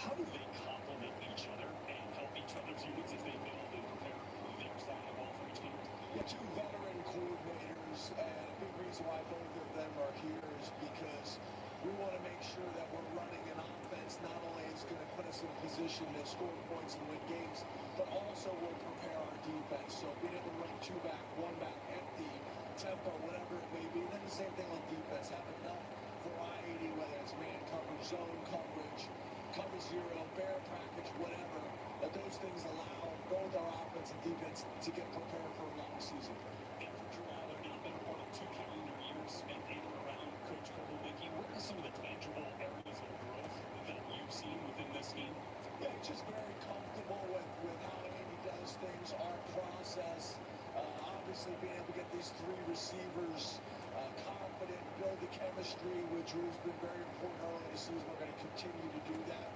how do they complement each other and help each other's units as they build and prepare their side of the ball for each game? Yeah, two veteran coordinators, and a big reason why both of them are here is because we want to make sure that we're running an offense not only is going to put us in a position to score points and win games, but also will prepare our defense. So being able to run two back, one back, empty, tempo, whatever it may be. And then the same thing on defense. Have enough variety, whether it's man coverage, zone coverage, cover zero, bear package, whatever. That those things allow both our offense and defense to get prepared for a long season. And for Drew Aller, now been a part of 2 calendar years spent in and around Coach Kovalnicki. What are some of the tangible areas of growth that you've seen within this scheme? Yeah, just very comfortable with how Andy does things, our process. Obviously, being able to get these 3 receivers confident, build the chemistry, which has been very important early in the season. We're going to continue to do that.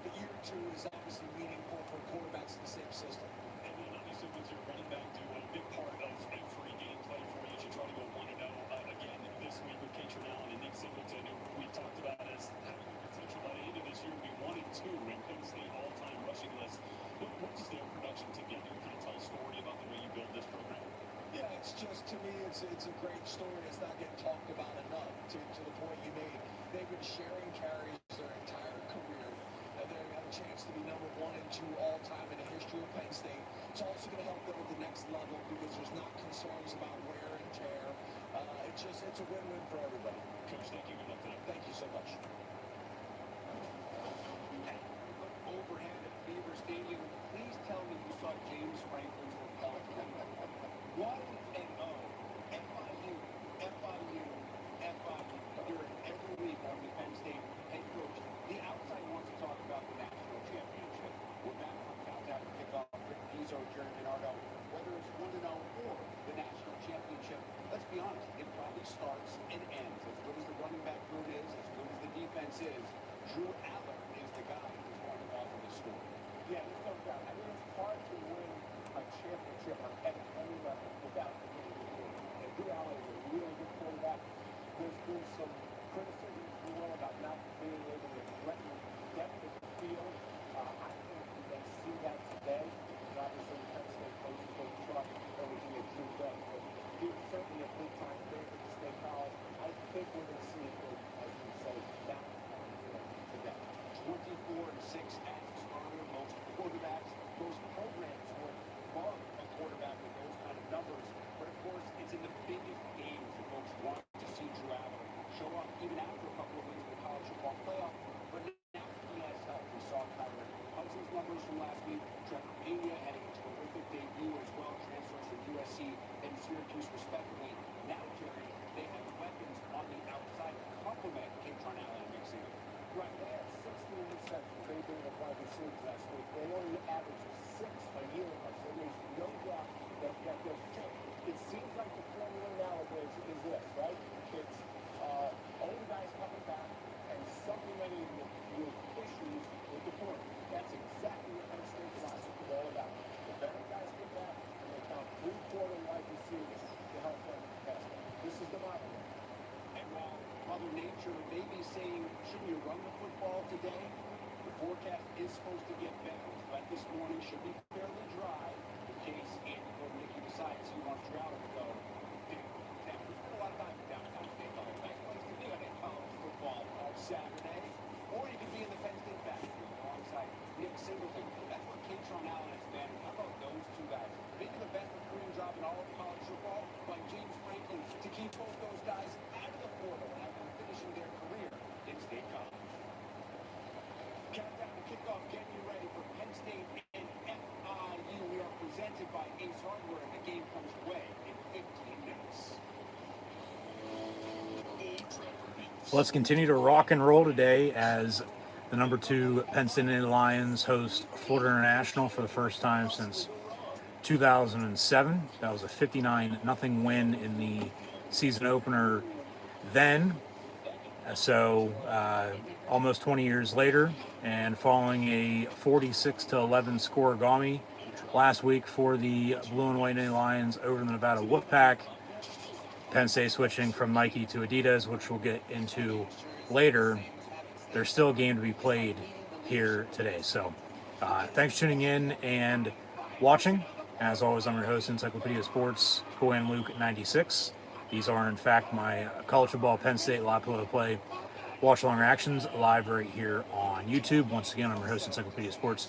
But year 2 is obviously meaningful for quarterbacks in the same system. And then obviously with your running back to a big part of every gameplay for you as you try to go 1-0 again this week with Katrin Allen and Nick Singleton, who we talked about as having the potential by the end of this year to be 1 and 2 in Penn State all-time rushing list. What does their production together kind of tell a story about the way you build this program? Yeah, it's just, to me, it's a great story. It's not getting talked about enough to the point you made. They've been sharing carries their entire career, and they've got a chance to be number 1 and 2 all-time in the history of Penn State. It's also going to help them at the next level because there's not concerns about wear and tear. It's a win-win for everybody. Coach, thank you. Good luck today. Thank you so much. Overhead at Beaver Stadium. Please tell me you saw James Franklin's lapel. 1-0. FIU. Here every week on the Penn State head coach. The outside wants to talk about the national championship. We're back on countdown to kickoff. Rick Pizzo, Jerry Bernardo. Whether it's 1-0 or the national championship, let's be honest, it probably starts and ends. As good as the running back group is, as good as the defense is, Drew Aller is the guy who's going to offer the story. Yeah, there's no doubt. I mean, it's hard to win a championship on any level without the game to do it. And Drew Aller is a really good quarterback. There's been some criticism, if you will, about not being able to threaten depth of the field. I think they see that today. And obviously, the Penn State coaches don't trust everything that Drew does. But he's certainly a big-time favorite to State College. I think we're going to see it go, as we say, down today. 24-6 as a starter. Most quarterbacks, most programs would love a quarterback with those kind of numbers. But of course, it's in the biggest games that folks want to see Drew Aller show up, even after a couple of wins in the college football playoff. But now he has help. We saw Kyron Hudson's numbers from last week. Trevor Pena had a terrific debut as well. Transfers from USC and Syracuse, respectively. Now, Jerry, they have weapons on the outside to complement Katron Allen and Nick Singleton. Right, they had 16 receptions. They did a wide receivers last week. They only averaged 6 a year ago. So there's no doubt that there's change. It seems like the formula nowadays is this, right? It's older guys coming back and supplementing with issues with the point. That's exactly what Penn State philosophy is all about. The veteran guys get back and they count 3-quarter wide receivers to help them pass them. This is the model. And while Mother Nature may be saying, shouldn't you run the football today? The forecast is supposed to get better. But this morning should be fairly dry in case Andy Kovalnicki decides he wants Drew Aller to go. Now, we spent a lot of time in downtown State College. Nice place to be on a college football on Saturday. Or you could be in the Penn State backfield alongside Nick Singleton. That's what Katron Allen has been. How about those two guys? Maybe the best recruiting job in all of college football by James Franklin to keep both those guys out of the portal and have them finishing their career in State College. Countdown to kickoff, getting you ready for Penn State and FIU. We are presented by Ace Hardware, and the game comes away in 15 minutes. Let's continue to rock and roll today as the number 2 Penn State Lions host Florida International for the first time since 2007. That was a 59-0 win in the season opener then. So almost 20 years later, and following a 46-11 scoregami last week for the Blue and White Lions over the Nevada Wolfpack. Penn State switching from Nike to Adidas, which we'll get into later. There's still a game to be played here today. So thanks for tuning in and watching. As always, I'm your host, Encyclopedia Sports, Cohen Luke 96. These are, in fact, my college football, Penn State live play watch-along reactions live right here on YouTube. Once again, I'm your host, Encyclopedia Sports,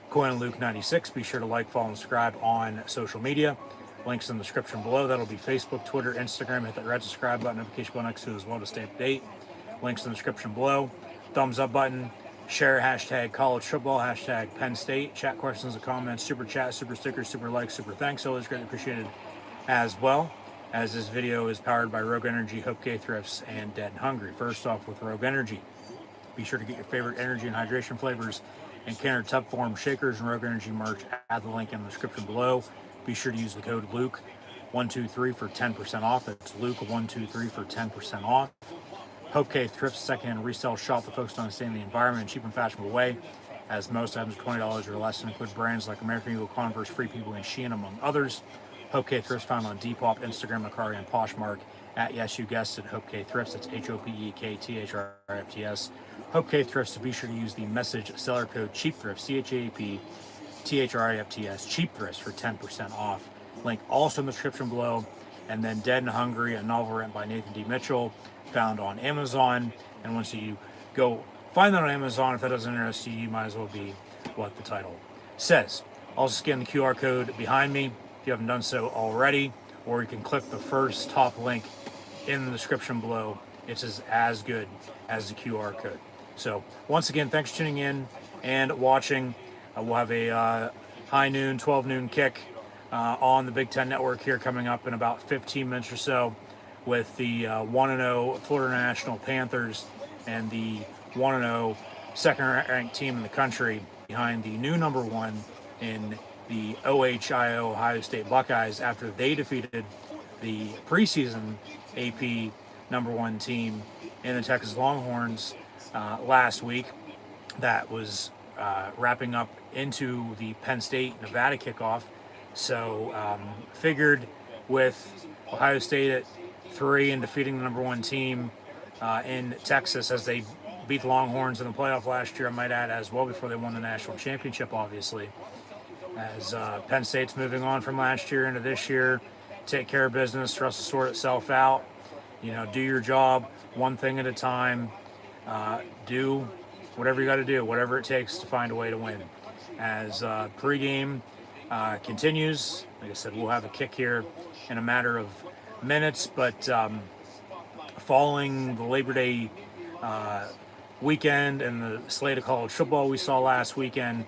Cohen Luke 96. Be sure to like, follow, and subscribe on social media. Links in the description below. That'll be Facebook, Twitter, Instagram. Hit that red subscribe button, notification bell next to it as well to stay up to date. Links in the description below. Thumbs up button. Share hashtag college football, hashtag Penn State. Chat questions and comments, super chat, super stickers, super likes, super thanks. Always greatly appreciated as well. As this video is powered by Rogue Energy, HopeKThrifts, and Dead and Hungry. First off, with Rogue Energy, be sure to get your favorite energy and hydration flavors in can or tub form shakers and Rogue Energy merch. Add the link in the description below. Be sure to use the code Luke123 for 10% off. That's Luke123 for 10% off. HopeKThrifts, second-hand resale shop that focuses on understanding the environment in a cheap and fashionable way. As most items are $20 or less and include brands like American Eagle, Converse, Free People, and Shein, among others. HopeKThrifts found on Depop, Instagram, Macari, and Poshmark at, yes, you guessed it, HopeKThrifts. It's HopeKThrifts. HopeKThrifts, to be sure to use the message seller code CHEAPTHRIFTS, CHAPTHRIFTS, CHEAPTHRIFTS for 10% off. Link also in the description below. And then Dead and Hungry, a novel written by Nathan D. Mitchell, found on Amazon. And once you go find that on Amazon, if that doesn't interest you, you might as well be what the title says. Also scan the QR code behind me if you haven't done so already, or you can click the first top link in the description below. It's as good as the QR code. So once again, thanks for tuning in and watching. We'll have a high noon, 12 noon kick on the Big Ten Network here coming up in about 15 minutes or so, with the 1-0 Florida National Panthers and the 1-0 second-ranked team in the country behind the new number one in the OHIO Ohio State Buckeyes after they defeated the preseason AP number one team in the Texas Longhorns last week. That was wrapping up into the Penn State Nevada kickoff. So figured with Ohio State at 3 and defeating the number one team in Texas as they beat the Longhorns in the playoff last year, I might add, as well, before they won the national championship, obviously. As Penn State's moving on from last year into this year, take care of business, for us to sort itself out. You know, do your job one thing at a time. Do whatever you got to do, whatever it takes to find a way to win. As pregame continues, like I said, we'll have a kick here in a matter of minutes, but following the Labor Day weekend and the slate of college football we saw last weekend,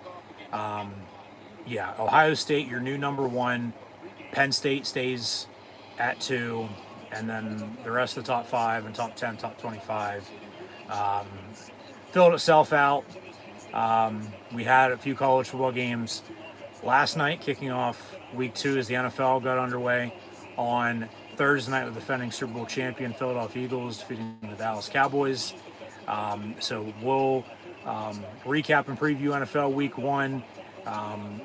Ohio State, your new number one. Penn State stays at 2, and then the rest of the top 5 and top 10, top 25 filled itself out. We had a few college football games last night, kicking off week 2 as the NFL got underway. On Thursday night, with defending Super Bowl champion Philadelphia Eagles defeating the Dallas Cowboys. So we'll recap and preview NFL week 1.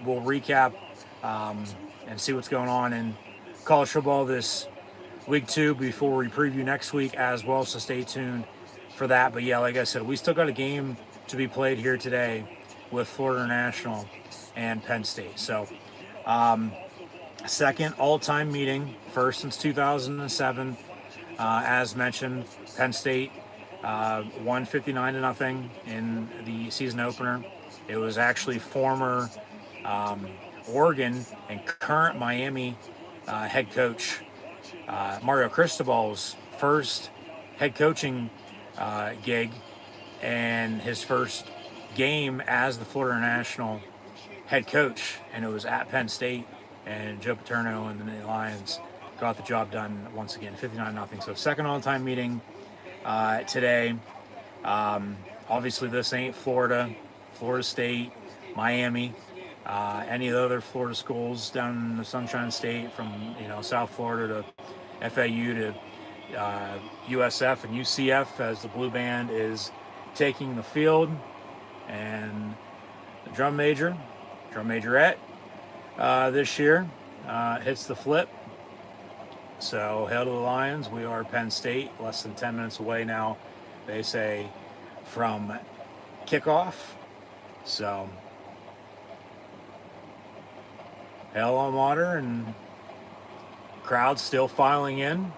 We'll recap and see what's going on in college football this week 2 before we preview next week as well. So stay tuned for that. But yeah, like I said, we still got a game to be played here today with Florida National and Penn State. So second all-time meeting, first since 2007. As mentioned, Penn State won 59-0 in the season opener. It was actually former Oregon and current Miami head coach Mario Cristobal's first head coaching gig and his first game as the Florida National head coach, and it was at Penn State, and Joe Paterno and the Lions got the job done once again, 59-0. So second all-time meeting today. Obviously this ain't Florida State, Miami, any of the other Florida schools down in the Sunshine State, from South Florida to FAU to USF and UCF, as the Blue Band is taking the field, and the drum majorette this year hits the flip. So hail to the Lions. We are Penn State, less than 10 minutes away now, they say, from kickoff. So, hell on water, and crowd still filing in.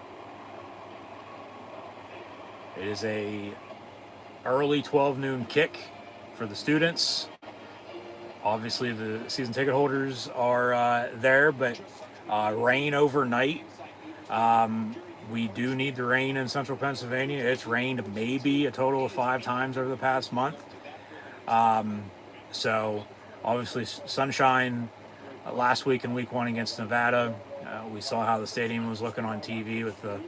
It is a early 12 noon kick for the students. Obviously, the season ticket holders are there, but rain overnight. We do need the rain in central Pennsylvania. It's rained maybe a total of 5 times over the past month. So, obviously, sunshine last week in week 1 against Nevada. We saw how the stadium was looking on TV with the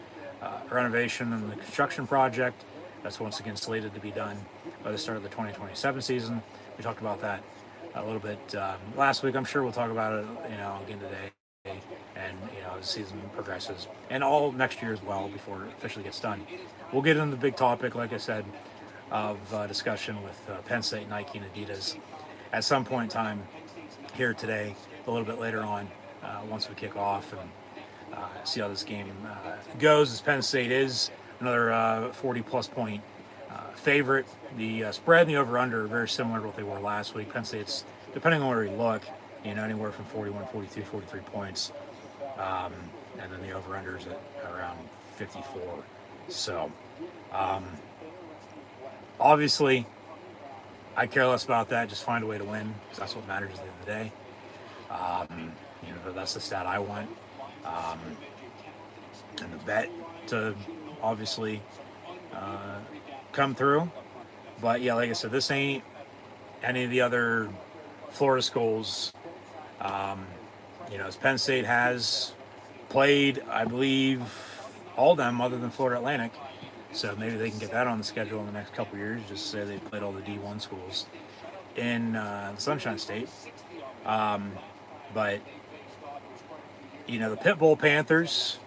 renovation and the construction project. That's once again slated to be done by the start of the 2027 season. We talked about that a little bit last week. I'm sure we'll talk about it, again today, and as the season progresses, and all next year as well before it officially gets done. We'll get into the big topic, like I said, of discussion with Penn State, Nike, and Adidas at some point in time here today, a little bit later on, once we kick off and see how this game goes, as Penn State is another 40-plus point favorite. The spread and the over-under are very similar to what they were last week. Penn State's, depending on where you look, anywhere from 41, 42, 43 points. And then the over-under is at around 54. So, obviously, I care less about that. Just find a way to win, because that's what matters at the end of the day. That's the stat I want. And the bet to obviously come through. But yeah, like I said, this ain't any of the other Florida schools. As Penn State has played, I believe, all of them other than Florida Atlantic. So maybe they can get that on the schedule in the next couple of years. Just say they played all the D1 schools in the Sunshine State. But the Pitbull Panthers,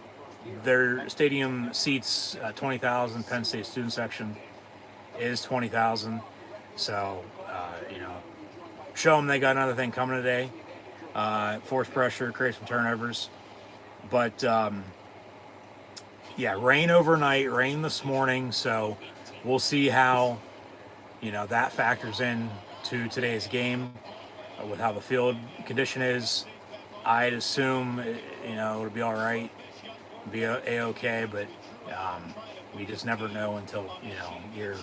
their stadium seats 20,000. Penn State student section is 20,000. So, show them they got another thing coming today. Force pressure, create some turnovers. But, rain overnight, rain this morning. So we'll see how, that factors in to today's game with how the field condition is. I'd assume, it'll be all right, be a-okay, but we just never know until, you're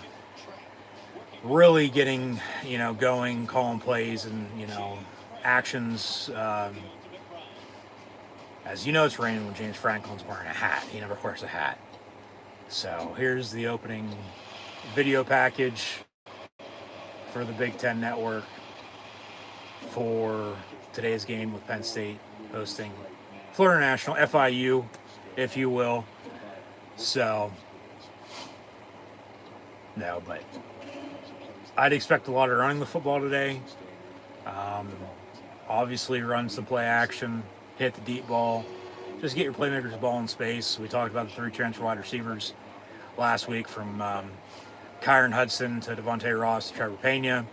really getting, going, calling plays and, actions. As you know, it's raining when James Franklin's wearing a hat. He never wears a hat. So here's the opening video package for the Big Ten Network for today's game with Penn State hosting Florida National, FIU, if you will. So, no, but I'd expect a lot of running the football today. Obviously, run some play action, hit the deep ball. Just get your playmakers the ball in space. We talked about the 3 transfer wide receivers last week, from Kyron Hudson to Devontae Ross to Trevor Pena.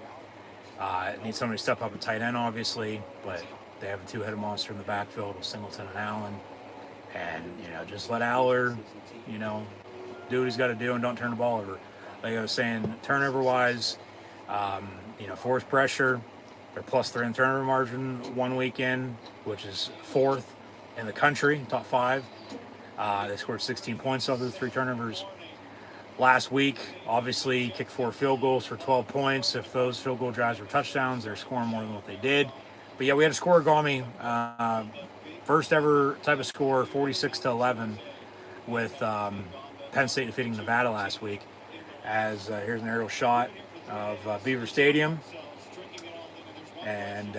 Need somebody to step up at tight end, obviously, but they have a 2-headed monster in the backfield with Singleton and Allen. And, just let Aller, do what he's got to do and don't turn the ball over. Like I was saying, turnover-wise, force pressure. They're +3 in turnover margin one weekend, which is 4th in the country, top 5. They scored 16 points off the 3 turnovers. Last week, obviously, kicked 4 field goals for 12 points. If those field goal drives were touchdowns, they're scoring more than what they did. But yeah, we had a scoregami, first ever type of score, 46-11, with Penn State defeating Nevada last week. As here's an aerial shot of Beaver Stadium, and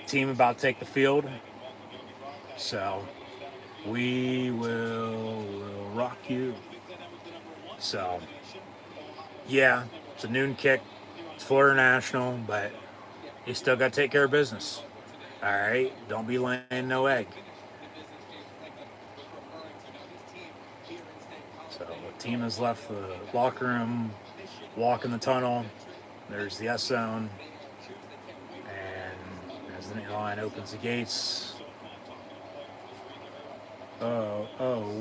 team about to take the field. So we will rock you. So yeah, it's a noon kick. It's Florida National, but you still got to take care of business. All right, don't be laying no egg. So the team has left the locker room, walk in the tunnel. There's the S zone, and as the line opens the gates,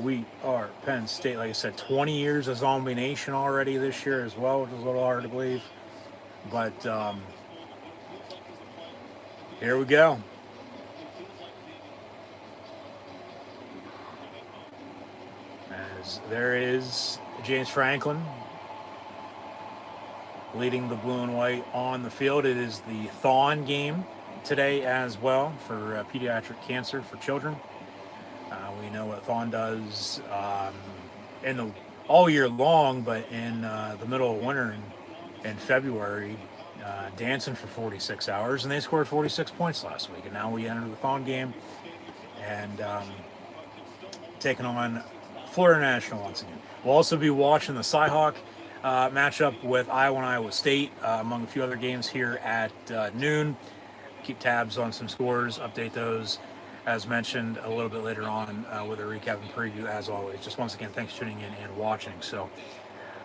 we we are Penn State. Like I said, 20 years of Zombie Nation already this year as well, which is a little hard to believe. But here we go. As there is James Franklin leading the blue and white on the field. It is the Thon game today as well for pediatric cancer for children. We know what Thon does all year long, but in the middle of winter in February, dancing for 46 hours, and they scored 46 points last week. And now we enter the Thon game and taking on Florida National once again. We'll also be watching the Cyhawk matchup with Iowa and Iowa State, among a few other games here at noon. Keep tabs on some scores, update those as mentioned a little bit later on with a recap and preview as always. Just once again, thanks for tuning in and watching. So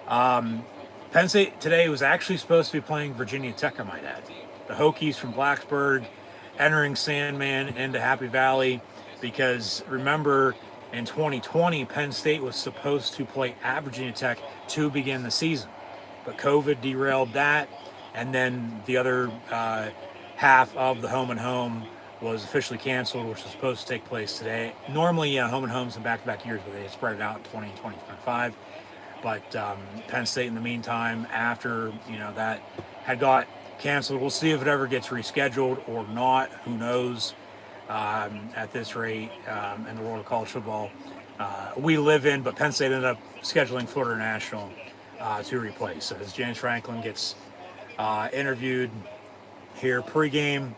Penn State today was actually supposed to be playing Virginia Tech, I might add. The Hokies from Blacksburg entering Sandman into Happy Valley, because remember in 2020, Penn State was supposed to play at Virginia Tech to begin the season, but COVID derailed that, and then the other half of the home and home was officially canceled, which was supposed to take place today. Normally, home and homes in back-to-back years, but they spread it out in 2025. But Penn State, in the meantime, after that had got canceled, we'll see if it ever gets rescheduled or not. Who knows? At this rate, in the world of college football we live in, but Penn State ended up scheduling Florida National to replace. As James Franklin gets interviewed here pregame.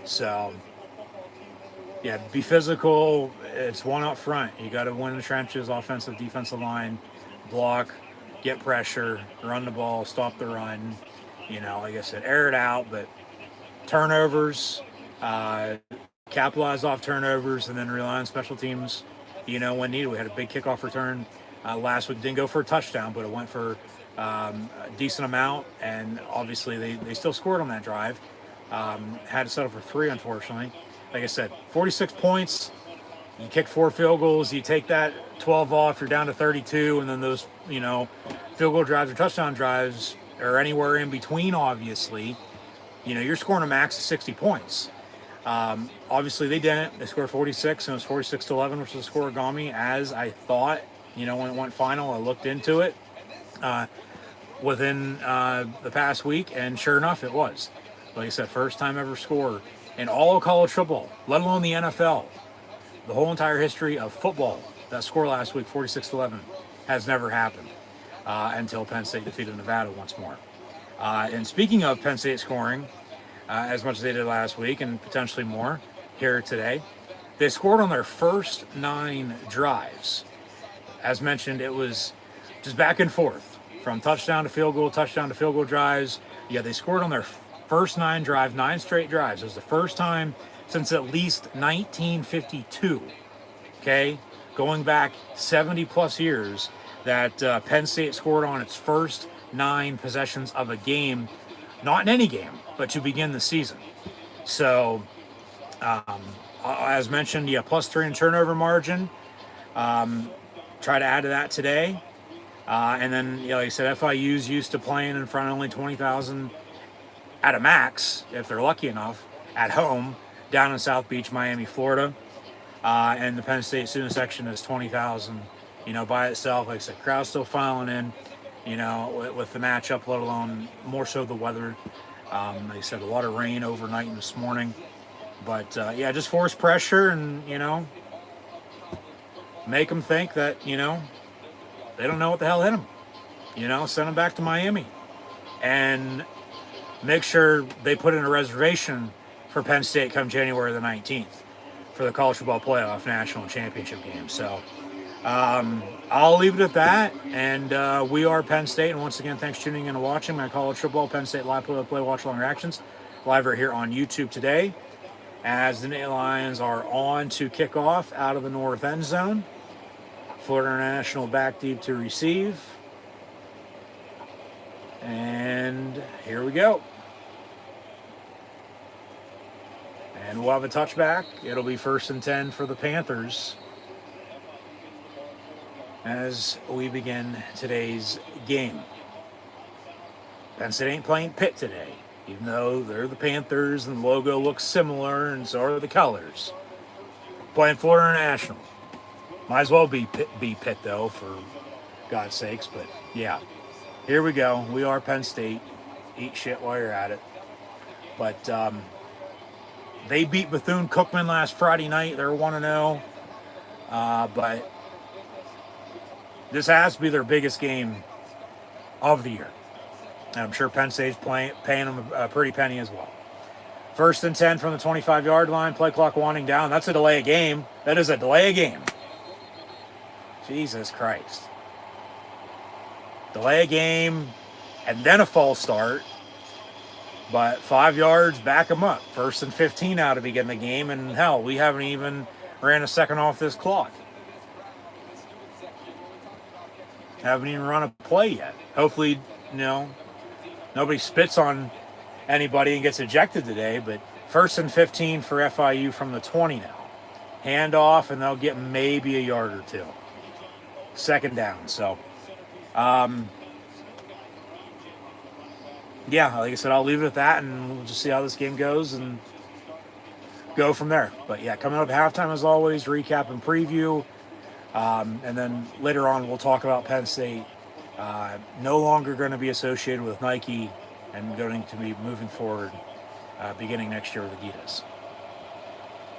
So, yeah, be physical. It's one up front. You got to win the trenches, offensive, defensive line, block, get pressure, run the ball, stop the run. Like I said, air it out, but turnovers, capitalize off turnovers, and then rely on special teams, when needed. We had a big kickoff return last week. Didn't go for a touchdown, but it went for a decent amount, and obviously they still scored on that drive. Had to settle for 3, unfortunately. Like I said, 46 points. You kick 4 field goals. You take that 12 off. You're down to 32, and then those, field goal drives or touchdown drives or anywhere in between. Obviously, you're scoring a max of 60 points. Obviously, they didn't. They scored 46, and it was 46-11, which was a scoregami, as I thought. When it went final, I looked into it within the past week, and sure enough, it was. Like I said, first time ever score in all of college football, let alone the NFL. The whole entire history of football, that score last week, 46-11, has never happened until Penn State defeated Nevada once more. And speaking of Penn State scoring, as much as they did last week and potentially more here today, they scored on their first 9 drives. As mentioned, it was just back and forth from touchdown to field goal drives. Yeah, they scored on their first 9 drives, 9 straight drives. It was the first time since at least 1952, okay, going back 70 plus years, that Penn State scored on its first 9 possessions of a game, not in any game, but to begin the season. So, as mentioned, +3 in turnover margin. Try to add to that today. And then, like I said, FIU's used to playing in front of only 20,000 at a max, if they're lucky enough, at home, down in South Beach, Miami, Florida. And the Penn State student section is 20,000, by itself. Like I said, crowd's still filing in, with the matchup, let alone more so the weather. Like I said, a lot of rain overnight and this morning. But, just force pressure and, make them think that, they don't know what the hell hit them. Send them back to Miami. And make sure they put in a reservation for Penn State come January the 19th for the College Football Playoff National Championship game. So I'll leave it at that. And we are Penn State. And once again, thanks for tuning in and watching my college football Penn State live play watch along reactions live right here on YouTube today, as the Nittany Lions are on to kick off out of the north end zone. Florida International back deep to receive. And here we go. And we'll have a touchback. It'll be 1st and 10 for the Panthers. as we begin today's game. Penn State ain't playing Pitt today, even though they're the Panthers and the logo looks similar and so are the colors. Playing Florida International. Might as well be Pitt though, for God's sakes. But yeah, here we go. We are Penn State. Eat shit while you're at it. But they beat Bethune-Cookman last Friday night. They're 1-0. But this has to be their biggest game of the year. And I'm sure Penn State's paying them a pretty penny as well. 1st and 10 from the 25-yard line. Play clock winding down. That's a delay of game. That is a delay of game. Jesus Christ. Delay of game and then a false start. But 5 yards, back them up. 1st and 15 now to begin the game. And hell, we haven't even ran a second off this clock. Haven't even run a play yet. Hopefully, nobody spits on anybody and gets ejected today. But 1st and 15 for FIU from the 20 now. Hand off, and they'll get maybe a yard or two. 2nd down. So, yeah, like I said, I'll leave it at that, and we'll just see how this game goes and go from there. But yeah, coming up halftime as always, recap and preview. And then later on, we'll talk about Penn State. No longer going to be associated with Nike and going to be moving forward beginning next year with Adidas.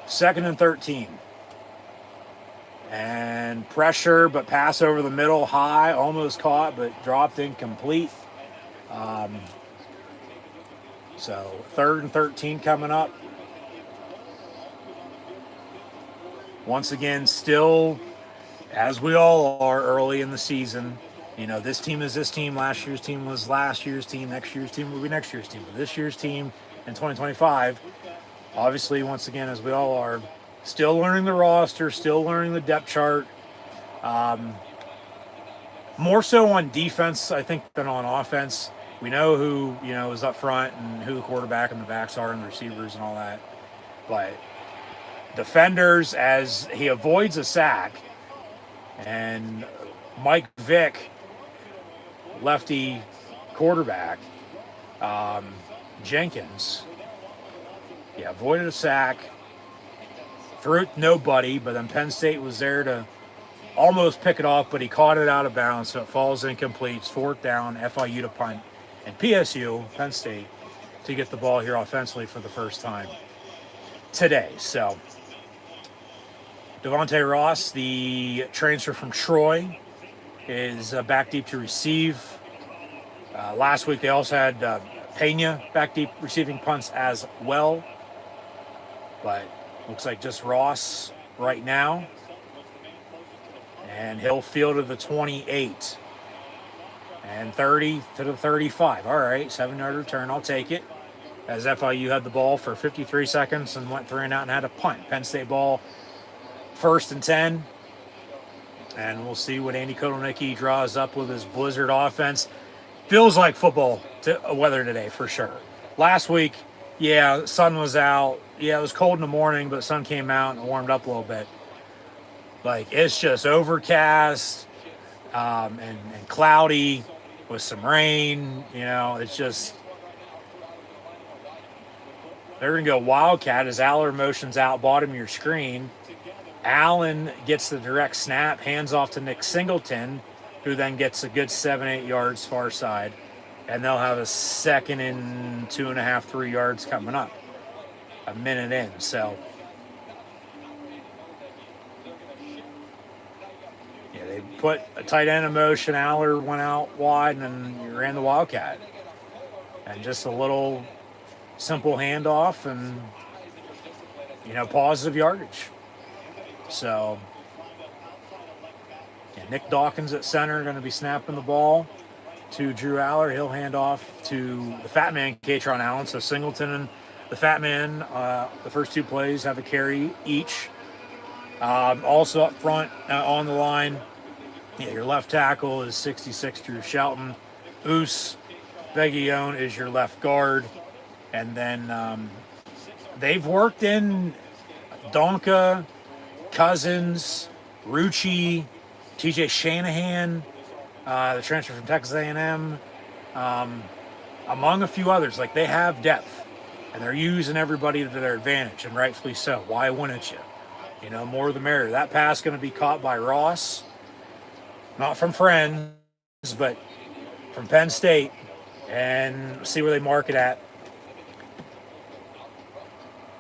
2nd and 13. And pressure, but pass over the middle, high, almost caught, but dropped incomplete. So 3rd and 13 coming up. Once again, still, as we all are early in the season, this team is this team, last year's team was last year's team, next year's team will be next year's team. But this year's team in 2025, obviously, once again, as we all are, still learning the roster, still learning the depth chart. More so on defense, I think, than on offense. We know who, is up front and who the quarterback and the backs are and the receivers and all that. But defenders, as he avoids a sack, and Mike Vick, lefty quarterback, Jenkins, avoided a sack, threw it to nobody, but then Penn State was there to almost pick it off, but he caught it out of bounds, so it falls incomplete. It's 4th down, FIU to punt, and PSU, Penn State, to get the ball here offensively for the first time today. So Devontae Ross, the transfer from Troy, is back deep to receive. Last week they also had Pena back deep receiving punts as well. But looks like just Ross right now. And he'll field to the 28. And 30 to the 35. All right, 7-yard return. I'll take it. As FIU had the ball for 53 seconds and went 3 and out and had a punt. Penn State ball, 1st and 10. And we'll see what Andy Kotelnicki draws up with his Blizzard offense. Feels like football weather today for sure. Last week, sun was out. It was cold in the morning, but the sun came out and warmed up a little bit. Like, it's just overcast and cloudy with some rain. It's just, they're going to go Wildcat as Aller motions out bottom of your screen. Allen gets the direct snap, hands off to Nick Singleton, who then gets a good 7-8 yards far side. And they'll have a 2nd and 2.5, 3 yards coming up. A minute in, so. They put a tight end in motion. Aller went out wide, and then you ran the Wildcat. And just a little simple handoff and, positive yardage. So, Nick Dawkins at center going to be snapping the ball to Drew Aller. He'll hand off to the fat man, Katron Allen. So Singleton and the fat man, the first 2 plays have a carry each. Also up front on the line, your left tackle is 66 Drew Shelton. Oos Veguillon is your left guard. And then they've worked in Donka, Cousins, Rucci, TJ Shanahan, the transfer from Texas A&M, among a few others. Like, they have depth, and they're using everybody to their advantage, and rightfully so. Why wouldn't you? You know, more the merrier. That pass going to be caught by Ross, not from Friends, but from Penn State, and see where they mark it at.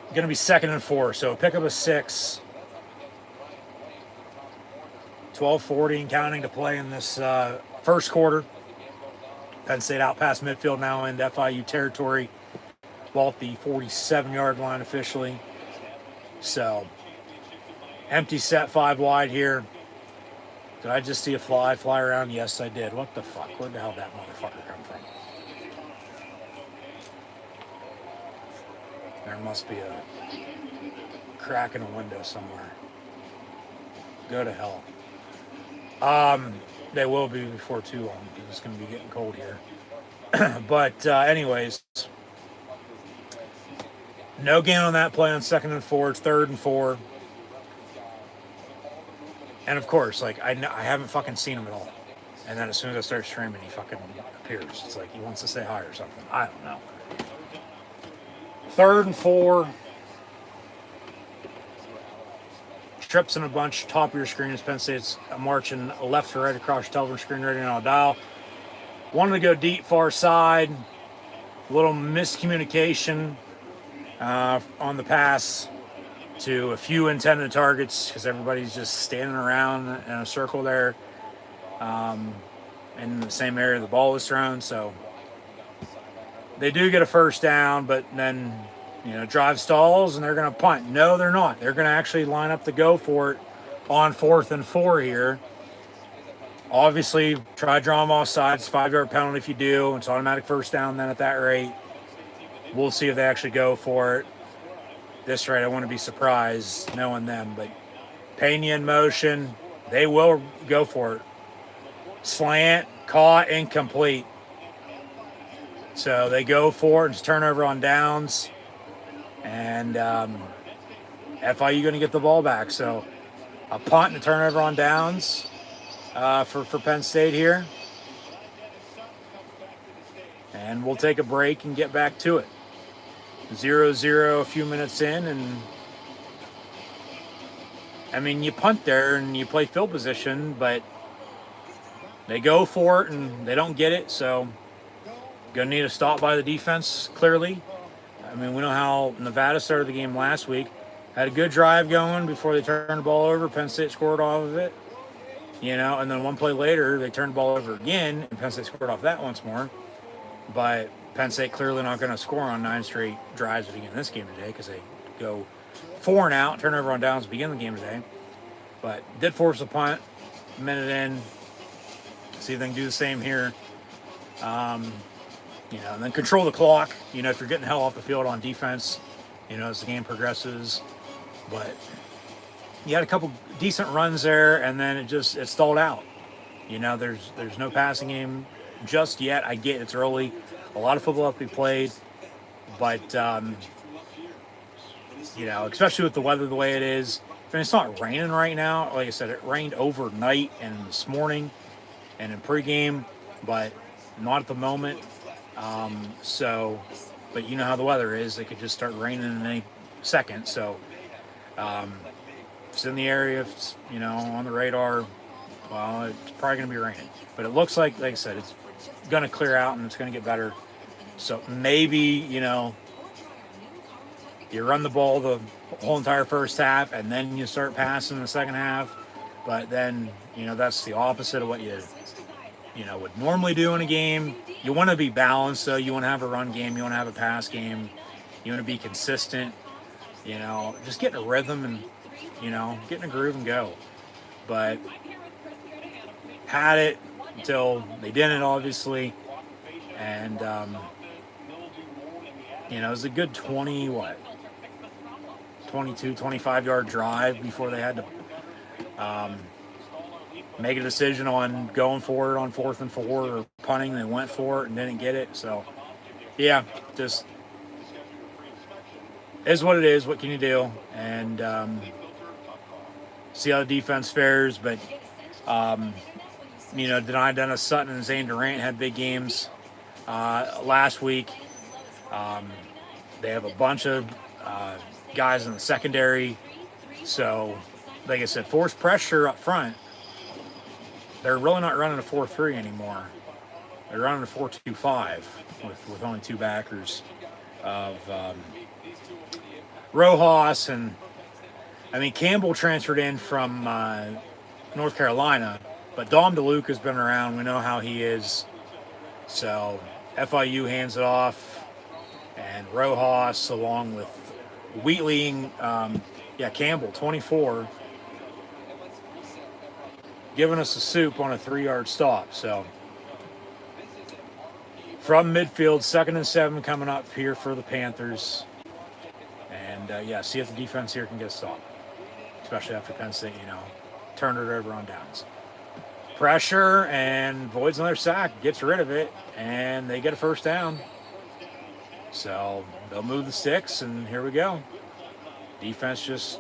Going to be 2nd and 4, so pick up a 6. 12:40 and counting to play in this first quarter. Penn State out past midfield now into FIU territory. Ball at the 47-yard line officially. So, empty set, 5 wide here. Did I just see a fly around? Yes, I did. What the fuck? Where the hell did that motherfucker come from? There must be a crack in a window somewhere. Go to hell. They will be before too long because it's going to be getting cold here. But anyways, no gain on that play on 2nd and 4. It's 3rd and 4. And of course, like, I haven't fucking seen him at all. And then as soon as I start streaming, he fucking appears. It's like he wants to say hi or something. I don't know. 3rd and 4. Trips in a bunch, top of your screen as Penn State's marching left to right across your television screen, ready on a dial. Wanted to go deep, far side. A little miscommunication on the pass to a few intended targets because everybody's just standing around in a circle there in the same area the ball was thrown. So they do get a first down, but then, you know, drive stalls and they're going to punt. No, they're not. They're going to actually line up to go for it on 4th and 4 here. Obviously, try to draw them off sides. 5-yard penalty if you do. It's automatic first down then at that rate. We'll see if they actually go for it. This rate, I wouldn't be surprised knowing them. But Pena in motion. They will go for it. Slant, caught, incomplete. So they go for it. It's turnover on downs. And FIU going to get the ball back. So a punt and a turnover on downs for Penn State here. And we'll take a break and get back to it. 0-0 a few minutes in. And I mean, you punt there and you play field position, but they go for it and they don't get it. So going to need a stop by the defense, clearly. I mean, we know how Nevada started the game last week. Had a good drive going before they turned the ball over. Penn State scored off of it, you know, and then one play later, they turned the ball over again, and Penn State scored off that once more. But Penn State clearly not going to score on 9 straight drives to begin this game today because they go 4 and out, turnover on downs to begin the game today. But did force a punt, a minute in. See if they can do the same here. You know, and then control the clock, you know, if you're getting the hell off the field on defense, you know, as the game progresses. But you had a couple decent runs there, and then it stalled out. You know, there's no passing game just yet. I get it's early. A lot of football have to be played. But, you know, especially with the weather the way it is. I mean, it's not raining right now. Like I said, it rained overnight and this morning and in pregame, but not at the moment. But you know how the weather is. It could just start raining in any second. So, if it's in the area, if it's, you know, on the radar, well, it's probably going to be raining. But it looks like I said, it's going to clear out and it's going to get better. So maybe, you know, you run the ball the whole entire first half and then you start passing in the second half. But then, you know, that's the opposite of what you know, would normally do in a game. You want to be balanced, so you want to have a run game, you want to have a pass game, you want to be consistent, you know, just get in a rhythm and, you know, get in a groove and go. But had it until they didn't, obviously, and, you know, it was a good 22, 25-yard drive before they had to make a decision on going for it on 4th and 4 or punting. They went for it and didn't get it. So, yeah, just is what it is. What can you do? And see how the defense fares. But Denied Dennis Sutton and Zane Durant had big games last week. They have a bunch of guys in the secondary. So, like I said, force pressure up front. They're really not running a 4-3 anymore. They're running a 4-2-5 with only two backers of Rojas and Campbell transferred in from North Carolina, but Dom DeLuca has been around. We know how he is. So FIU hands it off, and Rojas along with Wheatley, Campbell, 24, giving us a soup on a 3-yard stop. So from midfield, 2nd and 7 coming up here for the Panthers. And see if the defense here can get a stop, especially after Penn State, turned it over on downs. Pressure, and voids another sack, gets rid of it, and they get a first down. So they'll move the sticks, and here we go. Defense just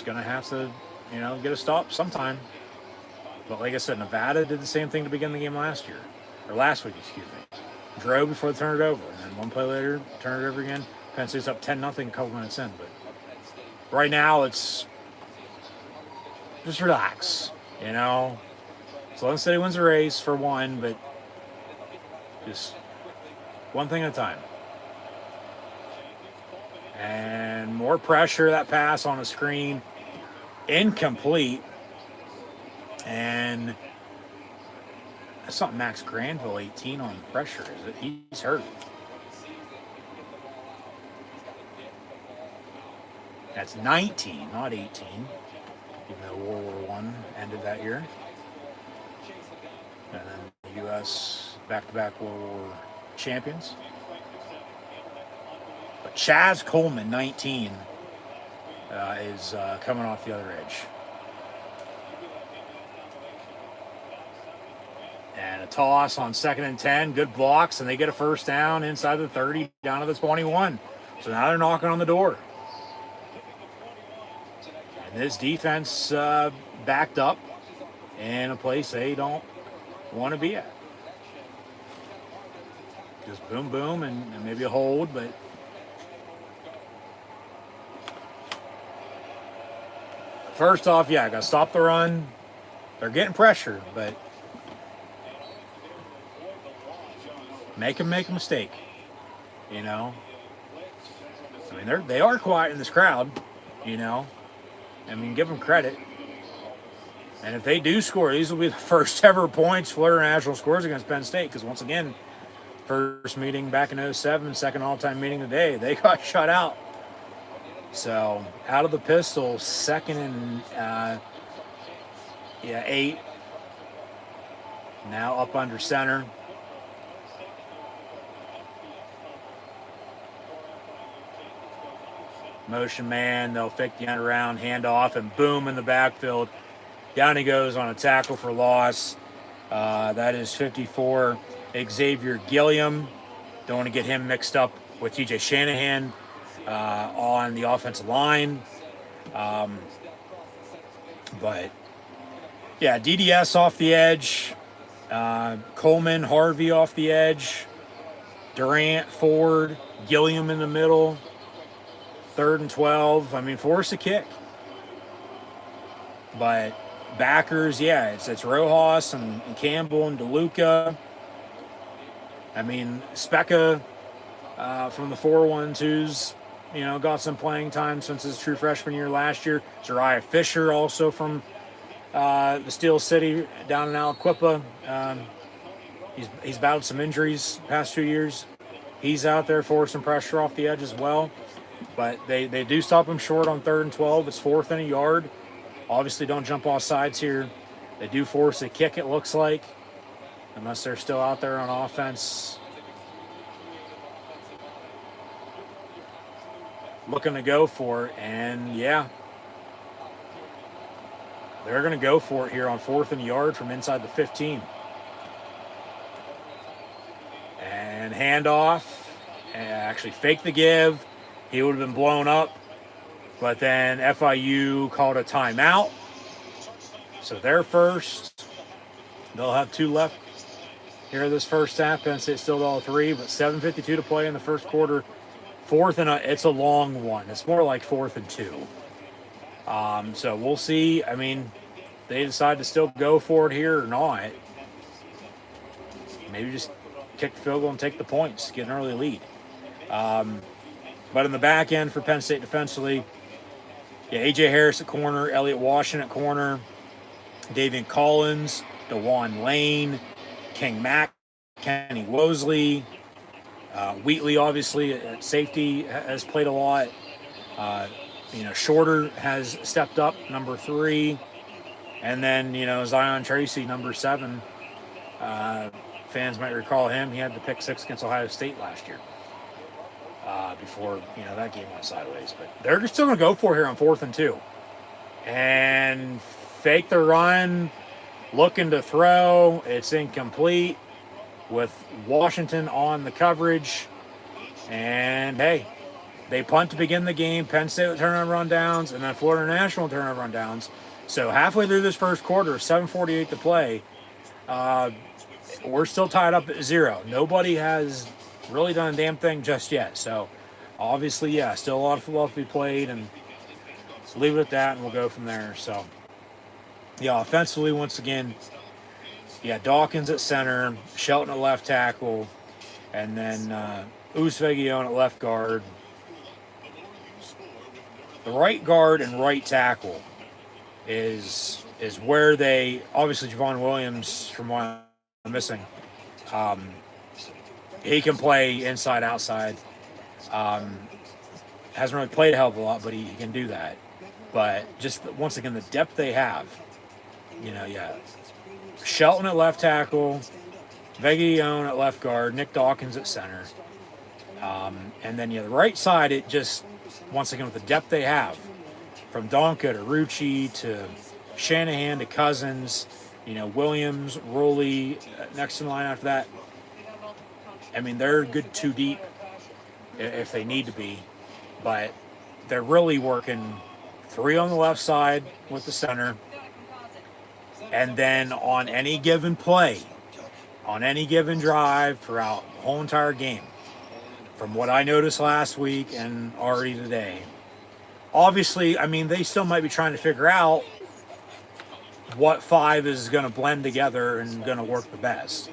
going to have to, get a stop sometime. But like I said, Nevada did the same thing to begin the game last week, Drove before they turned it over, and then one play later, turned it over again. Penn State's up 10-0 a couple minutes in, but right now it's just relax, Sloan City wins the race for one, but just one thing at a time. And more pressure, that pass on the screen, incomplete. And that's not Max Granville, 18 on the pressure, is it? He's hurt. That's 19, not 18, even though World War I ended that year. And then the U.S. back-to-back World War champions. But Chaz Coleman, 19, is coming off the other edge. And a toss on 2nd and 10. Good blocks, and they get a first down inside the 30, down to the 21. So now they're knocking on the door. And this defense backed up in a place they don't want to be at. Just boom, boom, and maybe a hold, but first off, got to stop the run. They're getting pressure, but make them make a mistake, they are quiet in this crowd, give them credit. And if they do score, these will be the first ever points Florida National scores against Penn State, because once again, first meeting back in 2007, second all-time meeting today, they got shut out. So out of the pistol, 2nd and 8. Now up under center. Motion man, they'll fake the end around, hand off, and boom in the backfield. Down he goes on a tackle for loss. That is 54, Xavier Gilliam. Don't want to get him mixed up with TJ Shanahan on the offensive line. But, DDS off the edge. Coleman, Harvey off the edge. Durant, Ford, Gilliam in the middle. 3rd and 12. Force a kick. But backers, it's Rojas and Campbell and DeLuca. Specca from the 4-1-2s, got some playing time since his true freshman year last year. Zariah Fisher also from the Steel City down in Aliquippa. He's battled some injuries past 2 years. He's out there forcing pressure off the edge as well. But they do stop him short on 3rd and 12. It's 4th and a yard. Obviously don't jump off sides here. They do force a kick, it looks like, unless they're still out there on offense. Looking to go for it, and they're going to go for it here on 4th and a yard from inside the 15. And handoff, and actually fake the give. He would have been blown up But then FIU called a timeout. So they're first. They'll have 2 left here this first half. Penn State still all 3, but 7:52 to play in the first quarter. Fourth and it's a long one. It's more like 4th and 2. So we'll see. I mean, they decide to still go for it here or not. Maybe just kick the field goal and take the points, get an early lead. But in the back end for Penn State defensively, A.J. Harris at corner, Elliott Washington at corner, Davian Collins, DeJuan Lane, King Mack, Kenny Wosley, Wheatley obviously at safety has played a lot. Shorter has stepped up, number 3. And then, Zion Tracy, number 7. Fans might recall him. He had the pick 6 against Ohio State last year. Before, that game went sideways. But they're still going to go for it here on 4th and 2. And fake the run, looking to throw. It's incomplete with Washington on the coverage. And, hey, they punt to begin the game. Penn State with turnover rundowns, and then Florida National turnover rundowns. So halfway through this first quarter, 7:48 to play, we're still tied up at 0. Nobody has really done a damn thing just yet. So, obviously, still a lot of football to be played, and leave it at that, and we'll go from there. So, offensively, once again, Dawkins at center, Shelton at left tackle, and then Uzvegion at left guard. The right guard and right tackle is where they, obviously Javon Williams, from what I'm missing, he can play inside, outside. Hasn't really played a hell of a lot, but he can do that. But just, once again, the depth they have, Shelton at left tackle, Vegion at left guard, Nick Dawkins at center. And then, the right side, it just, once again, with the depth they have, from Donka to Rucci to Shanahan to Cousins, Williams, Rowley, next in line after that. I mean, they're good 2 deep if they need to be, but they're really working 3 on the left side with the center, and then on any given play, on any given drive throughout the whole entire game, from what I noticed last week and already today, obviously, I mean, they still might be trying to figure out what 5 is going to blend together and going to work the best,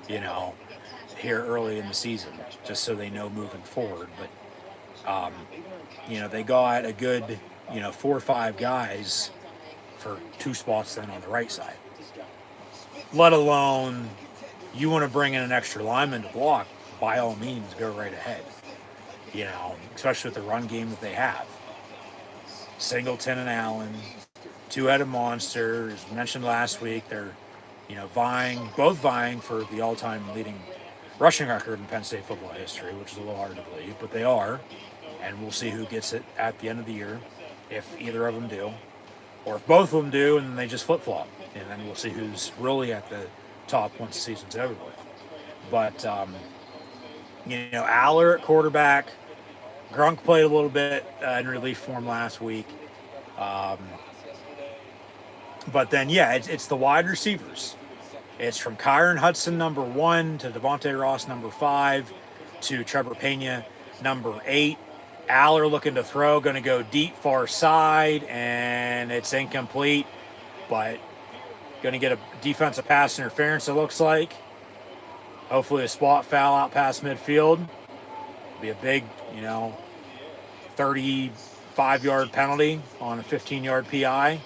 here early in the season, just so they know moving forward. But, they got a good, 4 or 5 guys for 2 spots then on the right side. Let alone, you want to bring in an extra lineman to block, by all means, go right ahead. Especially with the run game that they have. Singleton and Allen, 2-headed monster. As mentioned last week, they're, both vying for the all-time leading rushing record in Penn State football history, which is a little hard to believe, but they are. And we'll see who gets it at the end of the year, if either of them do. Or if both of them do, and then they just flip-flop. And then we'll see who's really at the top once the season's over with. But, Aller at quarterback. Grunk played a little bit in relief form last week. But then, it's the wide receivers. It's from Kyron Hudson, number 1, to Devontae Ross, number 5, to Trevor Pena, number 8. Aller looking to throw, going to go deep far side, and it's incomplete. But going to get a defensive pass interference, it looks like. Hopefully a spot foul out past midfield. Be a big, 35-yard penalty on a 15-yard PI.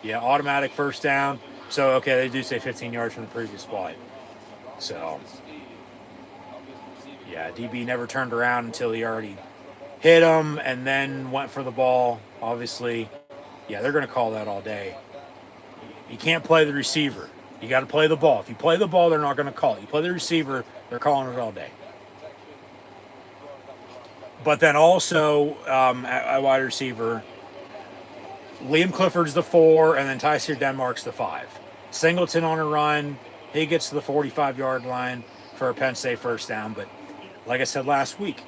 Automatic first down. So, okay, they do say 15 yards from the previous play. So, DB never turned around until he already hit him and then went for the ball. Obviously, they're going to call that all day. You can't play the receiver. You got to play the ball. If you play the ball, they're not going to call it. You play the receiver, they're calling it all day. But then also, at wide receiver, Liam Clifford's the 4, and then Tyseer Denmark's the 5. Singleton on a run. He gets to the 45-yard line for a Penn State first down. But like I said last week,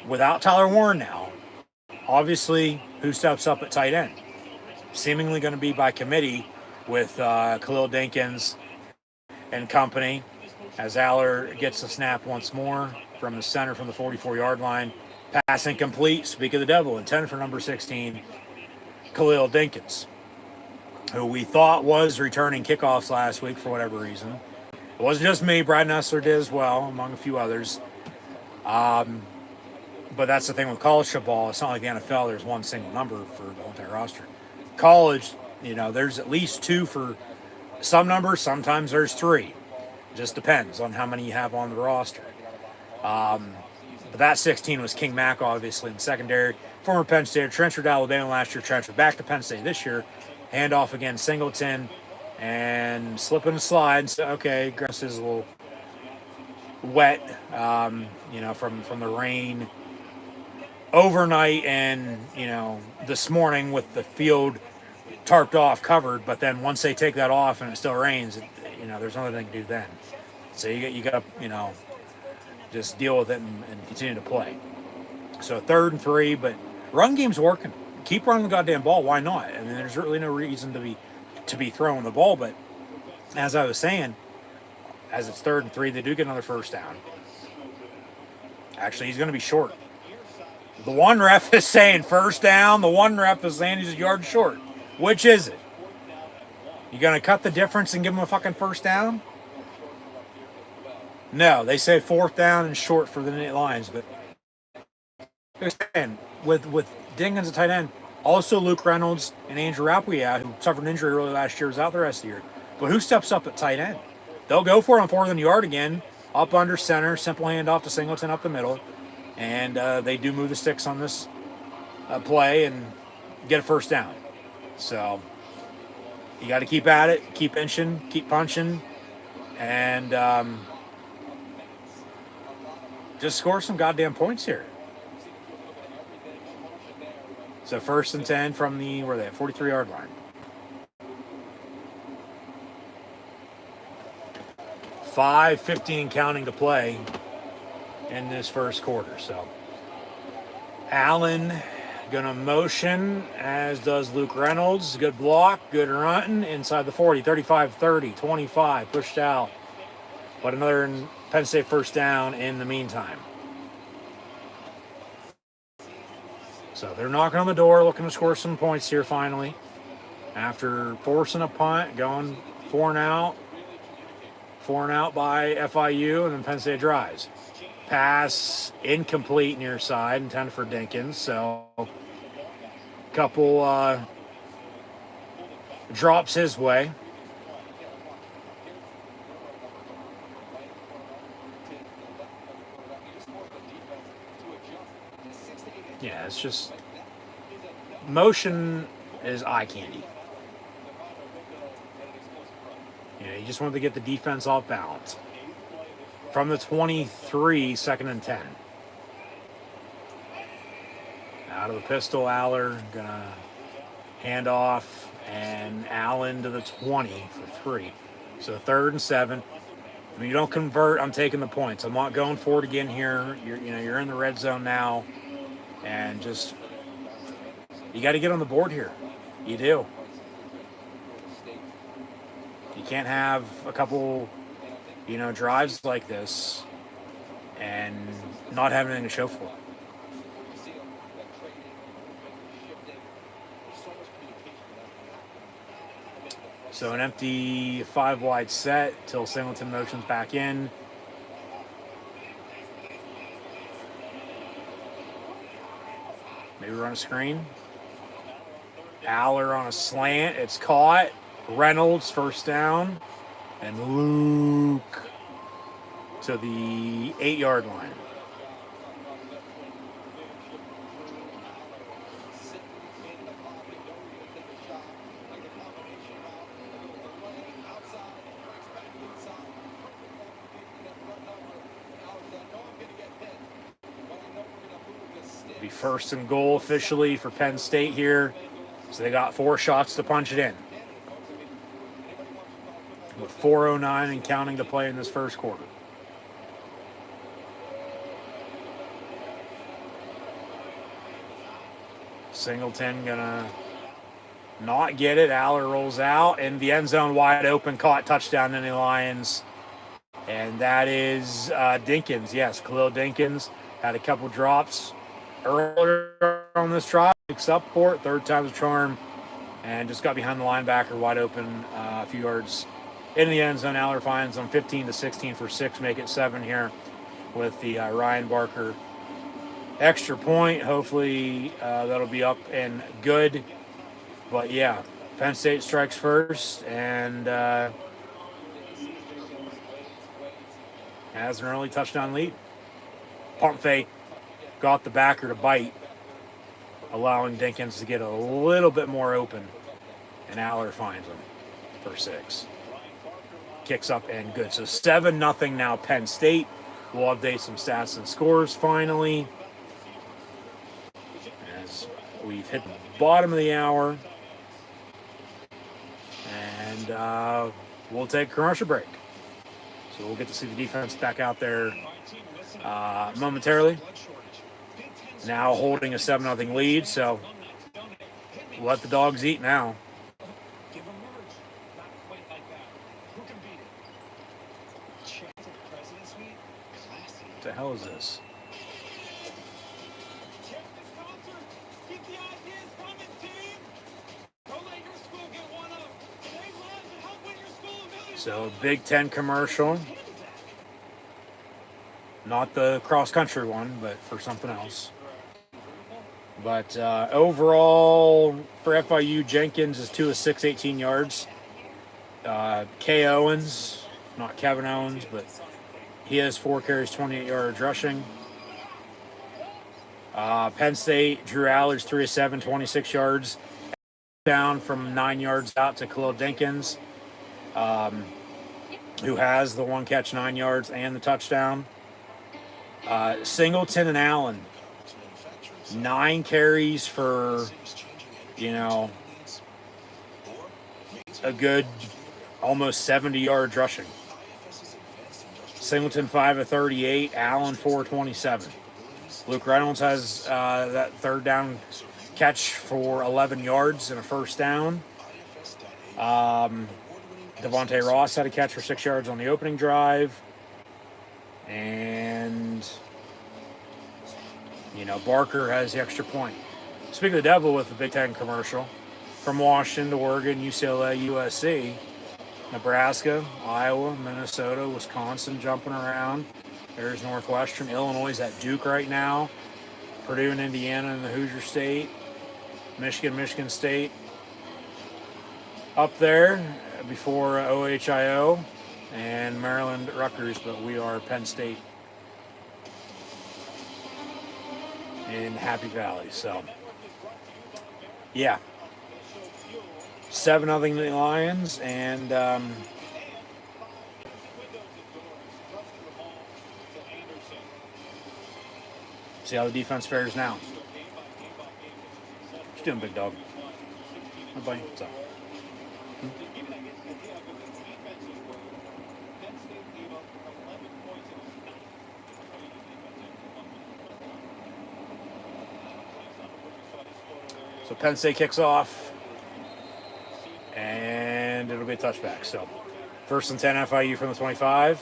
without Tyler Warren now, obviously, who steps up at tight end? Seemingly going to be by committee with Khalil Dinkins and company, as Aller gets the snap once more from the center from the 44-yard line. Pass incomplete. Speak of the devil. Intended for number 16, Khalil Dinkins, who we thought was returning kickoffs last week for whatever reason. It wasn't just me. Brad Nessler did as well, among a few others. But that's the thing with college football. It's not like the NFL. There's one single number for the whole entire roster. College, there's at least two for some numbers. Sometimes there's three. It just depends on how many you have on the roster. But that 16 was King Mack, obviously, in the secondary. Former Penn State, transferred to Alabama last year, transferred back to Penn State this year. Handoff again, Singleton, and slip and slide. So, okay, grass is a little wet, from the rain overnight and, this morning with the field tarped off, covered. But then once they take that off and it still rains, there's nothing they can do then. So you got to, just deal with it and continue to play. So 3rd and 3, but run game's working. Keep running the goddamn ball. Why not? I mean, there's really no reason to be throwing the ball. But as I was saying, as it's 3rd and 3, they do get another first down. Actually, he's going to be short. The one ref is saying first down. The one ref is saying he's a yard short. Which is it? You going to cut the difference and give him a fucking first down? No, they say 4th down and short for the Lions, but with Dinkins at tight end, also Luke Reynolds and Andrew Appiah, who suffered an injury early last year, is out the rest of the year. But who steps up at tight end? They'll go for it on 4th and yard again, up under center, simple handoff to Singleton up the middle, and they do move the sticks on this play and get a first down. So you got to keep at it, keep inching, keep punching, and just score some goddamn points here. So 1st and 10 from the, 43-yard line. 5:15 counting to play in this first quarter. So Allen gonna motion, as does Luke Reynolds. Good block, good run inside the 40, 35, 30, 25, pushed out. But another Penn State first down in the meantime. So they're knocking on the door, looking to score some points here finally. After forcing a punt, going 4 and out. 4 and out by FIU, and then Penn State drives. Pass incomplete near side, intended for Dinkins. So a couple drops his way. Yeah, it's just motion is eye candy. You just wanted to get the defense off balance. From the 23, 2nd and 10. Out of the pistol, Aller gonna hand off, and Allen to the 20 for 3. So 3rd and 7. If you don't convert, I'm taking the points. I'm not going for it again here. You're in the red zone now. And just, you got to get on the board here. You do. You can't have a couple, drives like this and not have anything to show for it. So an empty 5 wide set till Singleton motions back in. Maybe run a screen. Aller on a slant. It's caught. Reynolds first down. And Luke to the 8-yard line. Be 1st and goal officially for Penn State here. So they got 4 shots to punch it in. With 4:09 and counting to play in this first quarter. Singleton gonna not get it. Aller rolls out in the end zone, wide open, caught, touchdown, Nittany Lions. And that is Dinkins. Yes, Khalil Dinkins had a couple drops earlier on this drive. Picks up for it, third time's a charm, and just got behind the linebacker, wide open, a few yards in the end zone. Aller finds them 15-16 for 6, make it 7 here with the Ryan Barker extra point. Hopefully that'll be up and good. But yeah, Penn State strikes first and has an early touchdown lead. Pump fake got the backer to bite, allowing Dinkins to get a little bit more open, and Aller finds him for 6. Kicks up and good. So 7-0 now Penn State. We'll update some stats and scores finally as we've hit the bottom of the hour. And we'll take a commercial break. So we'll get to see the defense back out there momentarily. Now holding a 7-0 lead, so let the dogs eat now. What the hell is this? So Big Ten commercial. Not the cross-country one, but for something else. But overall, for FIU, Jenkins is 2 of 6, 18 yards. K. Owens, not Kevin Owens, but he has 4 carries, 28 yards rushing. Penn State, Drew Allers, 3 of 7, 26 yards. Down from 9 yards out to Khalil Dinkins, who has the 1 catch, 9 yards, and the touchdown. Singleton and Allen, 9 carries for, a good almost 70 yards rushing. Singleton 5 of 38, Allen 4 of 27. Luke Reynolds has that third down catch for 11 yards and a first down. Devontae Ross had a catch for 6 yards on the opening drive. And, Barker has the extra point. Speaking of the devil with the Big Ten commercial, from Washington to Oregon, UCLA, USC, Nebraska, Iowa, Minnesota, Wisconsin jumping around. There's Northwestern. Illinois is at Duke right now. Purdue and Indiana in the Hoosier State. Michigan State up there before OHIO. And Maryland, Rutgers, but we are Penn State in Happy Valley. So, yeah. 7-0 the Lions, and see how the defense fares now. What you doing, big dog? Hi, buddy. What's up? So Penn State kicks off, and it'll be a touchback. So 1st and 10 FIU from the 25.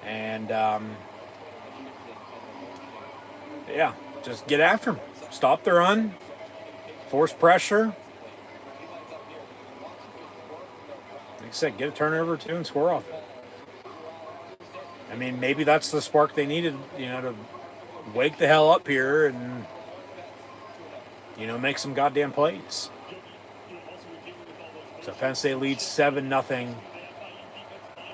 And, yeah, just get after them. Stop the run. Force pressure. Like I said, get a turnover or 2 and score off it. I mean, maybe that's the spark they needed, to wake the hell up here and, make some goddamn plays. So Penn State leads 7-0.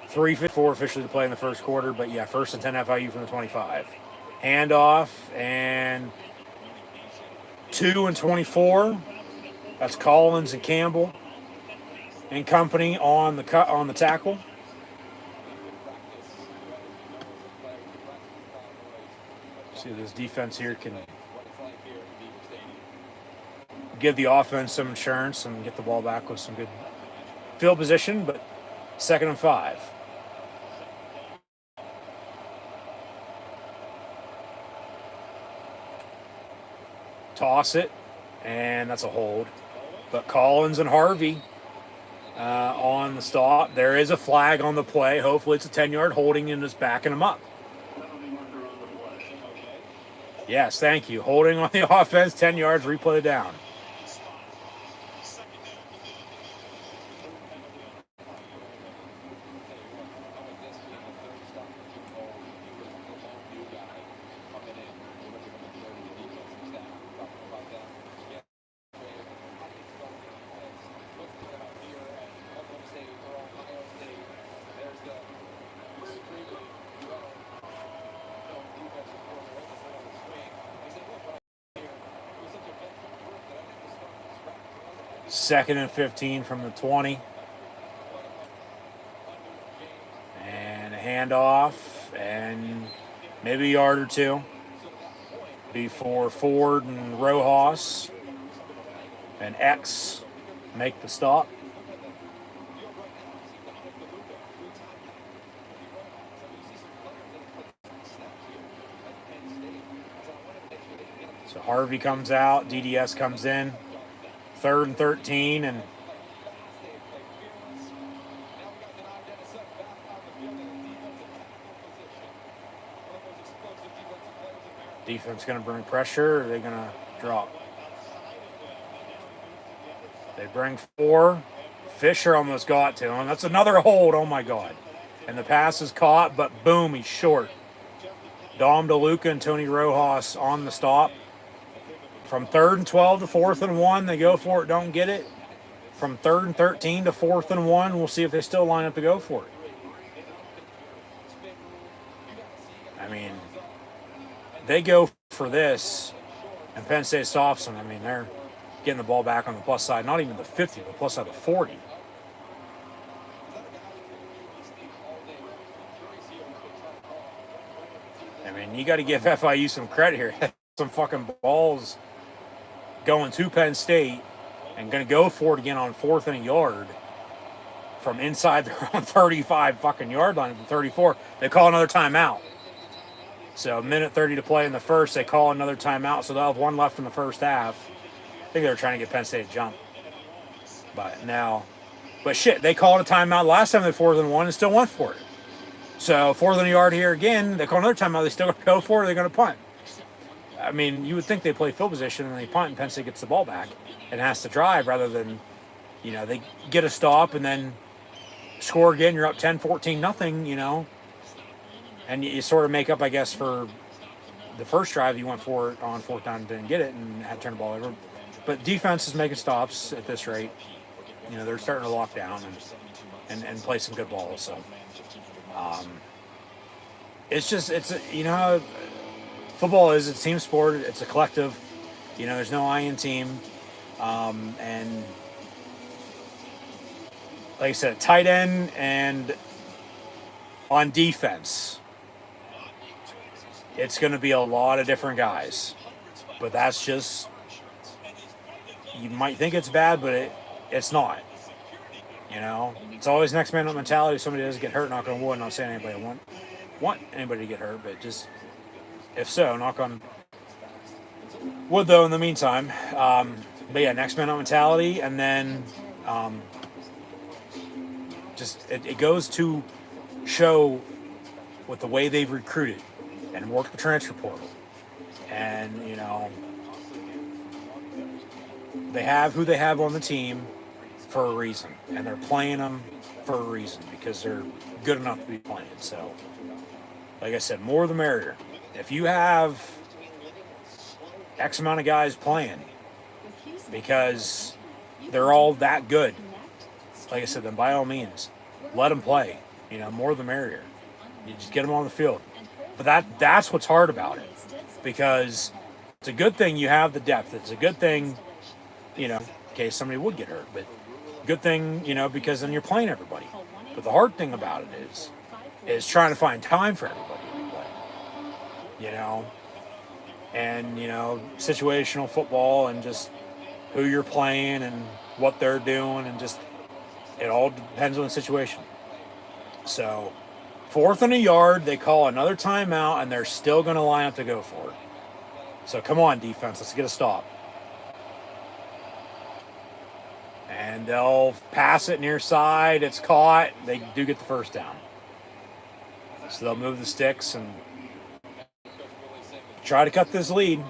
3:54 officially to play in the first quarter, but yeah, 1st and 10 FIU from the 25. Handoff, and 2 and 24. That's Collins and Campbell and company on the tackle. See, this defense here can give the offense some insurance and get the ball back with some good field position, but 2nd and 5. Toss it. and that's a hold. But Collins and Harvey on the stop. There is a flag on the play. Hopefully it's a 10-yard holding and just backing him up. Yes, thank you. Holding on the offense, 10 yards, replay it down. Second and 15 from the 20. And a handoff and maybe a yard or two before Ford and Rojas and X make the stop. So Harvey comes out, DDS comes in. 3rd and 13, and defense going to bring pressure, or are they going to drop? They bring 4. Fisher almost got to him. That's another hold. Oh my God. And the pass is caught, but boom, he's short. Dom DeLuca and Tony Rojas on the stop. From 3rd and 12 to 4th and 1, they go for it, don't get it. From 3rd and 13 to 4th and 1, we'll see if they still line up to go for it. I mean, they go for this, and Penn State stops them. I mean, they're getting the ball back on the plus side, not even the 50, but plus side of the 40. I mean, you got to give FIU some credit here. Some fucking balls going to Penn State and going to go for it again on 4th and a yard from inside their own 35 fucking yard line to 34. They call another timeout. So a minute 30 to play in the first. They call another timeout, so they'll have 1 left in the first half. I think they were trying to get Penn State to jump. But shit, they called a timeout last time they 4th and 1 and still went for it. So 4th and a yard here again. They call another timeout. They still going to go for it, or they're going to punt. I mean, you would think they play field position and they punt and Penn State gets the ball back and has to drive rather than, they get a stop and then score again. You're up 10-14, nothing, and you sort of make up, I guess, for the first drive you went for it on 4th down and didn't get it and had to turn the ball over. But defense is making stops at this rate. They're starting to lock down and play some good balls. So football is a team sport. It's a collective. There's no I in team. And like I said, tight end and on defense, it's going to be a lot of different guys. But that's just, you might think it's bad, but it's not. It's always next man up mentality. If somebody doesn't get hurt, knock on wood. Not saying anybody want anybody to get hurt, but just, if so, knock on wood, though, in the meantime. But yeah, next man up mentality. And then it goes to show with the way they've recruited and worked the transfer portal. And, they have who they have on the team for a reason. And they're playing them for a reason because they're good enough to be playing. So, like I said, more the merrier. If you have X amount of guys playing because they're all that good, like I said, then by all means, let them play. More the merrier. You just get them on the field. But that's what's hard about it, because it's a good thing you have the depth. It's a good thing, in case somebody would get hurt. But good thing, because then you're playing everybody. But the hard thing about it is trying to find time for everybody to play. And, situational football and just who you're playing and what they're doing, and just it all depends on the situation. So 4th and a yard, they call another timeout, and they're still going to line up to go for it. So come on, defense, let's get a stop. And they'll pass it near side. It's caught. They do get the first down. So they'll move the sticks and try to cut this lead.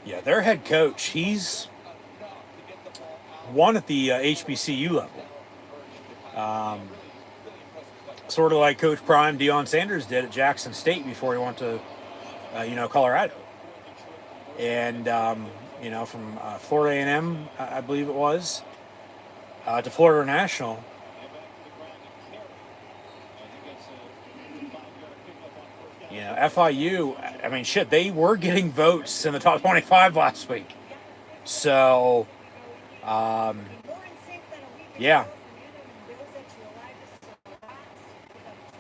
Yeah, their head coach, he's won at the HBCU level. Sort of like Coach Prime Deion Sanders did at Jackson State before he went to, Colorado. And, from Florida A&M, I believe it was, to Florida National. FIU, I mean, shit, they were getting votes in the top 25 last week. So, yeah.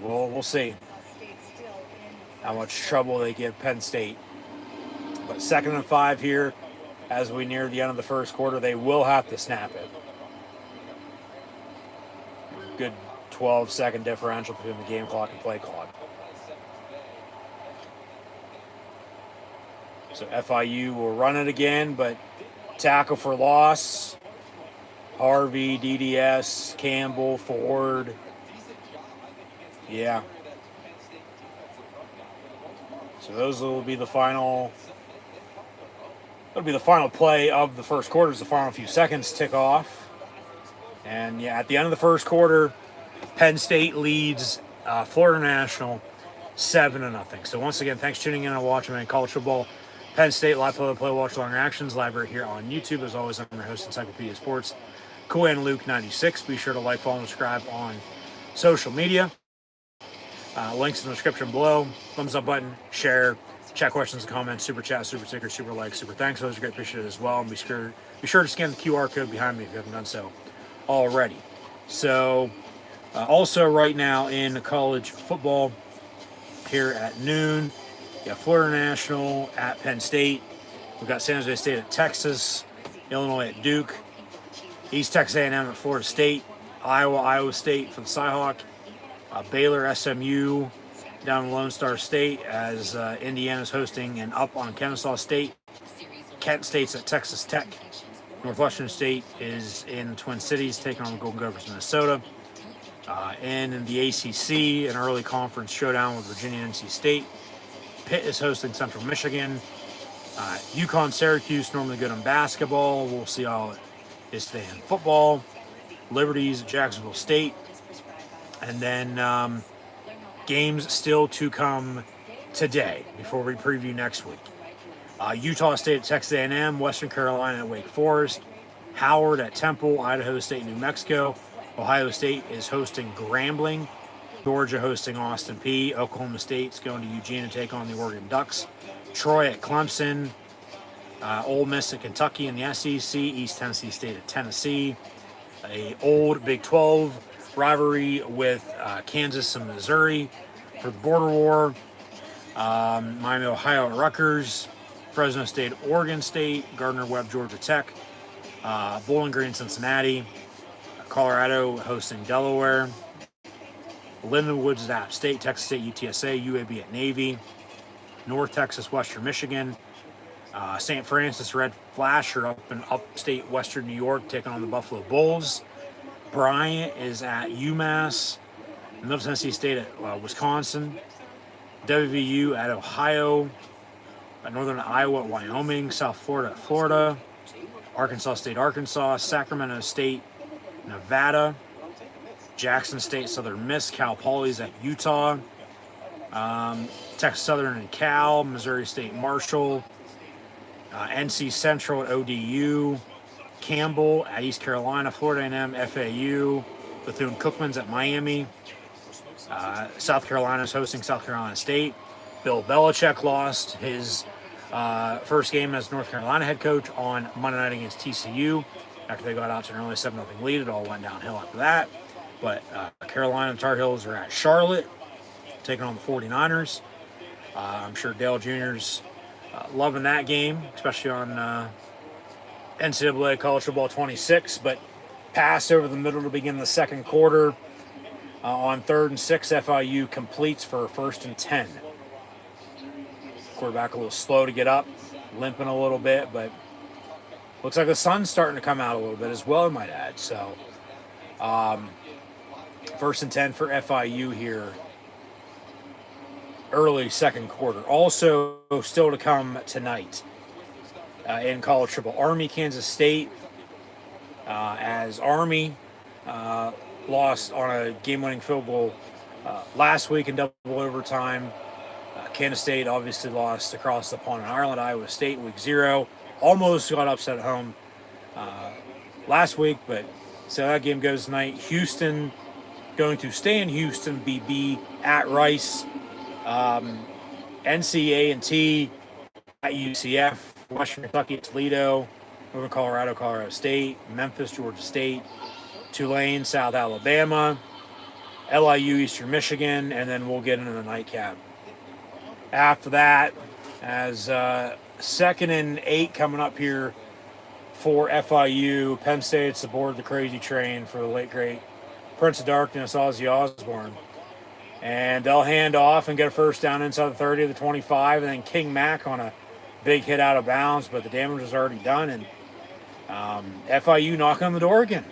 We'll see how much trouble they give Penn State. But 2nd and 5 here as we near the end of the first quarter. They will have to snap it. Good 12-second differential between the game clock and play clock. So FIU will run it again, but tackle for loss. Harvey, DDS, Campbell, Ford. Yeah. So those will be the final. That'll be the final play of the first quarter. As the final few seconds tick off. And yeah, at the end of the first quarter, Penn State leads Florida National 7-0. So once again, thanks for tuning in and watching college football. Penn State live play watch long reactions live right here on YouTube. As always, I'm your host, Encyclopedia Sports, Cool and Luke 96. Be sure to like, follow, and subscribe on social media. Links in the description below. Thumbs up button, share, chat questions and comments, super chat, super sticker, super like, super thanks. Those are great, appreciated as well. And be sure to scan the QR code behind me if you haven't done so already. So, also right now in college football here at noon. Yeah, Florida National at Penn State. We've got San Jose State at Texas, Illinois at Duke, East Texas A&M at Florida State, Iowa State for the Cyhawk, Baylor SMU down in Lone Star State as Indiana's hosting and up on Kennesaw State. Kent State's at Texas Tech. Northwestern State is in Twin Cities taking on the Golden Gophers of Minnesota. And in the ACC, an early conference showdown with Virginia and NC State. Pitt is hosting Central Michigan. UConn, Syracuse, normally good in basketball. We'll see how it is today in football. Liberty's at Jacksonville State. And then games still to come today before we preview next week. Utah State at Texas A&M, Western Carolina at Wake Forest, Howard at Temple, Idaho State, New Mexico. Ohio State is hosting Grambling. Georgia hosting Austin Peay. Oklahoma State's going to Eugene to take on the Oregon Ducks. Troy at Clemson. Ole Miss at Kentucky in the SEC. East Tennessee State at Tennessee. A old Big 12 rivalry with Kansas and Missouri for the border war. Miami, Ohio at Rutgers. Fresno State, Oregon State. Gardner-Webb, Georgia Tech. Bowling Green, Cincinnati. Colorado hosting Delaware. Linden Woods at App State, Texas State, UTSA, UAB at Navy, North Texas, Western Michigan, St. Francis Red Flasher up in upstate Western New York taking on the Buffalo Bulls. Bryant is at UMass, Middle Tennessee State at Wisconsin, WVU at Ohio, Northern Iowa at Wyoming, South Florida at Florida, Arkansas State, Arkansas, Sacramento State, Nevada, Jackson State, Southern Miss, Cal Poly's at Utah, Texas Southern and Cal, Missouri State Marshall, NC Central at ODU, Campbell at East Carolina, Florida A&M, FAU, Bethune-Cookman's at Miami, South Carolina's hosting South Carolina State. Bill Belichick lost his first game as North Carolina head coach on Monday night against TCU after they got out to an early 7-0 lead. It all went downhill after that. But Carolina Tar Heels are at Charlotte, taking on the 49ers. I'm sure Dale Jr.'s loving that game, especially on NCAA College Football 26. But pass over the middle to begin the second quarter. On 3rd and 6, FIU completes for 1st and 10. Quarterback a little slow to get up, limping a little bit, but looks like the sun's starting to come out a little bit as well, I might add. So, 1st and 10 for FIU here, early second quarter. Also, still to come tonight in college football, Army, Kansas State. As Army lost on a game-winning field goal last week in double overtime. Kansas State obviously lost across the pond in Ireland. Iowa State week 0. Almost got upset at home last week, but so that game goes tonight. Houston going to stay in Houston, BB at Rice. NCA&T at UCF. Western Kentucky at Toledo. Northern Colorado, Colorado State. Memphis, Georgia State. Tulane, South Alabama. LIU, Eastern Michigan. And then we'll get into the nightcap. After that, as 2nd and 8 coming up here for FIU. Penn State's aboard the crazy train for the late, great Prince of Darkness, Ozzy Osbourne. And they'll hand off and get a first down inside the 30 of the 25. And then King Mack on a big hit out of bounds, but the damage was already done. And FIU knocking on the door again.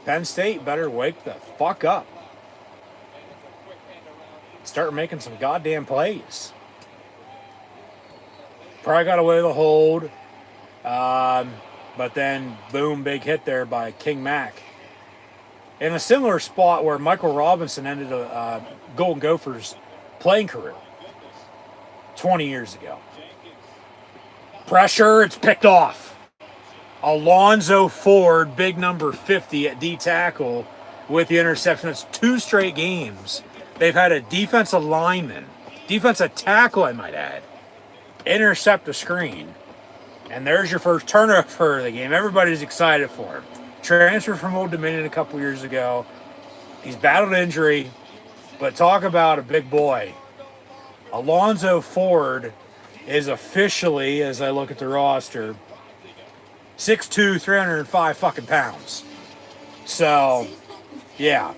Penn State better wake the fuck up. Start making some goddamn plays. Probably got away with a hold. But then, boom, big hit there by King Mack. In a similar spot where Michael Robinson ended a Golden Gophers playing career 20 years ago. Pressure, it's picked off. Alonzo Ford, big number 50 at D tackle with the interception. It's 2 straight games. They've had a defensive lineman, defensive tackle, I might add, intercept a screen. And there's your first turnover of the game. Everybody's excited for him. Transferred from Old Dominion a couple years ago. He's battled injury, but talk about a big boy. Alonzo Ford is officially, as I look at the roster, 6'2", 305 fucking pounds. So, yeah.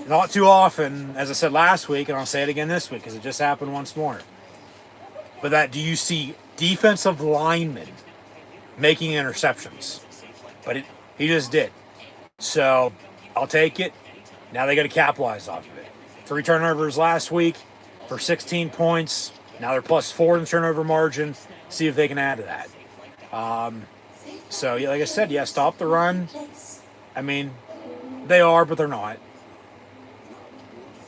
Not too often, as I said last week, and I'll say it again this week because it just happened once more. But that, do you see defensive linemen making interceptions? But he just did. So, I'll take it. Now they got to capitalize off of it. 3 turnovers last week for 16 points. Now they're +4 in the turnover margin. See if they can add to that. So, yeah, like I said, yeah, stop the run. I mean, they are, but they're not.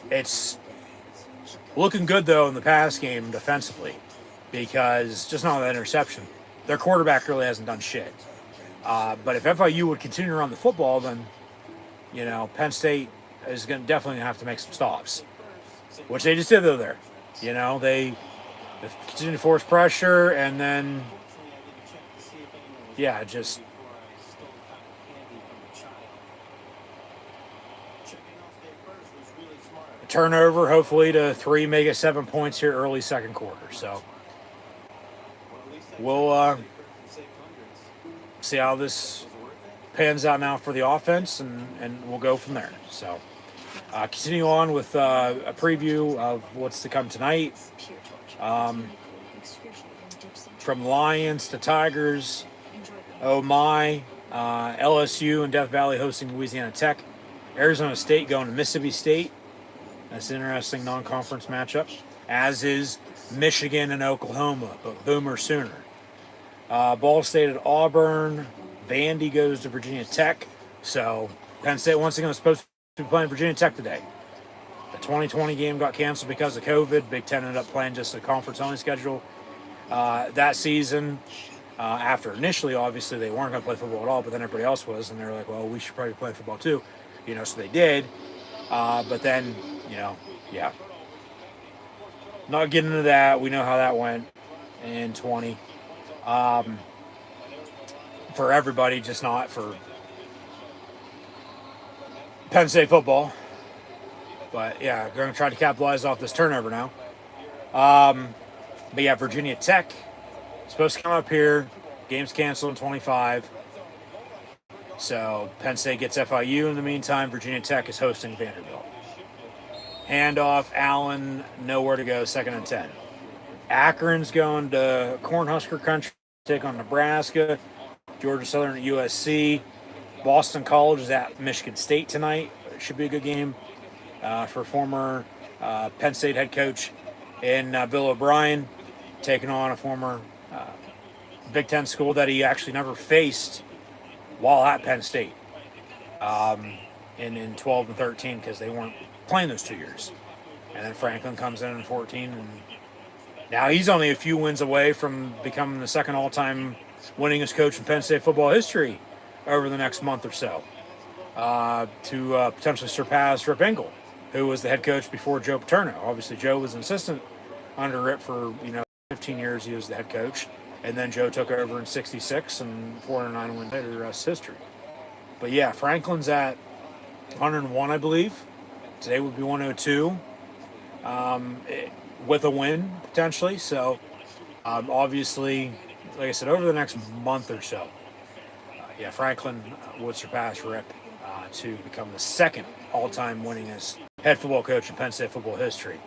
It's looking good, though, in the pass game defensively because just not that interception. Their quarterback really hasn't done shit. But if FIU would continue to run the football, then, you know, Penn State is definitely going to have to make some stops, which they just did, though, there. You know, they continue to force pressure, and then, yeah, just a turnover, hopefully to 3, make it 7 points here early second quarter. So we'll see how this pans out now for the offense, and we'll go from there. So continue on with a preview of what's to come tonight. From Lions to Tigers, oh my, LSU and Death Valley hosting Louisiana Tech, Arizona State going to Mississippi State. That's an interesting non-conference matchup, as is Michigan and Oklahoma, but Boomer Sooner. Ball State at Auburn. Vandy goes to Virginia Tech. So Penn State once again was supposed to be playing Virginia Tech today. The 2020 game got canceled because of COVID. Big Ten ended up playing just a conference-only schedule that season. After initially, obviously, they weren't going to play football at all, but then everybody else was, and they were like, well, we should probably play football too. You know, so they did. But then, you know, yeah. Not getting into that. We know how that went in 20. For everybody, just not for Penn State football. But, yeah, they're going to try to capitalize off this turnover now. But, yeah, Virginia Tech supposed to come up here. Game's canceled in 25. So, Penn State gets FIU in the meantime. Virginia Tech is hosting Vanderbilt. Handoff, Allen, nowhere to go, 2nd and 10. Akron's going to Cornhusker Country, take on Nebraska. Georgia Southern at USC. Boston College is at Michigan State tonight. It should be a good game for former Penn State head coach in Bill O'Brien, taking on a former Big Ten school that he actually never faced while at Penn State in 12 and 13 because they weren't playing those 2 years. And then Franklin comes in 14, and now he's only a few wins away from becoming the 2nd all-time winningest coach in Penn State football history over the next month or so, to potentially surpass Rip Engel, who was the head coach before Joe Paterno. Obviously, Joe was an assistant under Rip for 15 years. He was the head coach, and then Joe took over in '66, and 409 wins later, the rest is history. But yeah, Franklin's at 101, I believe. Today would be 102, with a win potentially. So obviously, like I said, over the next month or so, Franklin would surpass Rip to become the 2nd all-time winningest head football coach in Penn State football history.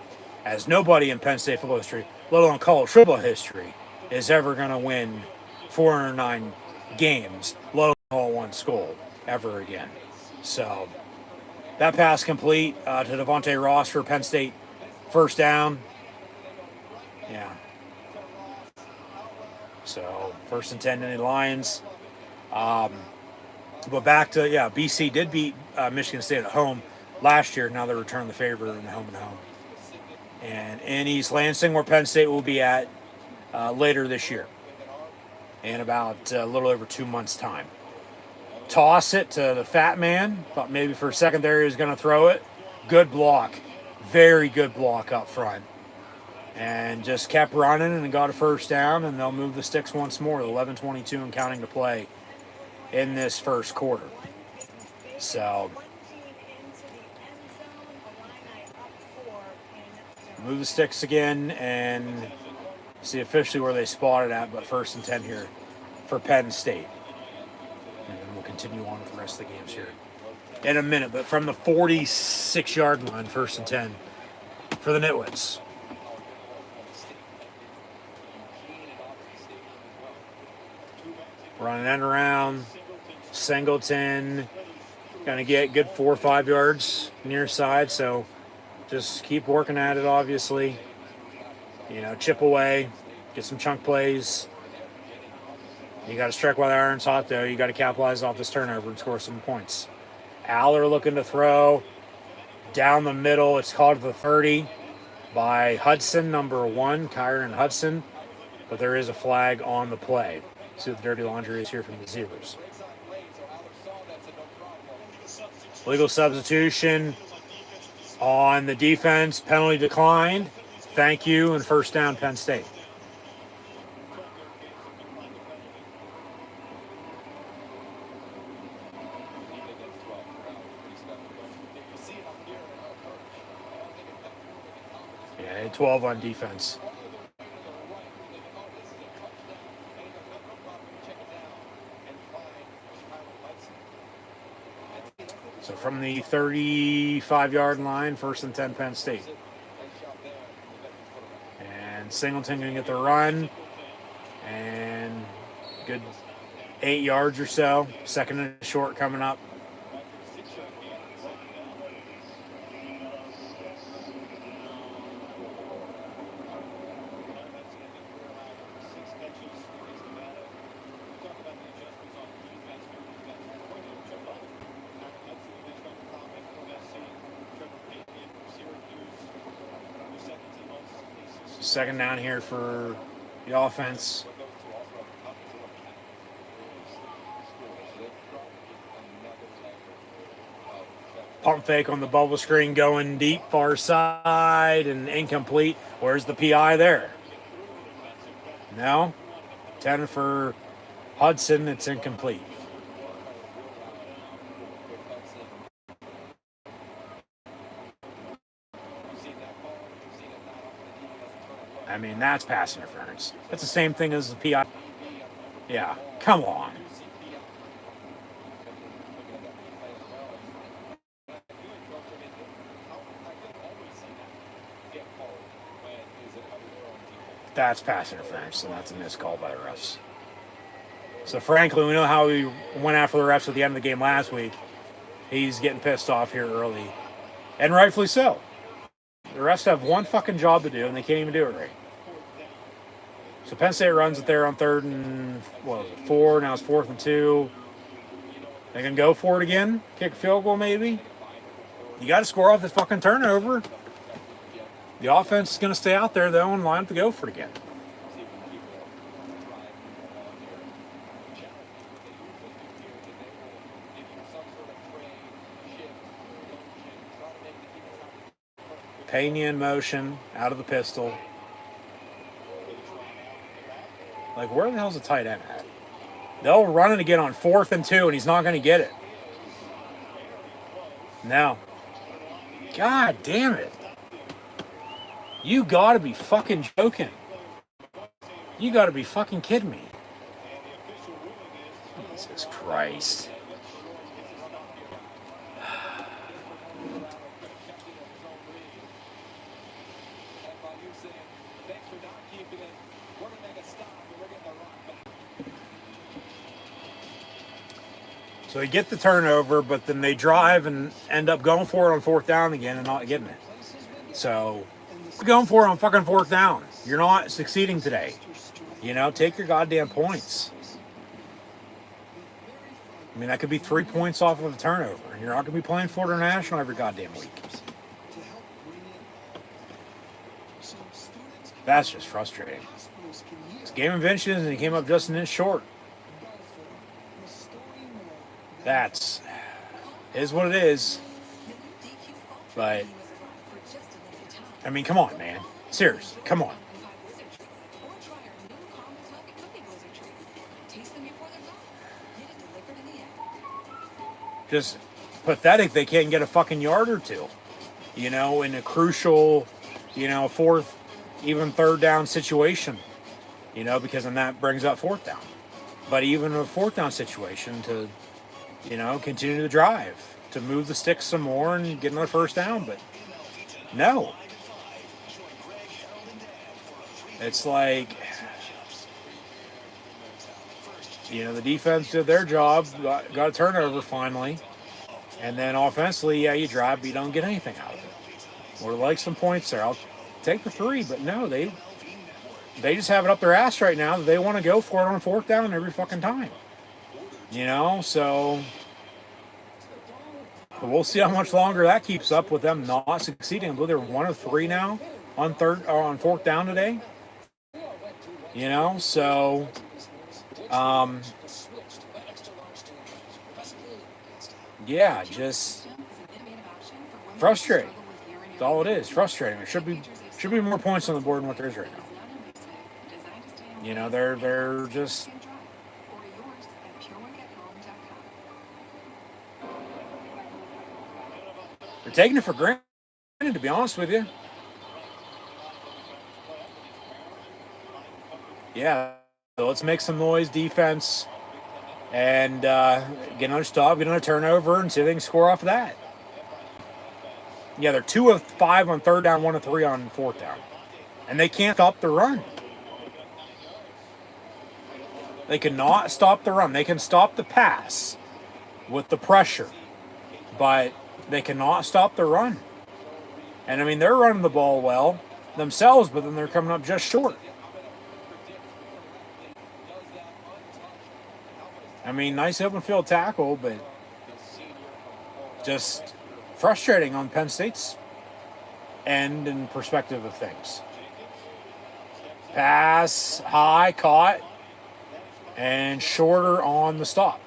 As nobody in Penn State football history, let alone college football history, is ever going to win 409 games, let alone all one school, ever again. So that pass complete to Devontae Ross for Penn State, 1st down. Yeah. So 1st and 10 in the Lions. But back to, BC did beat Michigan State at home last year. Now they return the favor in the home and home. And in East Lansing, where Penn State will be at later this year, in about a little over 2 months' time. Toss it to the fat man. Thought maybe for a second there he was going to throw it. Good block. Very good block up front. And just kept running and got a 1st down, and they'll move the sticks once more. 11:22 and counting to play in this 1st quarter. So move the sticks again and see officially where they spotted at, but 1st and 10 here for Penn State. And then we'll continue on with the rest of the games here in a minute. But from the 46-yard line, 1st and 10 for the Nitwits. Running end around. Singleton going to get good 4 or 5 yards near side, so just keep working at it, obviously. Chip away, get some chunk plays. You got to strike while the iron's hot, though. You got to capitalize off this turnover and score some points. Aller looking to throw down the middle. It's called the 30 by Hudson, number 1, Kyron Hudson. But there is a flag on the play. See what the dirty laundry is here from the Zebras. Legal substitution on the defense. Penalty declined. Thank you, and 1st down, Penn State. Yeah, 12 on defense. So from the 35-yard line, 1st and 10, Penn State. And Singleton going to get the run. And good 8 yards or so. 2nd and short coming up. Second down here for the offense. Pump fake on the bubble screen going deep, far side, and incomplete. Where's the PI there? No. 10 for Hudson. It's incomplete. I mean, that's pass interference. That's the same thing as the PI. Yeah, come on. That's pass interference, so that's a missed call by the refs. So frankly, we know how he went after the refs at the end of the game last week. He's getting pissed off here early. And rightfully so. The refs have one fucking job to do, and they can't even do it right. So Penn State runs it there on 3rd and 4. Now it's 4th and 2. They can go for it again. Kick a field goal maybe. You got to score off this fucking turnover. The offense is going to stay out there, though, and line up to go for it again. Pena in motion, out of the pistol. Like, where the hell's the tight end at? They'll run it again on 4th and 2, and he's not going to get it. No. God damn it. You got to be fucking joking. You got to be fucking kidding me. Jesus Christ. So they get the turnover, but then they drive and end up going for it on 4th down again and not getting it. So, going for it on fucking 4th down. You're not succeeding today. You know, take your goddamn points. I mean, that could be 3 points off of a turnover, and you're not going to be playing Florida National every goddamn week. That's just frustrating. It's a game of inches, and he came up just an inch short. That's is what it is. But I mean, come on, man. Seriously, come on. Just pathetic they can't get a fucking yard or two. You know, in a crucial, 4th, even 3rd down situation. You know, because then that brings up 4th down. But even a 4th down situation to continue to drive, to move the sticks some more and get another 1st down, but no. It's like, the defense did their job, got a turnover finally, and then offensively, you drive, but you don't get anything out of it. Would like some points there. I'll take the 3, but no, they just have it up their ass right now that they want to go for it on 4th down every fucking time. So we'll see how much longer that keeps up with them not succeeding. I believe they're 1 of 3 now on 4th down today. So just frustrating. That's all it is. Frustrating. There should be more points on the board than what there is right now. They're just. They're taking it for granted, to be honest with you. Yeah, so let's make some noise, defense, and get another stop, get another turnover, and see if they can score off of that. Yeah, they're 2 of 5 on 3rd down, 1 of 3 on 4th down. And they can't stop the run. They cannot stop the run. They can stop the pass with the pressure, but they cannot stop the run. And, I mean, they're running the ball well themselves, but then they're coming up just short. I mean, nice open field tackle, but just frustrating on Penn State's end and perspective of things. Pass, high, caught, and shorter on the stop.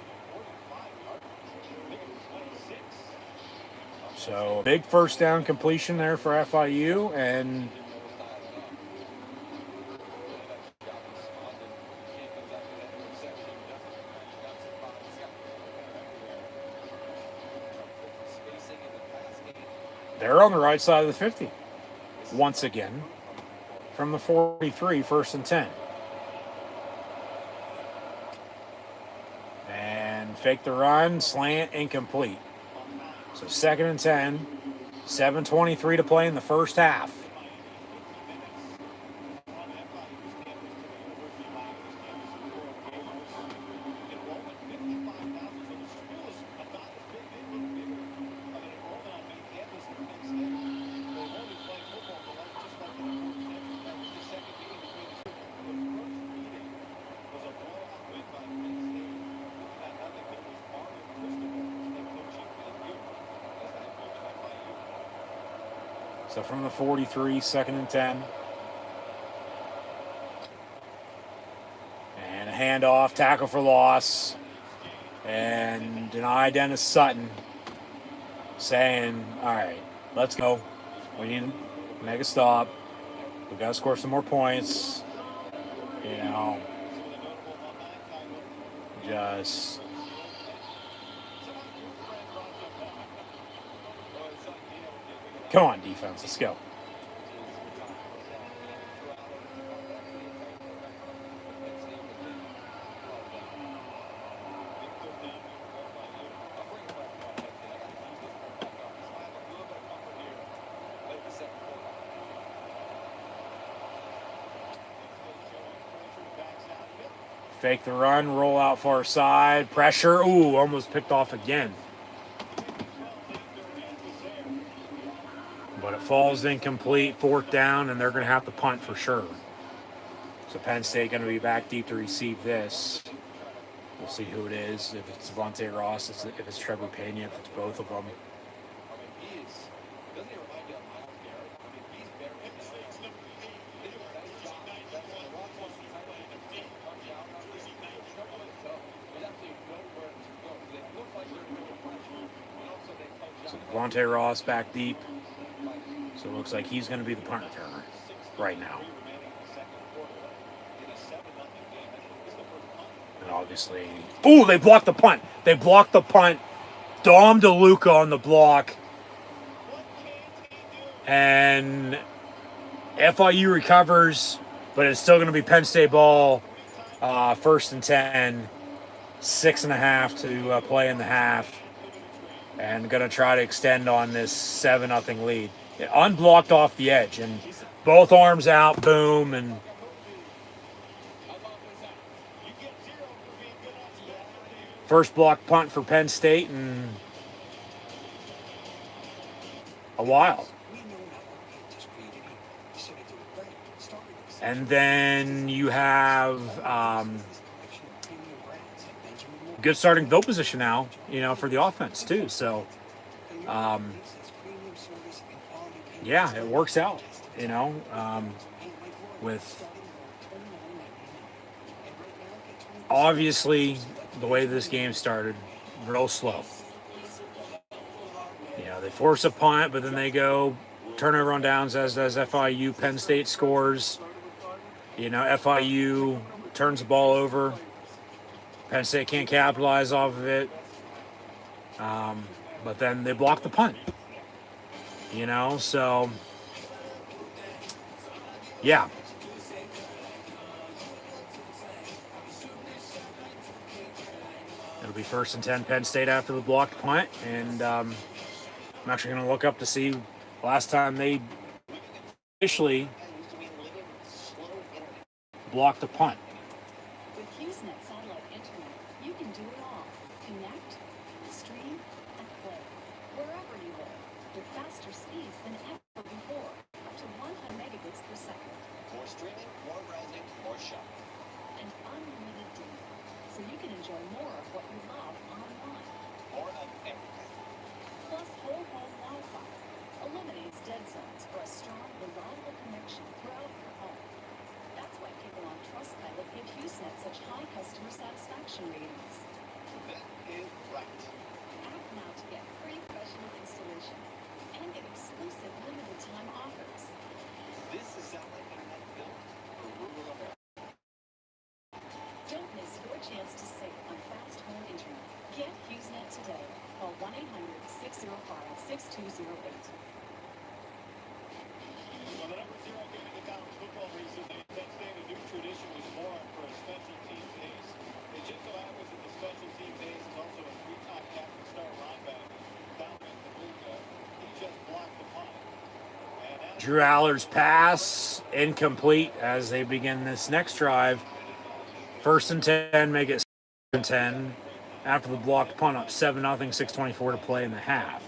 So, big 1st down completion there for FIU, and they're on the right side of the 50 once again from the 43, 1st and 10. And fake the run, slant, incomplete. So 2nd and 10, 7:23 to play in the first half. So from the 43, 2nd and 10. And a handoff, tackle for loss. And denied Dennis Sutton, saying, all right, let's go. We need to make a stop. We got to score some more points. You know, just come on, defense, let's go. Fake the run, roll out far side, pressure. Ooh, almost picked off again. But it falls incomplete, 4th down, and they're going to have to punt for sure. So Penn State going to be back deep to receive this. We'll see who it is. If it's Devontae Ross, if it's Trevor Pena, if it's both of them. So Devontae Ross back deep. So it looks like he's going to be the punt returner right now. And obviously, ooh, they blocked the punt. They blocked the punt. Dom DeLuca on the block. And FIU recovers, but it's still going to be Penn State ball. 1st and 10. 6.5 to play in the half. And going to try to extend on this 7-0 lead. It unblocked off the edge, and both arms out, boom, and first block punt for Penn State in a while. And then you have good starting field position now, you know, for the offense too. So, yeah, it works out, you know, with obviously the way this game started, real slow. You know, they force a punt, but then they go turnover on downs, as does FIU. Penn State scores. You know, FIU turns the ball over. Penn State can't capitalize off of it. But then they block the punt. You know, so yeah. It'll be 1st and 10 Penn State after the blocked punt. And I'm actually going to look up to see last time they officially blocked the punt. With HughesNet satellite internet, you can do it all. Connect, stream, and play. Wherever you live, with faster speeds than ever before. Up to 100 megabits per second. More streaming, more browsing, more shopping. And unlimited data. So you can enjoy more of what you love online. More of everything. Plus whole home Wi-Fi. Eliminates dead zones for a strong, reliable connection throughout your home. That's why people on Trustpilot give HughesNet such high customer satisfaction ratings. That is right. Act now to get free professional installation and get exclusive limited time offers. This is satellite internet built for rural America. Don't miss your chance to save on fast home internet. Get HughesNet today. Call 1-800-605-6208. Well, the number 0 game in the college football recently, Penn State, a new tradition was born for a special teams ace. It just so happens that the special teams ace is also a 3-time captain star linebacker, Dominic DeLuca. He just blocked the punt. Drew Aller's pass incomplete as they begin this next drive. 1st and 10, make it 2nd and 10. After the blocked punt, up 7-0, 6:24 to play in the half.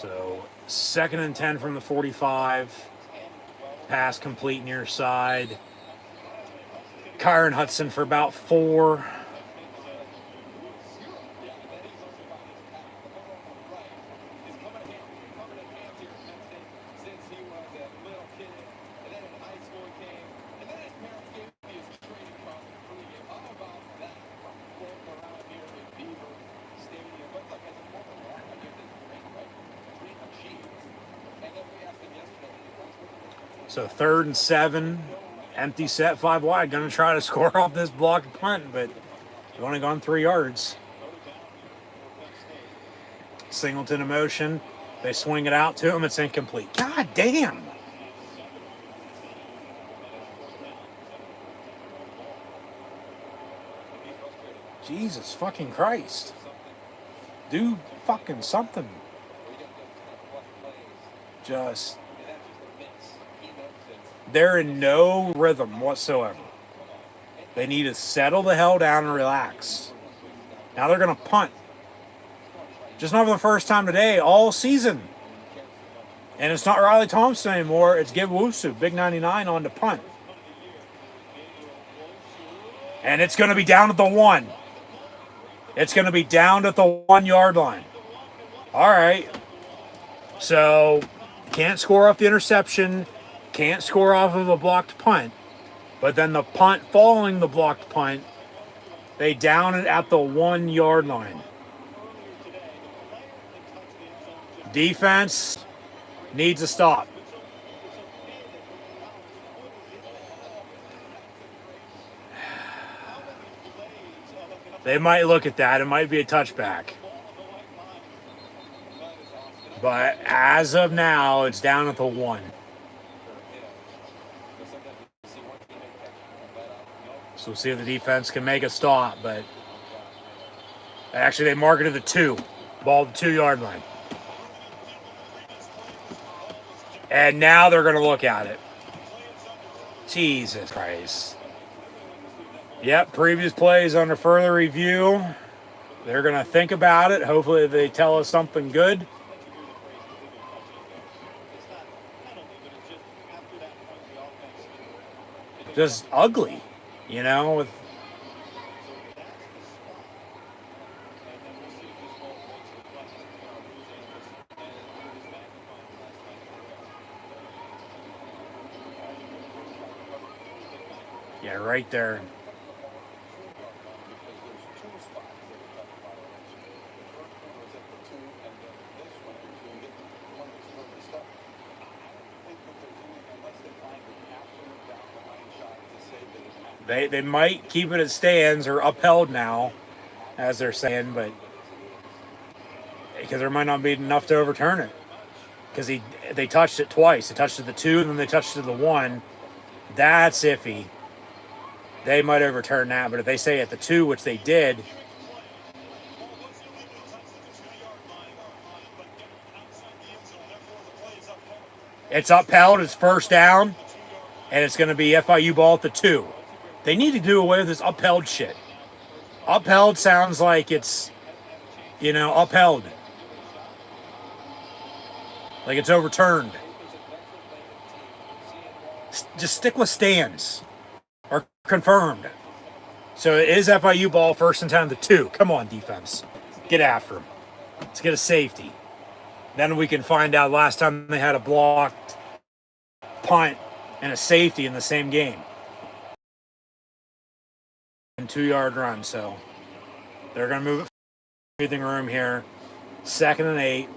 So 2nd and 10 from the 45. Pass complete near side. Kyron Hudson for about 4. So 3rd and 7, empty set, 5 wide. Going to try to score off this blocked punt, but they've only gone 3 yards. Singleton in motion. They swing it out to him. It's incomplete. God damn. Jesus fucking Christ. Do fucking something. Just... They're in no rhythm whatsoever. They need to settle the hell down and relax. Now they're going to punt. Just not for the first time today, all season. And it's not Riley Thompson anymore. It's Gib Wusu, big 99 on the punt. And it's going to be down at the 1. It's going to be down at the 1 yard line. All right. So, can't score off the interception. Can't score off of a blocked punt. But then the punt following the blocked punt, they down it at the 1 yard line. Defense needs a stop. They might look at that. It might be a touchback. But as of now, it's down at the 1. So we'll see if the defense can make a stop. But actually, they mark it at the 2. Ball at the 2 yard line. And now they're going to look at it. Jesus Christ. Yep, previous plays under further review. They're going to think about it. Hopefully they tell us something good. Just ugly, you know, with yeah, right there. They might keep it as stands or upheld now, as they're saying, but because there might not be enough to overturn it. Because they touched it twice. They touched it the 2, and then they touched it the 1. That's iffy. They might overturn that, but if they say at the 2, which they did, it's upheld. It's first down, and it's going to be FIU ball at the 2. They need to do away with this upheld shit. Upheld sounds like it's, you know, upheld. Like it's overturned. Just stick with stands. Or confirmed. So it is FIU ball, 1st and 10 at the 2. Come on, defense. Get after them. Let's get a safety. Then we can find out last time they had a blocked punt and a safety in the same game. 2 yard run, so they're going to move it breathing room here. 2nd and 8.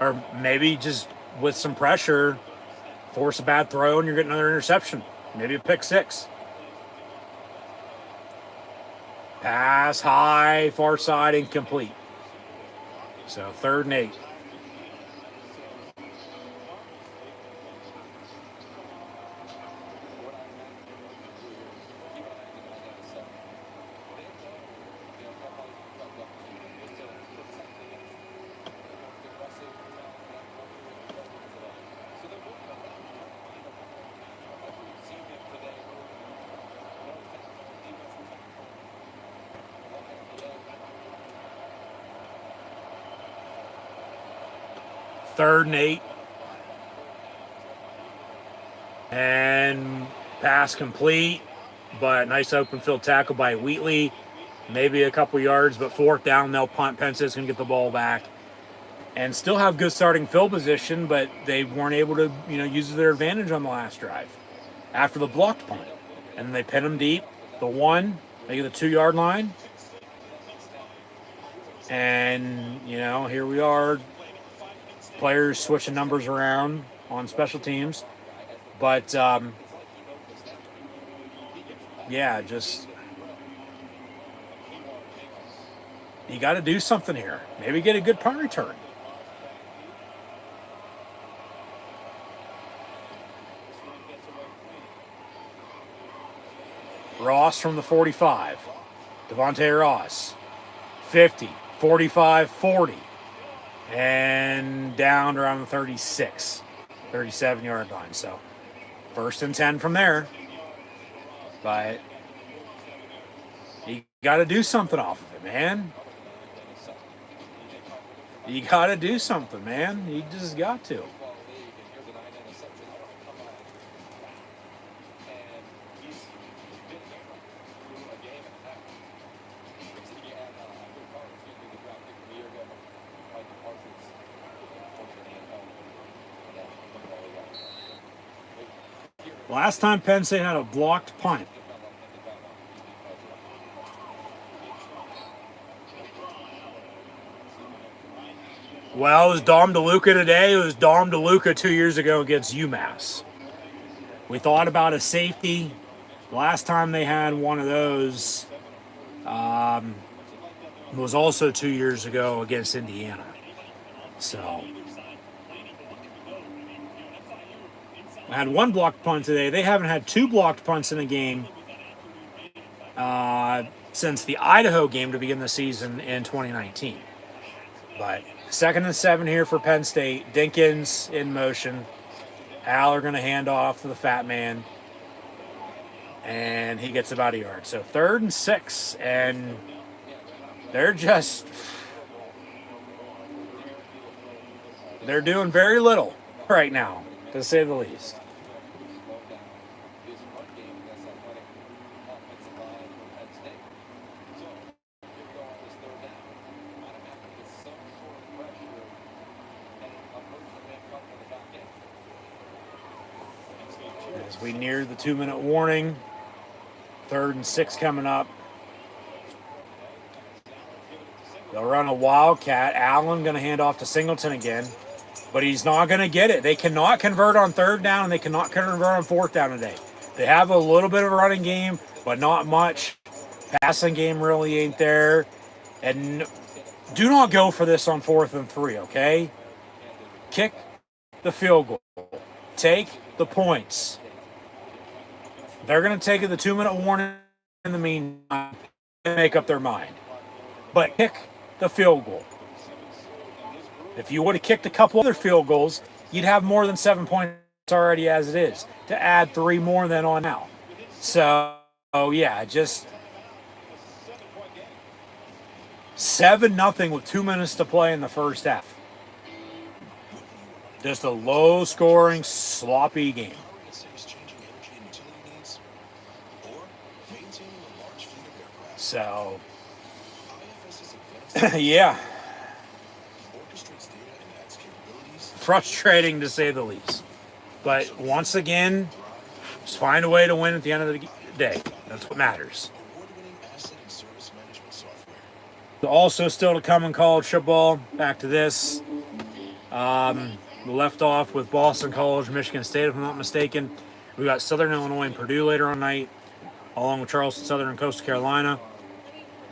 Or maybe just with some pressure, force a bad throw and you're getting another interception. Maybe a pick 6. Pass high, far side, incomplete. So 3rd and 8. 3rd and 8. And pass complete, but nice open field tackle by Wheatley. Maybe a couple yards, but 4th down, they'll punt. Penn State's going to get the ball back and still have good starting field position, but they weren't able to, use their advantage on the last drive after the blocked punt. And they pin them deep. The 1, they get the 2-yard line. And, here we are. Players switching numbers around on special teams. But, yeah, just you got to do something here. Maybe get a good punt return. Ross from the 45. Devontae Ross. 50, 45, 40. And down around the 36, 37-yard line. So 1st and 10 from there. But you got to do something off of it, man. You got to do something, man. You just got to. Last time Penn State had a blocked punt. Well, it was Dom DeLuca today. It was Dom DeLuca 2 years ago against UMass. We thought about a safety. Last time they had one of those was also 2 years ago against Indiana. So I had 1 blocked punt today. They haven't had 2 blocked punts in a game since the Idaho game to begin the season in 2019. But 2nd and 7 here for Penn State. Dinkins in motion. Al are going to hand off to the fat man. And he gets about a yard. So 3rd and 6. And they're doing very little right now, to say the least. As we near the 2-minute warning, 3rd and 6 coming up. They'll run a wildcat. Allen going to hand off to Singleton again, but he's not going to get it. They cannot convert on 3rd down, and they cannot convert on 4th down today. They have a little bit of a running game, but not much. Passing game really ain't there. And do not go for this on 4th and 3, okay? Kick the field goal. Take the points. They're going to take the 2-minute warning in the meantime and make up their mind. But kick the field goal. If you would have kicked a couple other field goals, you'd have more than 7 points already as it is, to add 3 more than on now. So, yeah, just 7-0 with 2 minutes to play in the first half. Just a low-scoring, sloppy game. So, yeah. Frustrating to say the least. But once again, just find a way to win at the end of the day. That's what matters. Also still to come in college football. Back to this. We left off with Boston College, Michigan State, if I'm not mistaken. We got Southern Illinois and Purdue later on night, along with Charleston Southern and Coastal Carolina.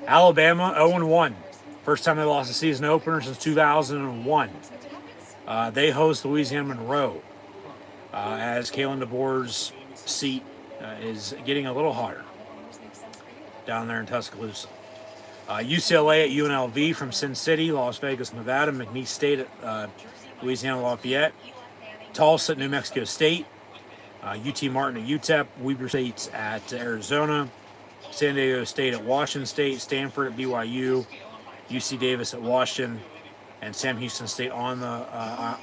Alabama 0-1. First time they lost a season opener since 2001. They host Louisiana Monroe as Kalen DeBoer's seat is getting a little hotter down there in Tuscaloosa. UCLA at UNLV from Sin City, Las Vegas, Nevada. McNeese State at Louisiana Lafayette. Tulsa at New Mexico State. UT Martin at UTEP. Weber State at Arizona. San Diego State at Washington State. Stanford at BYU. UC Davis at Washington. and Sam Houston State on the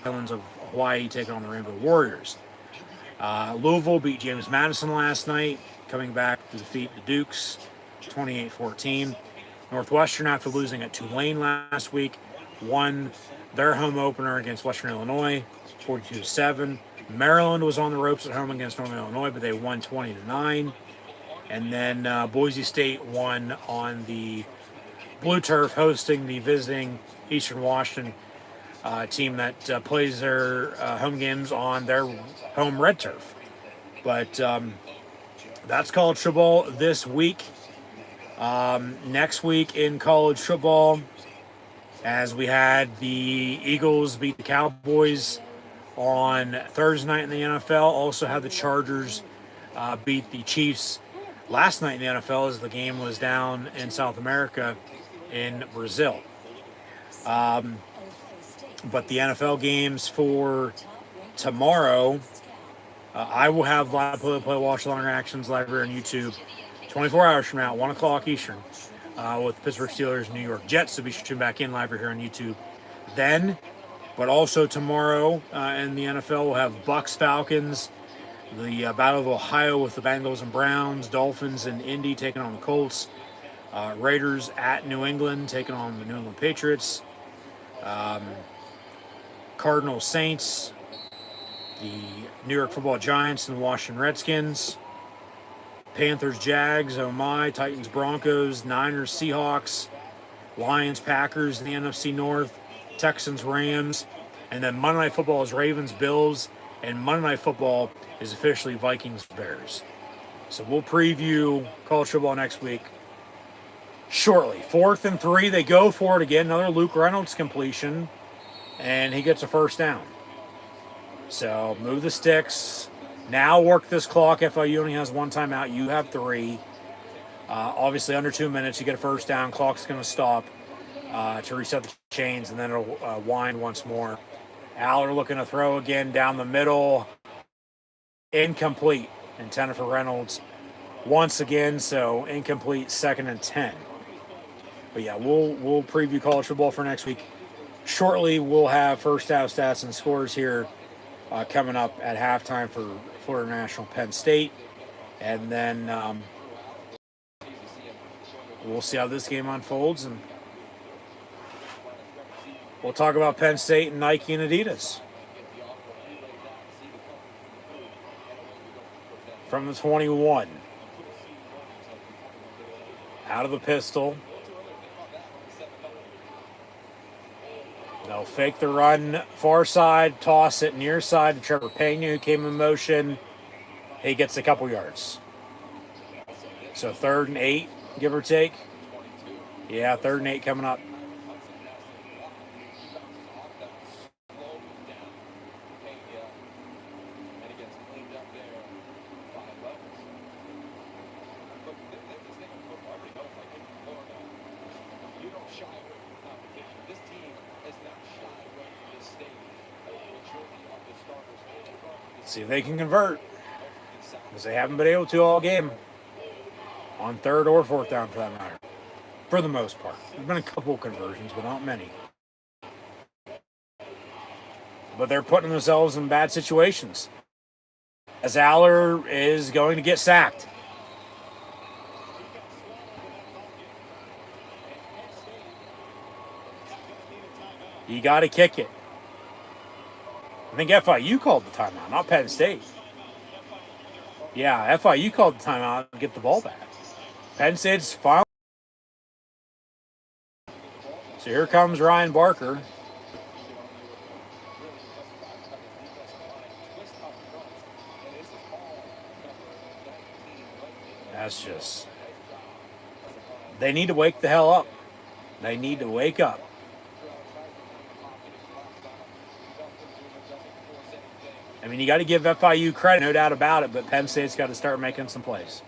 islands of Hawaii taking on the Rainbow Warriors. Louisville beat James Madison last night, coming back to defeat the Dukes 28-14. Northwestern, after losing at Tulane last week, won their home opener against Western Illinois 42-7. Maryland was on the ropes at home against Northern Illinois, but they won 20-9. And then Boise State won on the blue turf, hosting the visiting Eastern Washington team that plays their home games on their home red turf. But that's college football this week. Next week in college football, as we had the Eagles beat the Cowboys on Thursday night in the NFL, also had the Chargers beat the Chiefs last night in the NFL as the game was down in South America in Brazil. But the NFL games for tomorrow, I will have live play-by-play watch-along reactions live here on YouTube 24 hours from now, 1 o'clock Eastern, with Pittsburgh Steelers and New York Jets. So be sure to tune back in live here on YouTube then. But also tomorrow in the NFL, we'll have Bucks Falcons, the Battle of Ohio with the Bengals and Browns, Dolphins and Indy taking on the Colts, Raiders at New England taking on the New England Patriots, Cardinals Saints, the New York Football Giants and the Washington Redskins, Panthers Jags, oh my, Titans Broncos, Niners Seahawks, Lions Packers in the NFC North, Texans Rams, and then Monday Night Football is Ravens Bills, and Monday Night Football is officially Vikings Bears. So we'll preview college football next week shortly. 4th and 3, they go for it again. Another Luke Reynolds completion, and he gets a first down. So move the sticks. Now work this clock. FIU only has 1 timeout. You have 3. Obviously, under 2 minutes, you get a first down. Clock's going to stop to reset the chains, and then it'll wind once more. Aller looking to throw again down the middle. Incomplete. Intended for Reynolds once again, so incomplete, 2nd and 10. But yeah, we'll preview college football for next week. Shortly, we'll have first half stats and scores here coming up at halftime for Florida National Penn State. And then we'll see how this game unfolds. And we'll talk about Penn State and Nike and Adidas. From the 21. Out of the pistol. They'll fake the run far side, toss it near side to Trevor Pena, who came in motion. He gets a couple yards. So 3rd and 8, give or take. Yeah, 3rd and 8 coming up. See if they can convert, because they haven't been able to all game on 3rd or 4th down for that matter, for the most part. There's been a couple conversions, but not many. But they're putting themselves in bad situations, as Aller is going to get sacked. You got to kick it. I think FIU called the timeout, not Penn State. Yeah, FIU called the timeout and get the ball back. Penn State's final. So here comes Ryan Barker. That's just... They need to wake the hell up. They need to wake up. I mean, you got to give FIU credit, no doubt about it, but Penn State's got to start making some plays.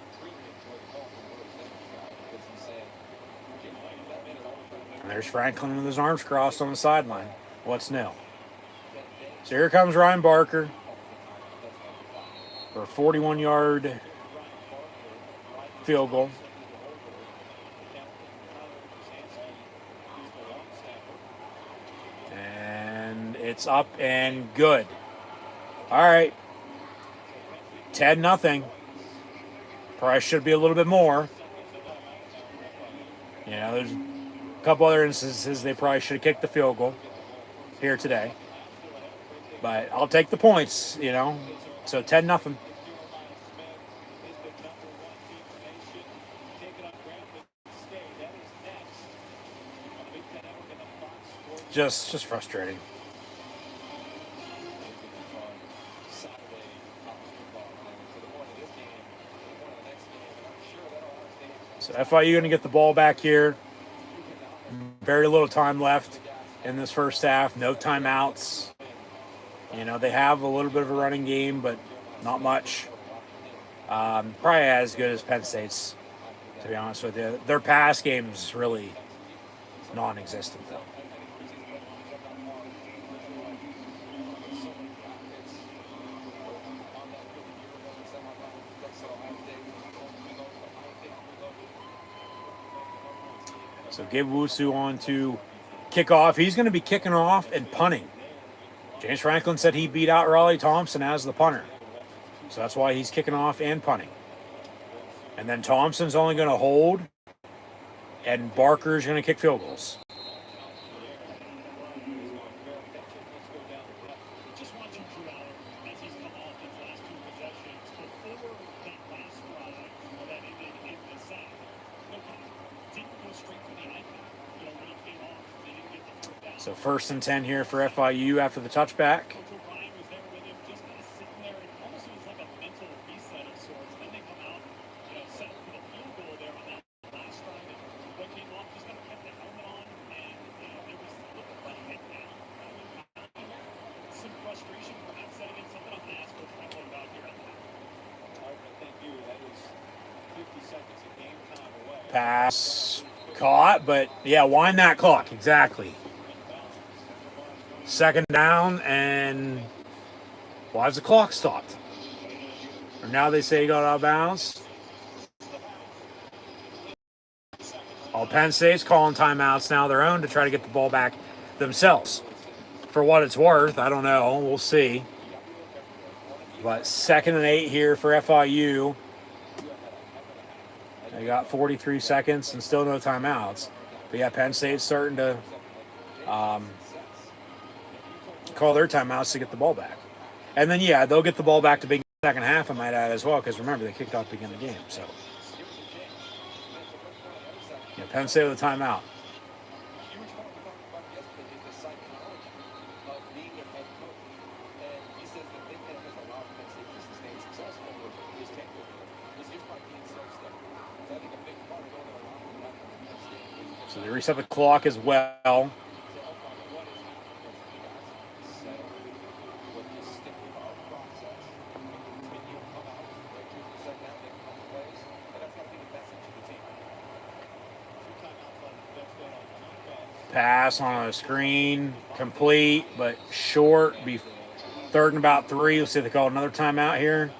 And there's Franklin with his arms crossed on the sideline. What's new? So here comes Ryan Barker for a 41-yard field goal. It's up and good. All right. 10-0. Probably should be a little bit more. You know, there's a couple other instances they probably should have kicked the field goal here today. But I'll take the points, you know. So 10-0. Just frustrating. So FIU going to get the ball back here. Very little time left in this first half. No timeouts. You know, they have a little bit of a running game, but not much. Probably as good as Penn State's, to be honest with you. Their pass game is really non-existent, though. So Gabe Wusu on to kick off. He's going to be kicking off and punting. James Franklin said he beat out Raleigh Thompson as the punter. So that's why he's kicking off and punting. And then Thompson's only going to hold, and Barker's going to kick field goals. Just watching Drew Allen as he's come off his last two possessions before that last drive that ended in the sack. Didn't go straight for the icon. You know, when he came off, they didn't get the fourth down. So 1st and 10 here for FIU after the touchback. Coach O'Brien was there with him, just kind of sitting there. It almost was like a mental reset of sorts. Then they come out, you know, set up for the field goal there on that last drive. And what came off, just kind of kept the helmet on, and you know, there was a little bit of head down. Some frustration perhaps setting in. Something I'm going to ask Coach Franklin about here on that. All right, thank you. That is 50 seconds of game time away. Pass caught, but yeah, wind that clock. Exactly. 2nd down, and why is the clock stopped? Or now they say he got out of bounds. All Penn State's calling timeouts now their own to try to get the ball back themselves. For what it's worth, I don't know. We'll see. But 2nd and 8 here for FIU. They got 43 seconds and still no timeouts. But yeah, Penn State's starting to call their timeouts to get the ball back. And then, yeah, they'll get the ball back to begin the second half, I might add, as well, because remember, they kicked off to begin the game. So, yeah, Penn State with a timeout. So they reset the clock as well. Pass on a screen, complete, but short. Be 3rd and about 3. Let's see if they call another timeout here.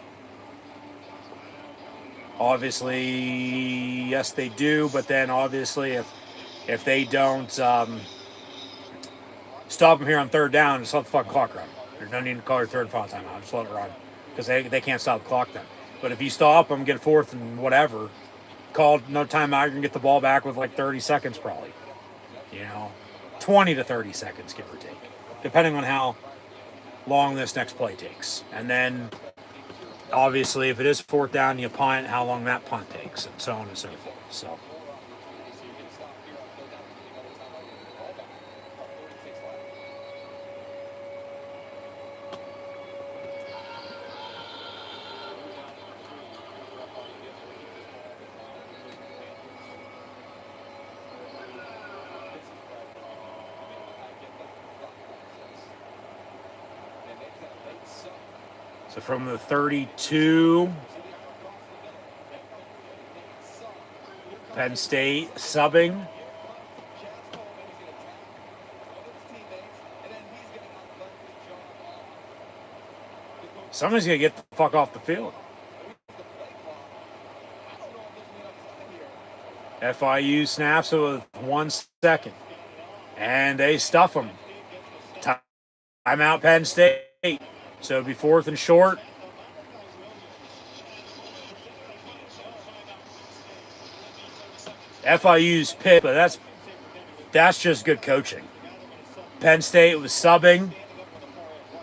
Obviously, yes, they do. But then, obviously, if they don't stop them here on 3rd down, just let the fucking clock run. There's no need to call your 3rd and final timeout. Just let it run because they can't stop the clock then. But if you stop them, get 4th and whatever, call no timeout, you're gonna get the ball back with like 30 seconds probably. You know, 20 to 30 seconds, give or take, depending on how long this next play takes. And then, obviously, if it is 4th down, you punt, how long that punt takes, and so on and so forth. So, So from the 32, Penn State subbing. Somebody's going to get the fuck off the field. FIU snaps it with 1 second. And they stuff them. Timeout Penn State. So it'll be 4th and short. FIU's pit, but that's just good coaching. Penn State was subbing.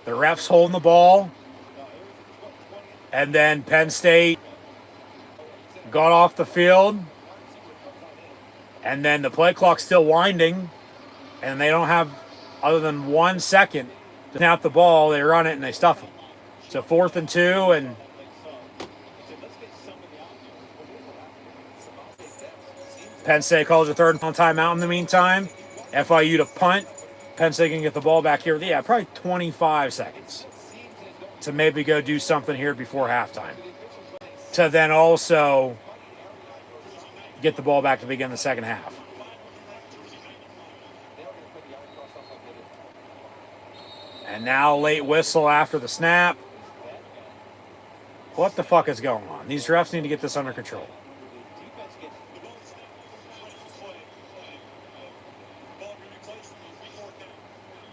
The refs holding the ball. And then Penn State got off the field. And then the play clock's still winding. And they don't have other than 1 second to snap the ball. They run it and they stuff them. So 4th and 2, and Penn State calls a 3rd and timeout in the meantime. FIU to punt. Penn State can get the ball back here. Yeah, probably 25 seconds to maybe go do something here before halftime. To then also get the ball back to begin the second half. And now late whistle after the snap. What the fuck is going on? These refs need to get this under control.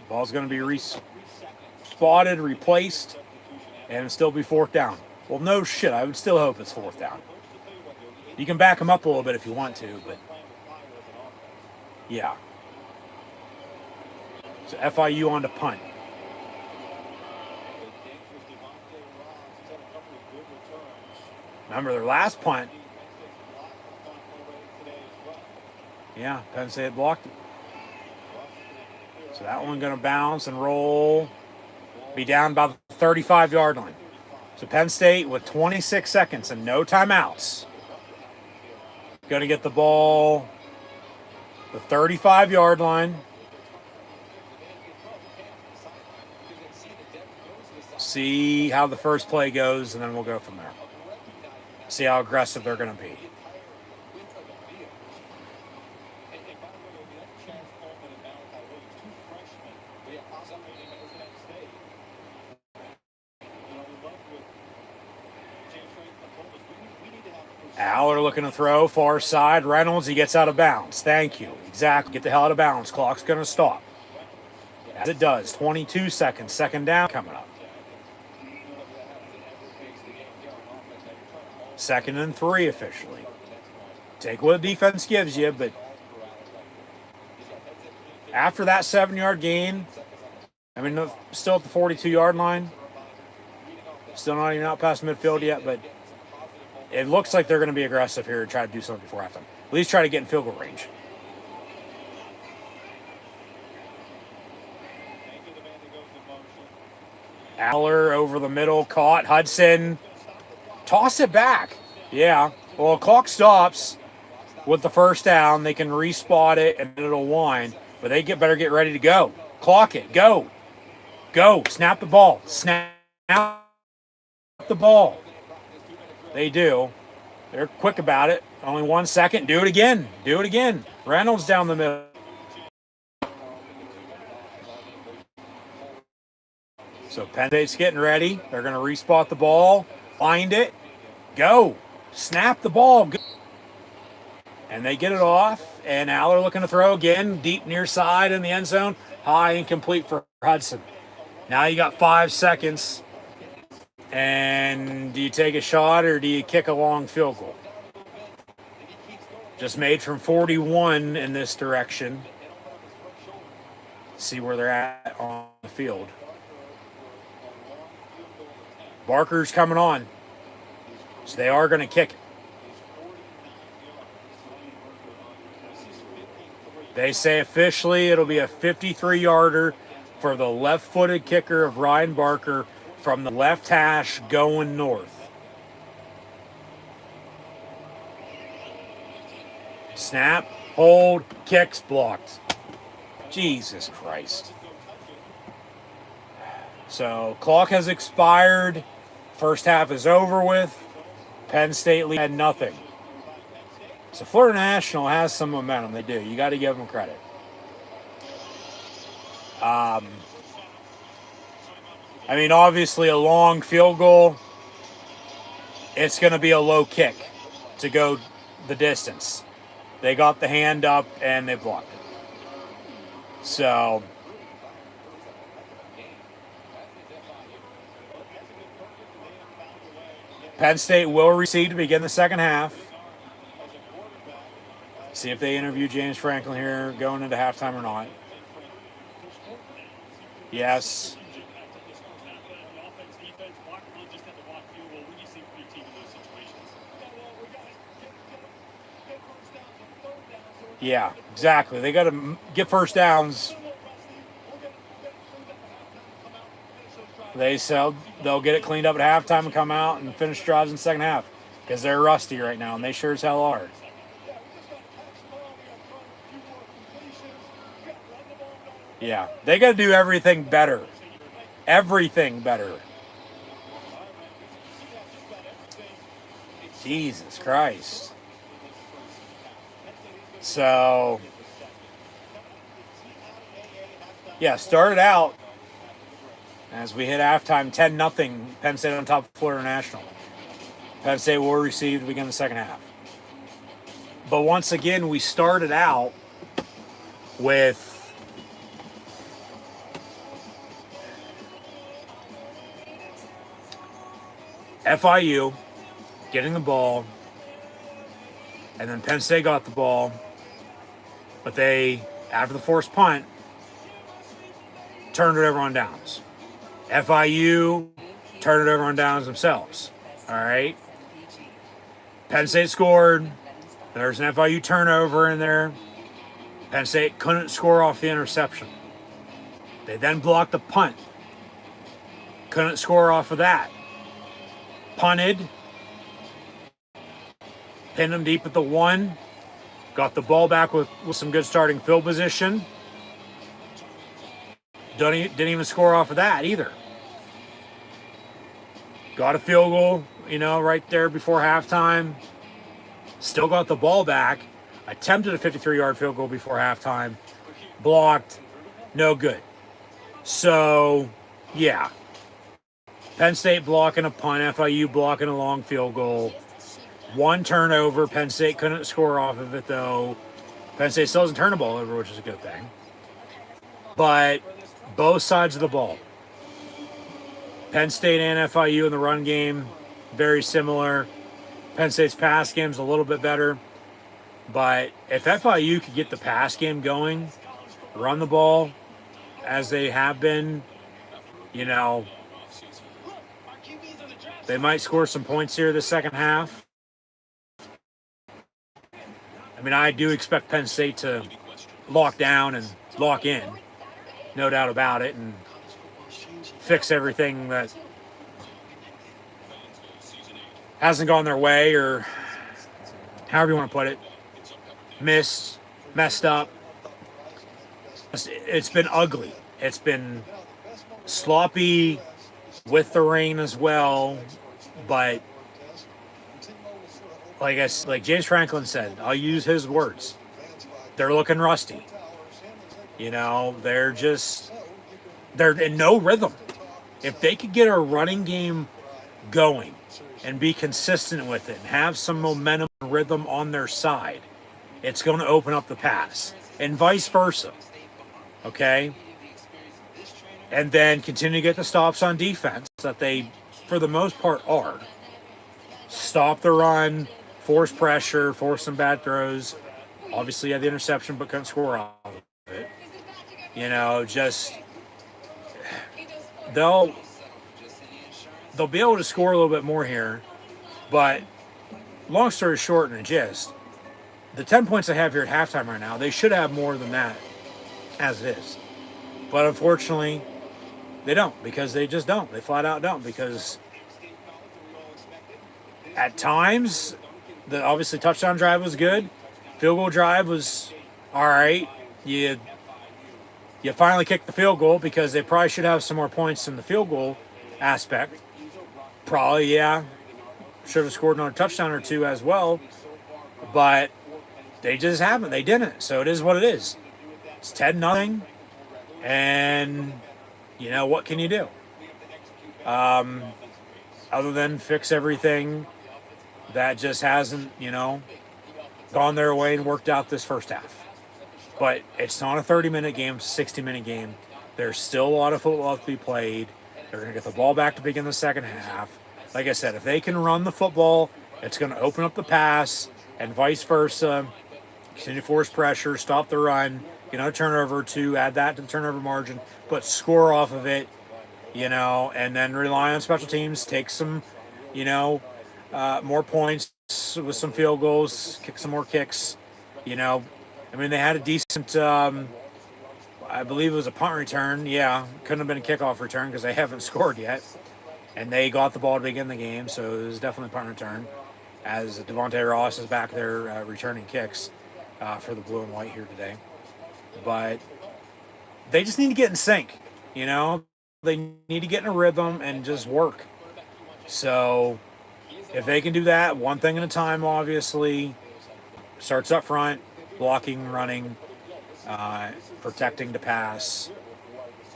Ball's going to be spotted, replaced, and still be 4th down. Well, no shit. I would still hope it's 4th down. You can back them up a little bit if you want to, but yeah. So FIU on to punt. Remember their last punt. Yeah, Penn State blocked it. So that one going to bounce and roll. Be down by the 35-yard line. So Penn State with 26 seconds and no timeouts. Going to get the ball the 35-yard line. See how the first play goes, and then we'll go from there. See how aggressive they're going to be. Aller looking to throw, far side. Reynolds, he gets out of bounds. Thank you. Exactly. Get the hell out of bounds. Clock's going to stop. As it does. 22 seconds. 2nd down coming up. 2nd and 3 officially. Take what the defense gives you, but after that 7-yard gain, I mean, still at the 42-yard line. Still not even out past midfield yet, but it looks like they're going to be aggressive here and try to do something before halftime. At least try to get in field goal range. Aller over the middle, caught. Hudson, toss it back. Yeah, well, clock stops with the 1st down. They can respot it and it'll wind, but they better get ready to go. Clock it. Go. Go. Snap the ball. Snap the ball. They do. They're quick about it. Only 1 second. Do it again. Do it again. Reynolds down the middle. So Penn State's getting ready. They're going to respot the ball. Find it. Go. Snap the ball. Go. And they get it off. And Aller looking to throw again. Deep near side in the end zone. High incomplete for Hudson. Now you got 5 seconds. And do you take a shot or do you kick a long field goal? Just made from 41 in this direction. See where they're at on the field. Barker's coming on. So they are going to kick it. They say officially it'll be a 53-yarder for the left-footed kicker of Ryan Barker from the left hash going north. Snap, hold, kicks, blocked. Jesus Christ. So clock has expired. First half is over with. Penn State had nothing. So Florida National has some momentum. They do. You got to give them credit. I mean, obviously a long field goal. It's going to be a low kick to go the distance. They got the hand up and they blocked it. So Penn State will receive to begin the second half. See if they interview James Franklin here going into halftime or not. Yes. Yeah, exactly. They got to get first downs. They said they'll get it cleaned up at halftime and come out and finish drives in the second half because they're rusty right now, and they sure as hell are. Yeah, they got to do everything better. Everything better. Jesus Christ. So, yeah, started out as we hit halftime 10-0. Penn State on top of Florida National. Penn State will receive to begin the second half. But once again, we started out with FIU getting the ball, and then Penn State got the ball, but they, after the forced punt, turned it over on downs. FIU turned it over on downs themselves. All right. Penn State scored. There's an FIU turnover in there. Penn State couldn't score off the interception. They then blocked the punt. Couldn't score off of that. Punted. Pinned them deep at the 1. Got the ball back with some good starting field position. Didn't even score off of that either. Got a field goal, right there before halftime. Still got the ball back. Attempted a 53-yard field goal before halftime. Blocked. No good. So, yeah. Penn State blocking a punt. FIU blocking a long field goal. 1 turnover. Penn State couldn't score off of it, though. Penn State still doesn't turn the ball over, which is a good thing. But both sides of the ball. Penn State and FIU in the run game, very similar. Penn State's pass game's a little bit better. But if FIU could get the pass game going, run the ball as they have been, they might score some points here the second half. I mean, I do expect Penn State to lock down and lock in, no doubt about it, and fix everything that hasn't gone their way, or however you want to put it. Messed up. It's been ugly. It's been sloppy with the rain as well, but like James Franklin said, I'll use his words. They're looking rusty. They're in no rhythm. If they could get a running game going and be consistent with it and have some momentum and rhythm on their side, it's going to open up the pass, and vice versa. Okay? And then continue to get the stops on defense that they, for the most part, are. Stop the run, force pressure, force some bad throws. Obviously, had the interception, but couldn't score off of it. They'll be able to score a little bit more here, but long story short, in a gist, the 10 points they have here at halftime right now, they should have more than that as it is. But unfortunately, they don't, because they just don't. They flat out don't, because at times, the obviously touchdown drive was good. Field goal drive was all right. You finally kicked the field goal, because they probably should have some more points in the field goal aspect. Probably, yeah. Should have scored another touchdown or two as well. But they just haven't. They didn't. So it is what it is. It's 10-0. And, what can you do? Other than fix everything that just hasn't, gone their way and worked out this first half. But it's not a 30-minute game, it's a 60-minute game. There's still a lot of football to be played. They're going to get the ball back to begin the second half. like I said, if they can run the football, it's going to open up the pass, and vice versa. Continue to force pressure, stop the run, get another turnover to add that to the turnover margin, but score off of it, and then rely on special teams, take some, more points with some field goals, kick some more kicks. I mean, they had a decent, I believe it was a punt return. Yeah, couldn't have been a kickoff return because they haven't scored yet. And they got the ball to begin the game, so it was definitely a punt return. As Devontae Ross is back there returning kicks for the blue and white here today. But they just need to get in sync, They need to get in a rhythm and just work. So if they can do that, one thing at a time, obviously, starts up front, blocking, running, protecting the pass,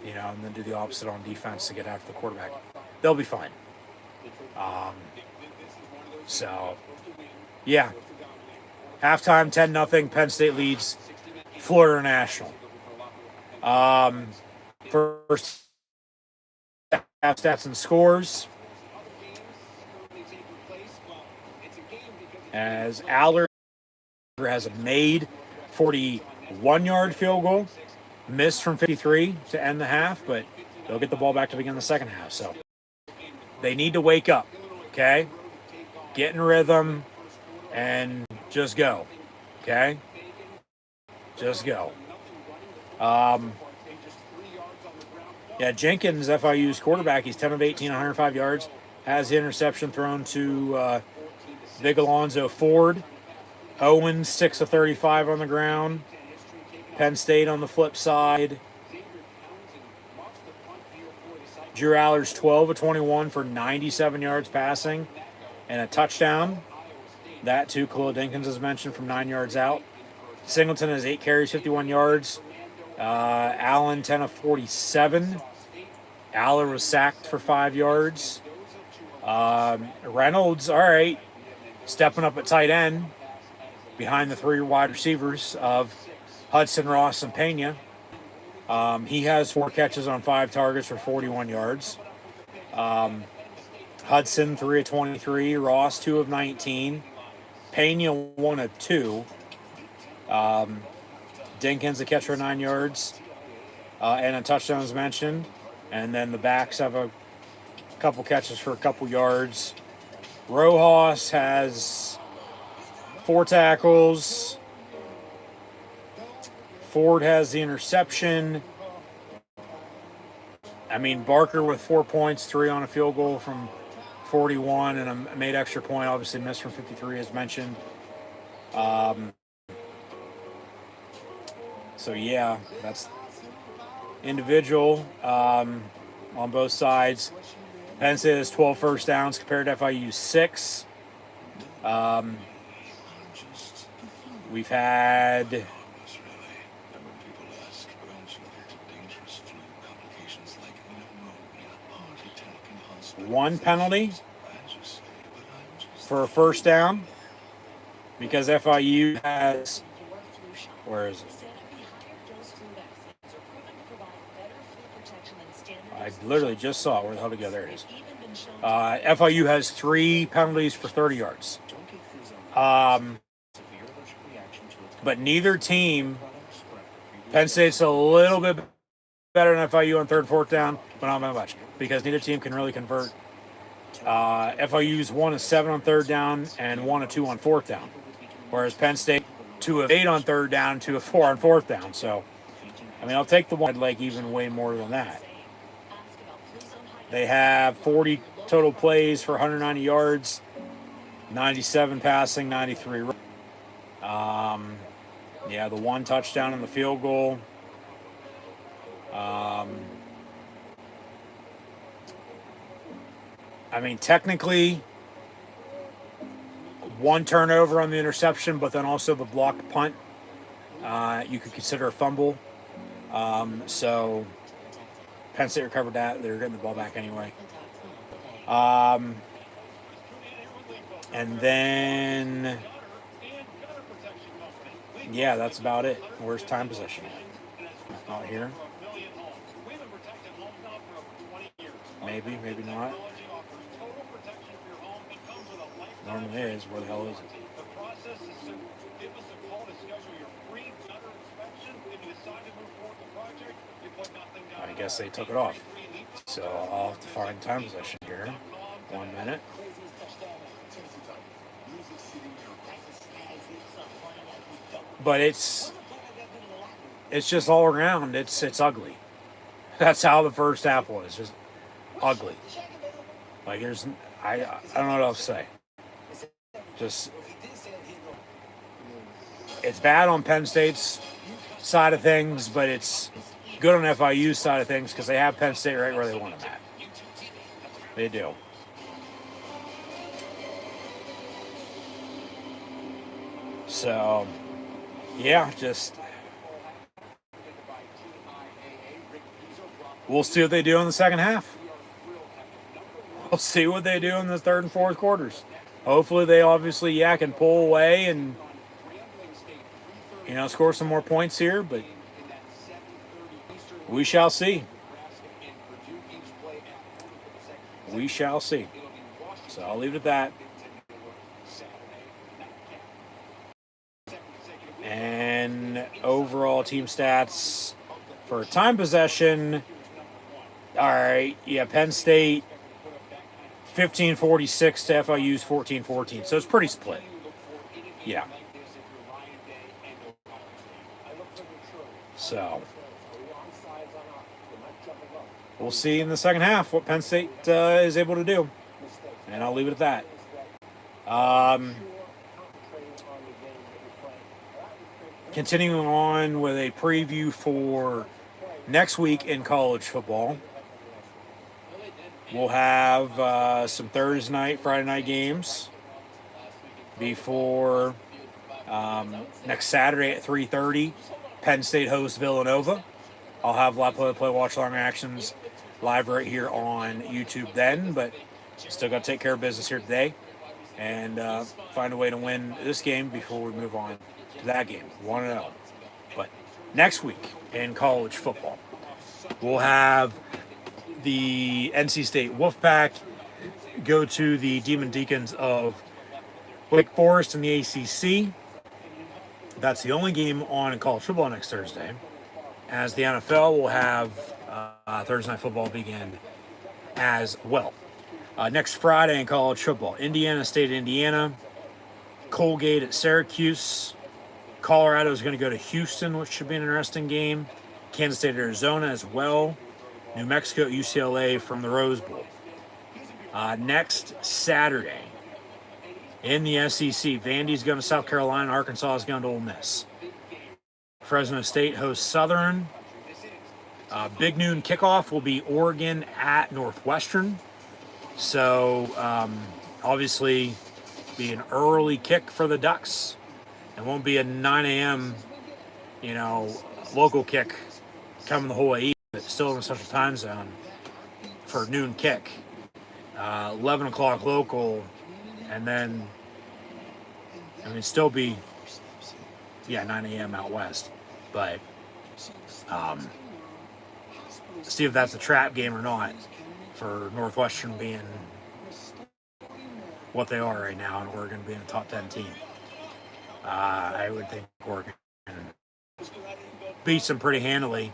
and then do the opposite on defense to get after the quarterback. They'll be fine. So, yeah. Halftime, 10-0. Penn State leads Florida National. First half stats and scores. As Aller has a made 41-yard field goal, missed from 53 to end the half, but they'll get the ball back to begin the second half. So they need to wake up, okay? Get in rhythm and just go, okay? Just go. Jenkins, FIU's quarterback, he's 10 of 18, 105 yards, has the interception thrown to Big Alonzo Ford. Owens, 6 of 35 on the ground. Penn State on the flip side. Drew Aller's 12 of 21 for 97 yards passing and a touchdown. That too, Khalil Dinkins, as mentioned, from 9 yards out. Singleton has 8 carries, 51 yards. Allen, 10 of 47. Aller was sacked for 5 yards. Reynolds, all right, stepping up at tight end behind the 3 wide receivers of Hudson, Ross, and Pena. He has 4 catches on 5 targets for 41 yards. Hudson, 3 of 23. Ross, 2 of 19. Pena, 1 of 2. Dinkins, a catch for 9 yards. And a touchdown, as mentioned. And then the backs have a couple catches for a couple yards. Rojas has 4 tackles. Ford has the interception. I mean, Barker with 4 points, 3 on a field goal from 41, and a made extra point, obviously missed from 53, as mentioned. So, yeah, that's individual on both sides. Penn State has 12 first downs compared to FIU's 6. We've had 1 penalty for a first down because FIU has, where is it? I literally just saw it. Where the hell did it go? There it is. FIU has 3 penalties for 30 yards. But neither team, Penn State's a little bit better than FIU on 3rd and 4th down, but not that much because neither team can really convert. FIU's 1 of 7 on 3rd down and 1 of 2 on 4th down, whereas Penn State 2 of 8 on 3rd down, 2 of 4 on 4th down. So, I mean, I'll take the one. I'd like even way more than that. They have 40 total plays for 190 yards, 97 passing, 93. Yeah, the 1 touchdown and the field goal. I mean, technically, 1 turnover on the interception, but then also the blocked punt. You could consider a fumble. So Penn State recovered that. They were getting the ball back anyway. And then, yeah, that's about it. Where's time possession at? Not here. Maybe, maybe not. normally is. Where the hell is it? The process is simple. Give us a call to schedule your free gutter inspection. If you decide to move forward with the project, you put nothing down. I guess they took it off. So I'll have to find time possession here. 1 minute. But it's just all around. It's ugly. That's how the first half was. Just ugly. Like there's I don't know what else to say. Just it's bad on Penn State's side of things, but it's good on FIU's side of things because they have Penn State right where they want them at. They do. So, yeah, just we'll see what they do in the second half. We'll see what they do in the third and fourth quarters. Hopefully they obviously can pull away and score some more points here, but we shall see. We shall see. So I'll leave it at that. And overall team stats for time possession. All right, Penn State 15-46 to FIU's 14-14. So it's pretty split. Yeah. So we'll see in the second half what Penn State is able to do. And I'll leave it at that. Continuing on with a preview for next week in college football. We'll have some Thursday night, Friday night games before next Saturday at 3:30. Penn State hosts Villanova. I'll have live play-by-play watch-along reactions live right here on YouTube then, but still got to take care of business here today and find a way to win this game before we move on to that game, 1-0. But next week in college football, we'll have the NC State Wolfpack go to the Demon Deacons of Wake Forest in the ACC. That's the only game on in college football next Thursday. As the NFL will have Thursday Night Football begin as well. Next Friday in college football, Indiana State, Indiana, Colgate at Syracuse. Colorado is going to go to Houston, which should be an interesting game. Kansas State, Arizona as well. New Mexico, UCLA from the Rose Bowl. Next Saturday in the SEC, Vandy's going to South Carolina, Arkansas is going to Ole Miss. Fresno State hosts Southern. Big noon kickoff will be Oregon at Northwestern. So obviously be an early kick for the Ducks. It won't be a 9 a.m. Local kick coming the whole way, but still in the Central Time Zone for noon kick. 11 o'clock local, and then still be 9 a.m. out west. But see if that's a trap game or not for Northwestern being what they are right now and Oregon being a top 10 team. I would think Oregon beats them pretty handily.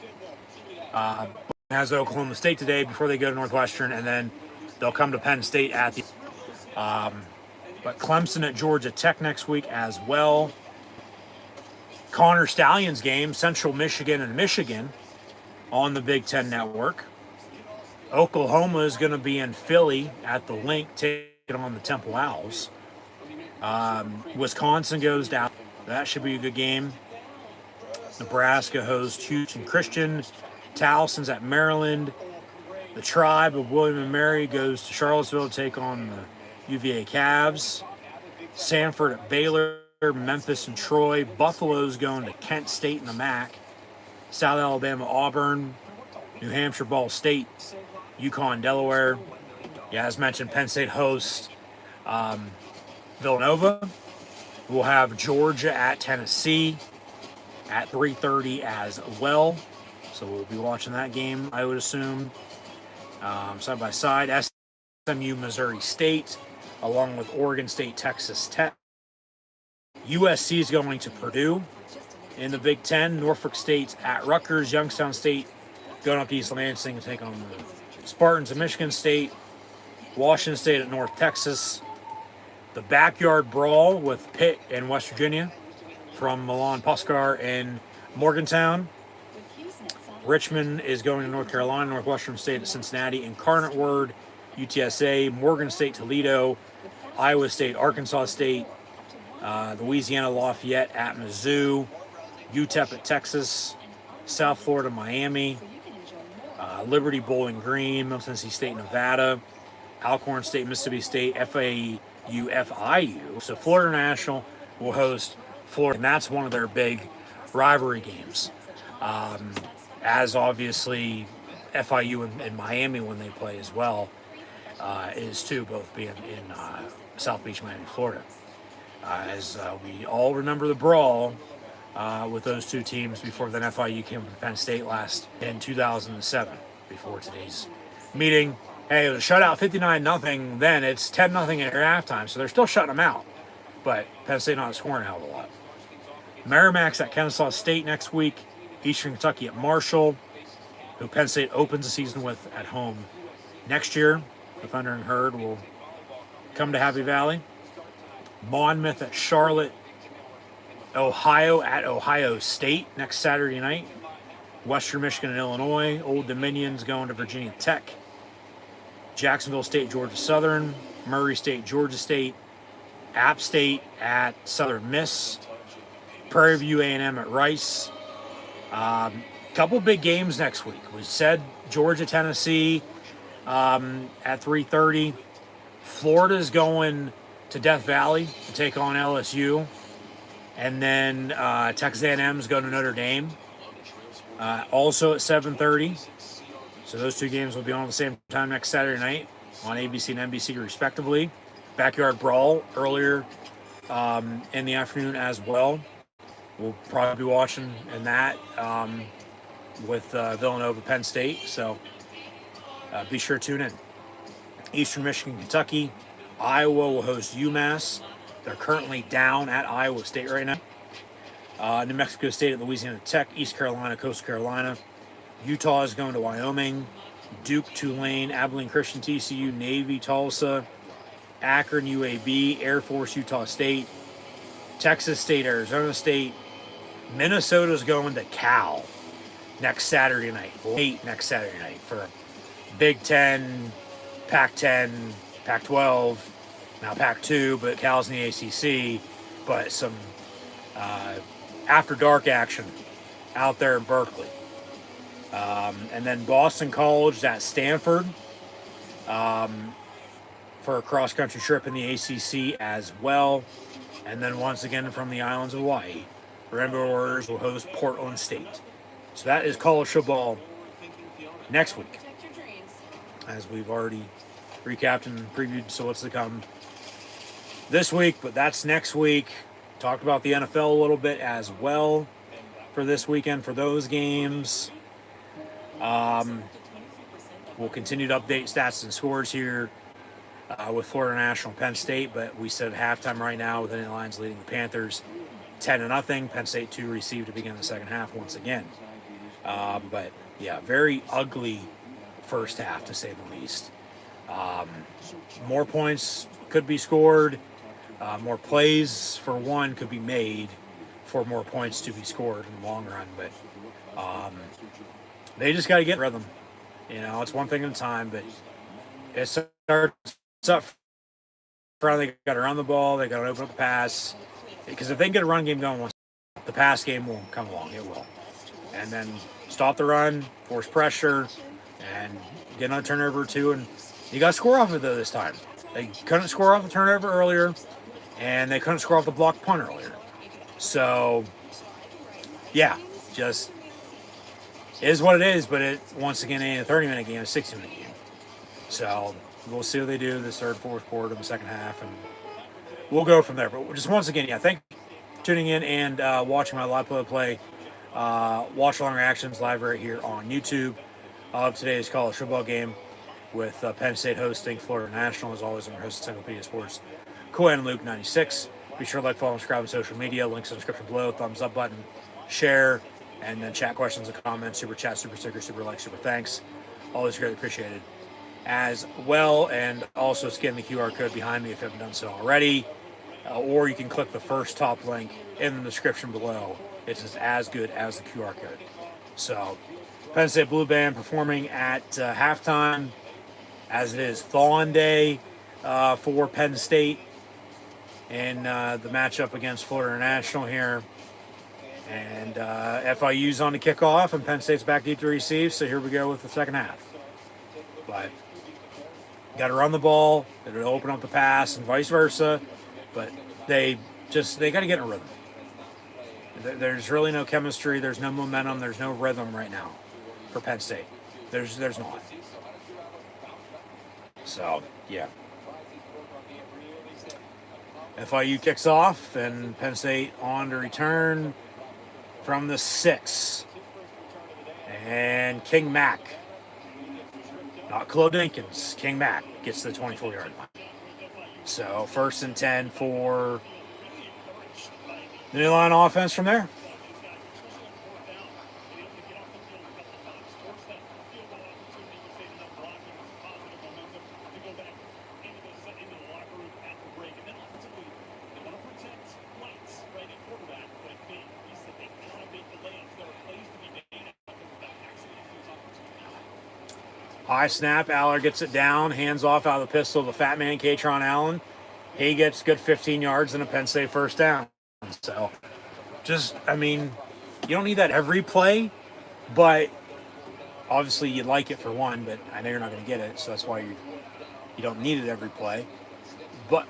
Has Oklahoma State today before they go to Northwestern, and then they'll come to Penn State at the but Clemson at Georgia Tech next week as well. Connor Stallions game, Central Michigan and Michigan on the Big Ten Network. Oklahoma is going to be in Philly at the Link taking on the Temple Owls. Wisconsin goes down. That should be a good game. Nebraska hosts Houston Christian. Towson's at Maryland. The Tribe of William and Mary goes to Charlottesville to take on the UVA Cavs. Sanford at Baylor. Memphis and Troy. Buffalo's going to Kent State and the MAC. South Alabama, Auburn. New Hampshire, Ball State. UConn, Delaware. As mentioned, Penn State hosts Villanova. We'll have Georgia at Tennessee at 3:30 as well. So we'll be watching that game, I would assume. Side by side, SMU, Missouri State. along with Oregon State, Texas Tech. USC is going to Purdue in the Big Ten. Norfolk State at Rutgers. Youngstown State going up to East Lansing to take on the Spartans of Michigan State. Washington State at North Texas. The backyard brawl with Pitt and West Virginia from Milan Puskar and Morgantown. Richmond is going to North Carolina. Northwestern State at Cincinnati. Incarnate Word, UTSA. Morgan State, Toledo. Iowa State, Arkansas State. Louisiana Lafayette at Mizzou. UTEP at Texas. South Florida, Miami. Liberty, Bowling Green. Tennessee State, Nevada. Alcorn State, Mississippi State. FIU. So Florida National will host Florida, and that's one of their big rivalry games. As obviously FIU and Miami when they play as well is too, both being in South Beach, Miami, Florida. As we all remember the brawl with those two teams before then FIU came to Penn State last in 2007 before today's meeting. Hey, it was a shutout 59-0. Then it's 10-0 at halftime, so they're still shutting them out. But Penn State not scoring a hell of a lot. Merrimack's at Kennesaw State next week. Eastern Kentucky at Marshall, who Penn State opens the season with at home next year. The Thunder and Herd will come to Happy Valley. Monmouth at Charlotte. Ohio at Ohio State next Saturday night. Western Michigan and Illinois. Old Dominion's going to Virginia Tech. Jacksonville State, Georgia Southern. Murray State, Georgia State. App State at Southern Miss. Prairie View A&M at Rice. Couple big games next week. We said Georgia, Tennessee at 3:30. Florida's going to Death Valley to take on LSU. And then Texas A&M's going to Notre Dame. Also at 7:30. So those two games will be on at the same time next Saturday night on ABC and NBC respectively. Backyard Brawl earlier in the afternoon as well. We'll probably be watching in that with Villanova, Penn State. So be sure to tune in. Eastern Michigan, Kentucky. Iowa will host UMass. They're currently down at Iowa State right now. New Mexico State at Louisiana Tech. East Carolina, Coastal Carolina. Utah is going to Wyoming. Duke, Tulane. Abilene Christian, TCU. Navy, Tulsa. Akron, UAB. Air Force, Utah State. Texas State, Arizona State. Minnesota's going to Cal next Saturday night. 8 next Saturday night for Big Ten, Pac-10, Pac-12, now Pac-2, but Cal's in the ACC. But some after dark action out there in Berkeley. And then Boston College at Stanford for a cross-country trip in the ACC as well. And then once again from the islands of Hawaii, Rainbow Warriors will host Portland State. So that is college football next week, as we've already recapped and previewed. So what's to come this week, but that's next week. Talked about the NFL a little bit as well for this weekend for those games. We'll continue to update stats and scores here with Florida National Penn State, but we said halftime right now with the Lions leading the Panthers 10-0. Penn State 2 received to begin the second half once again. But yeah, very ugly first half to say the least. More points could be scored. More plays for one could be made for more points to be scored in the long run. But they just got to get in rhythm. You know, it's one thing at a time, but it starts up front. They got to run the ball. They got to open up the pass. Because if they can get a run game going, the pass game will come along. It will. And then stop the run, force pressure, and get another turnover or two. And you got to score off of it this time. They couldn't score off the turnover earlier, and they couldn't score off the blocked punt earlier. So, yeah, just is what it is. But it once again ain't a 30-minute game, a 60-minute game. So we'll see what they do this third, fourth quarter, the second half, and we'll go from there. But just once again, yeah, thank you for tuning in and watching my live play. Watch along reactions live right here on YouTube of today's college football game. with Penn State hosting Florida National. As always, I'm your host, Encyclopedia Sports, Quinn Luke 96. Be sure to like, follow, and subscribe on social media. Links in the description below. Thumbs up button, share, and then chat questions and comments. Super chat, super sticker, super like, super thanks. Always greatly appreciated. As well, and also scan the QR code behind me if you haven't done so already. Or you can click the first top link in the description below. It's as good as the QR code. So, Penn State Blue Band performing at halftime, as it is Thawing Day for Penn State in the matchup against Florida International here. And FIU's on the kickoff, and Penn State's back deep to receive. So here we go with the second half. But got to run the ball, got to open up the pass, and vice versa. But they got to get in a rhythm. There's really no chemistry. There's no momentum. There's no rhythm right now for Penn State. There's not. So, yeah. FIU kicks off, and Penn State on to return from the 6. And King Mack, not Chloe Dinkins, King Mack gets to the 24-yard line. So 1st and 10 for the new line offense from there. High snap, Aller gets it down, hands off out of the pistol, the fat man, Katron Allen. He gets good 15 yards and a Penn State first down. So, you don't need that every play, but obviously you'd like it for one, but I know you're not going to get it, so that's why you don't need it every play. But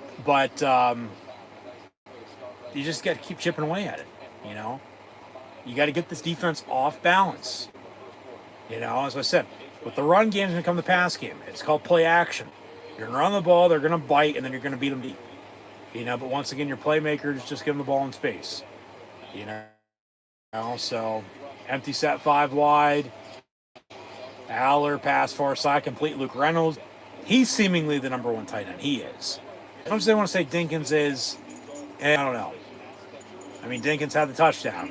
you just got to keep chipping away at it, you know? You got to get this defense off balance. You know, as I said, with the run game, it's going to come the pass game. It's called play action. You're going to run the ball, they're going to bite, and then you're going to beat them deep. You know, but once again, your playmakers just give them the ball in space. You know, so empty set 5 wide. Aller pass far side, complete Luke Reynolds. He's seemingly the number 1 tight end. He is. As much as they want to say Dinkins is, I don't know. I mean, Dinkins had the touchdown.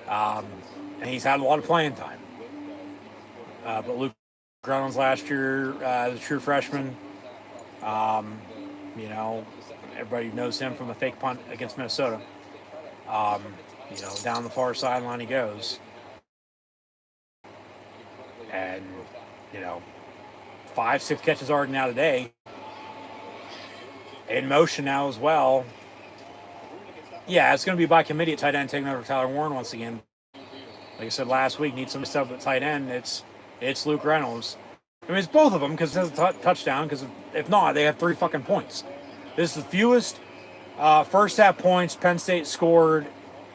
And he's had a lot of playing time. But Luke Reynolds last year as a true freshman, you know, everybody knows him from the fake punt against Minnesota. You know, down the far sideline he goes. And, you know, 5-6 catches already now today. In motion now as well. Yeah, it's going to be by committee at tight end, taking over Tyler Warren once again. Like I said last week, need some stuff at tight end. It's Luke Reynolds. I mean, it's both of them because it's a touchdown. Because if not, they have 3 fucking points. This is the fewest first half points Penn State scored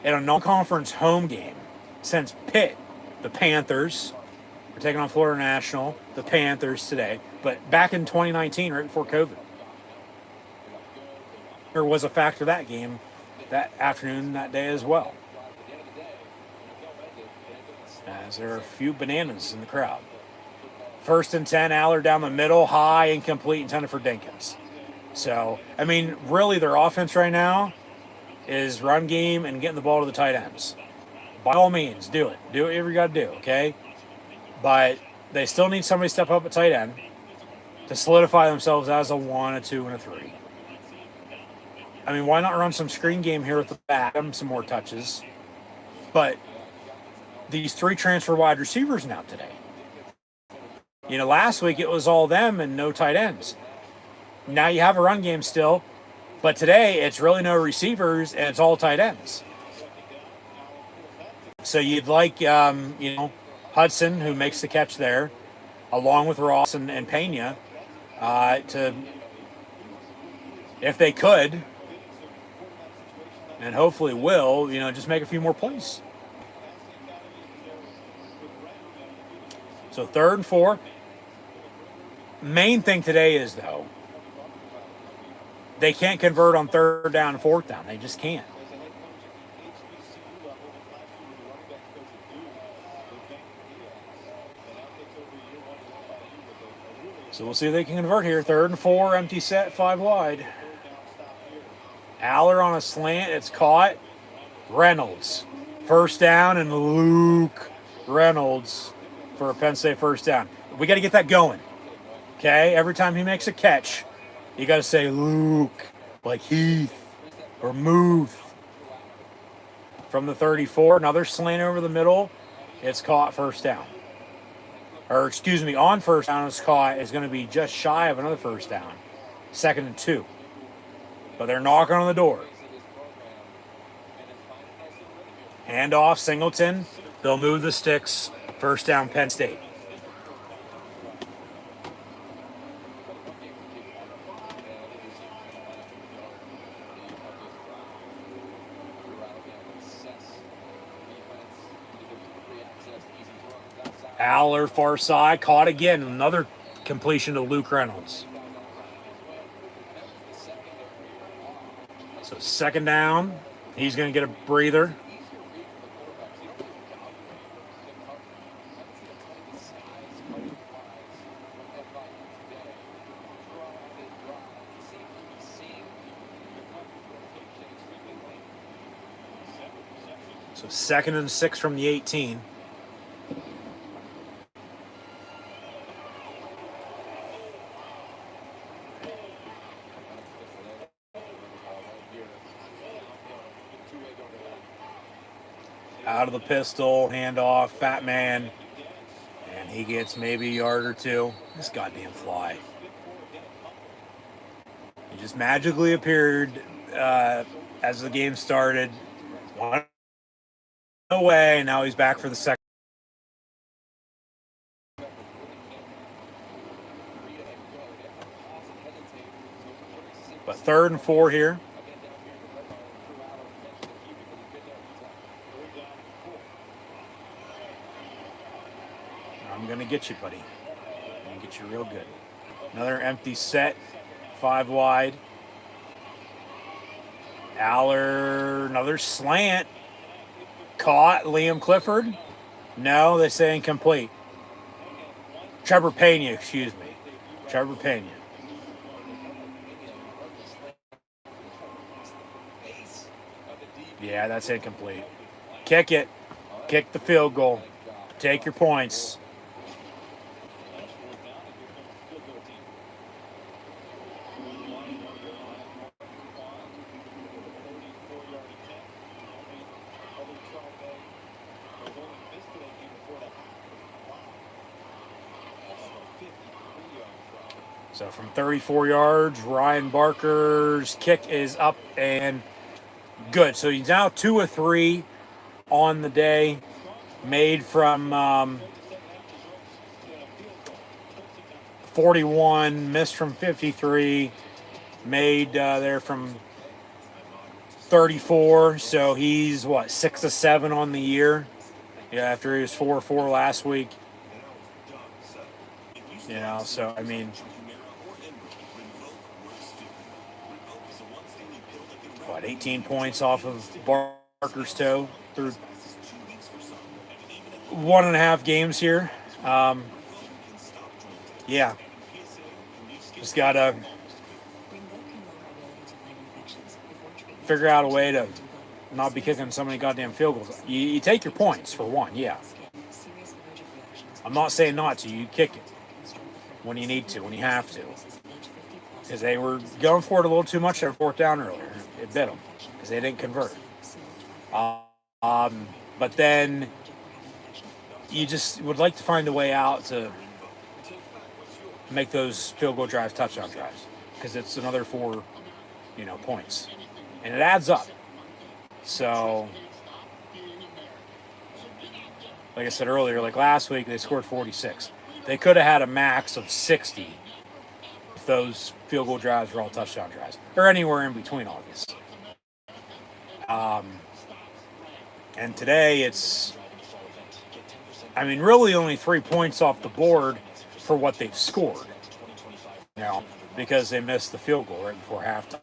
in a non-conference home game since Pitt, the Panthers. We're taking on Florida National, the Panthers today. But back in 2019, right before COVID, there was a factor that game, that afternoon, that day as well. As there are a few bananas in the crowd. 1st and 10, Aller down the middle, high, incomplete, intended for Dinkins. So, I mean, really their offense right now is run game and getting the ball to the tight ends. By all means, do it. Do whatever you got to do, okay? But they still need somebody to step up at tight end to solidify themselves as a 1, a 2, and a 3. I mean, why not run some screen game here with the back, some more touches? But these 3 transfer wide receivers now today. You know, last week it was all them and no tight ends. Now you have a run game still, but today it's really no receivers and it's all tight ends. So you'd like, you know, Hudson, who makes the catch there, along with Ross and Pena, to, if they could, and hopefully will, you know, just make a few more plays. So 3rd and 4. Main thing today is, though, they can't convert on 3rd down and 4th down. They just can't. So we'll see if they can convert here. 3rd and 4, empty set, 5 wide. Aller on a slant. It's caught. Reynolds. First down, and Luke Reynolds for a Penn State first down. We got to get that going. Okay? Every time he makes a catch, you got to say Luke, like Heath or Muth. From the 34, another slant over the middle. It's caught, first down. Or, excuse me, on first down, it's caught. It's going to be just shy of another first down. 2nd and 2. But they're knocking on the door. Handoff, Singleton. They'll move the sticks. First down, Penn State. Aller, far side, caught again. Another completion to Luke Reynolds. So 2nd down. He's going to get a breather. So 2nd and 6 from the 18. Out of the pistol, handoff, fat man, and he gets maybe a yard or two. This goddamn fly. He just magically appeared as the game started. One away, and now he's back for the second. But 3rd and 4 here. I'm going to get you, buddy. I'm going to get you real good. Another empty set. 5 wide. Aller, another slant. Caught. Liam Clifford. No, they say incomplete. Trevor Pena, excuse me. Trevor Pena. Yeah, that's incomplete. Kick it. Kick the field goal. Take your points. So from 34 yards, Ryan Barker's kick is up and good. So he's now 2 of 3 on the day, made from 41, missed from 53, made there from 34. So he's, 6 of 7 on the year? Yeah, after he was 4 of 4 last week. You know, so, I mean, 18 points off of Barker's toe through 1.5 games here. Yeah. Just got to figure out a way to not be kicking so many goddamn field goals. You take your points, for one, yeah. I'm not saying not to. You kick it when you need to, when you have to. Because they were going for it a little too much on 4th down earlier. It bit them because they didn't convert. But then you just would like to find a way out to make those field goal drives touchdown drives, because it's another 4, points, and it adds up. So, like I said earlier, like last week they scored 46. They could have had a max of 60 if those field goal drives were all touchdown drives, or anywhere in between, obviously. And today it's, really only 3 points off the board for what they've scored, because they missed the field goal right before halftime.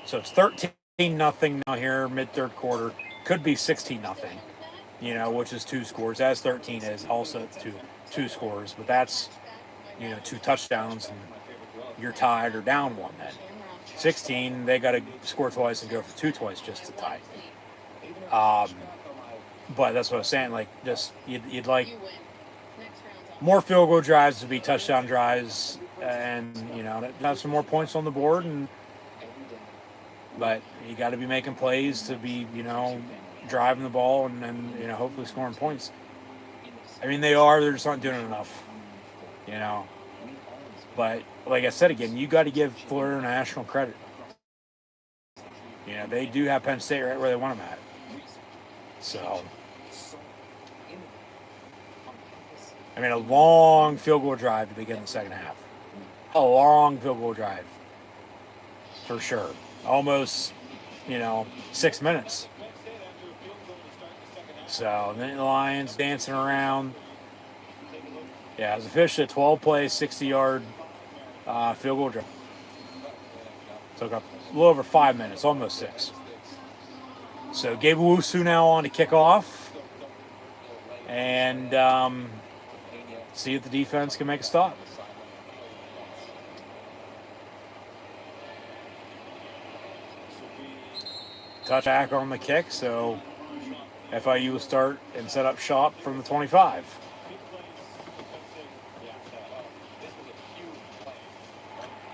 So it's 13-0 now here, mid-third quarter. Could be 16-0, which is 2 scores. As 13 is also two scores, but that's 2 touchdowns and you're tied or down 1 then. 16, they got to score twice and go for 2 twice just to tie. But that's what I was saying. Like, just you'd like more field goal drives to be touchdown drives, and to have some more points on the board. But you got to be making plays to be driving the ball and hopefully scoring points. I mean, they're just not doing it enough. But like I said again, you got to give Florida International credit. They do have Penn State right where they want them at. So, I mean, a long field goal drive to begin the second half. A long field goal drive, for sure. Almost, 6 minutes. So, then the Lions dancing around. Yeah, it was officially a 12-play, 60-yard field goal drive. Took up a little over 5 minutes, almost 6. So Gabe Owusu now on to kick off. And see if the defense can make a stop. Touchback on the kick, so FIU will start and set up shop from the 25.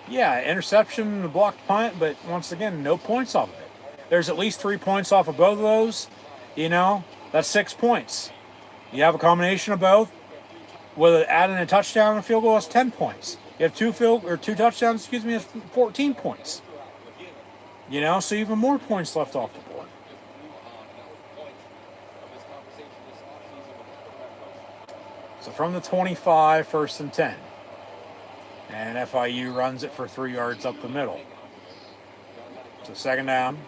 Yeah, interception, a blocked punt, but once again, no points off of it. There's at least 3 points off of both of those. That's 6 points. You have a combination of both. With adding a touchdown and a field goal, that's 10 points. You have 2 touchdowns, that's 14 points. So even more points left off the board. So from the 25, 1st and 10. And FIU runs it for 3 yards up the middle. So second down.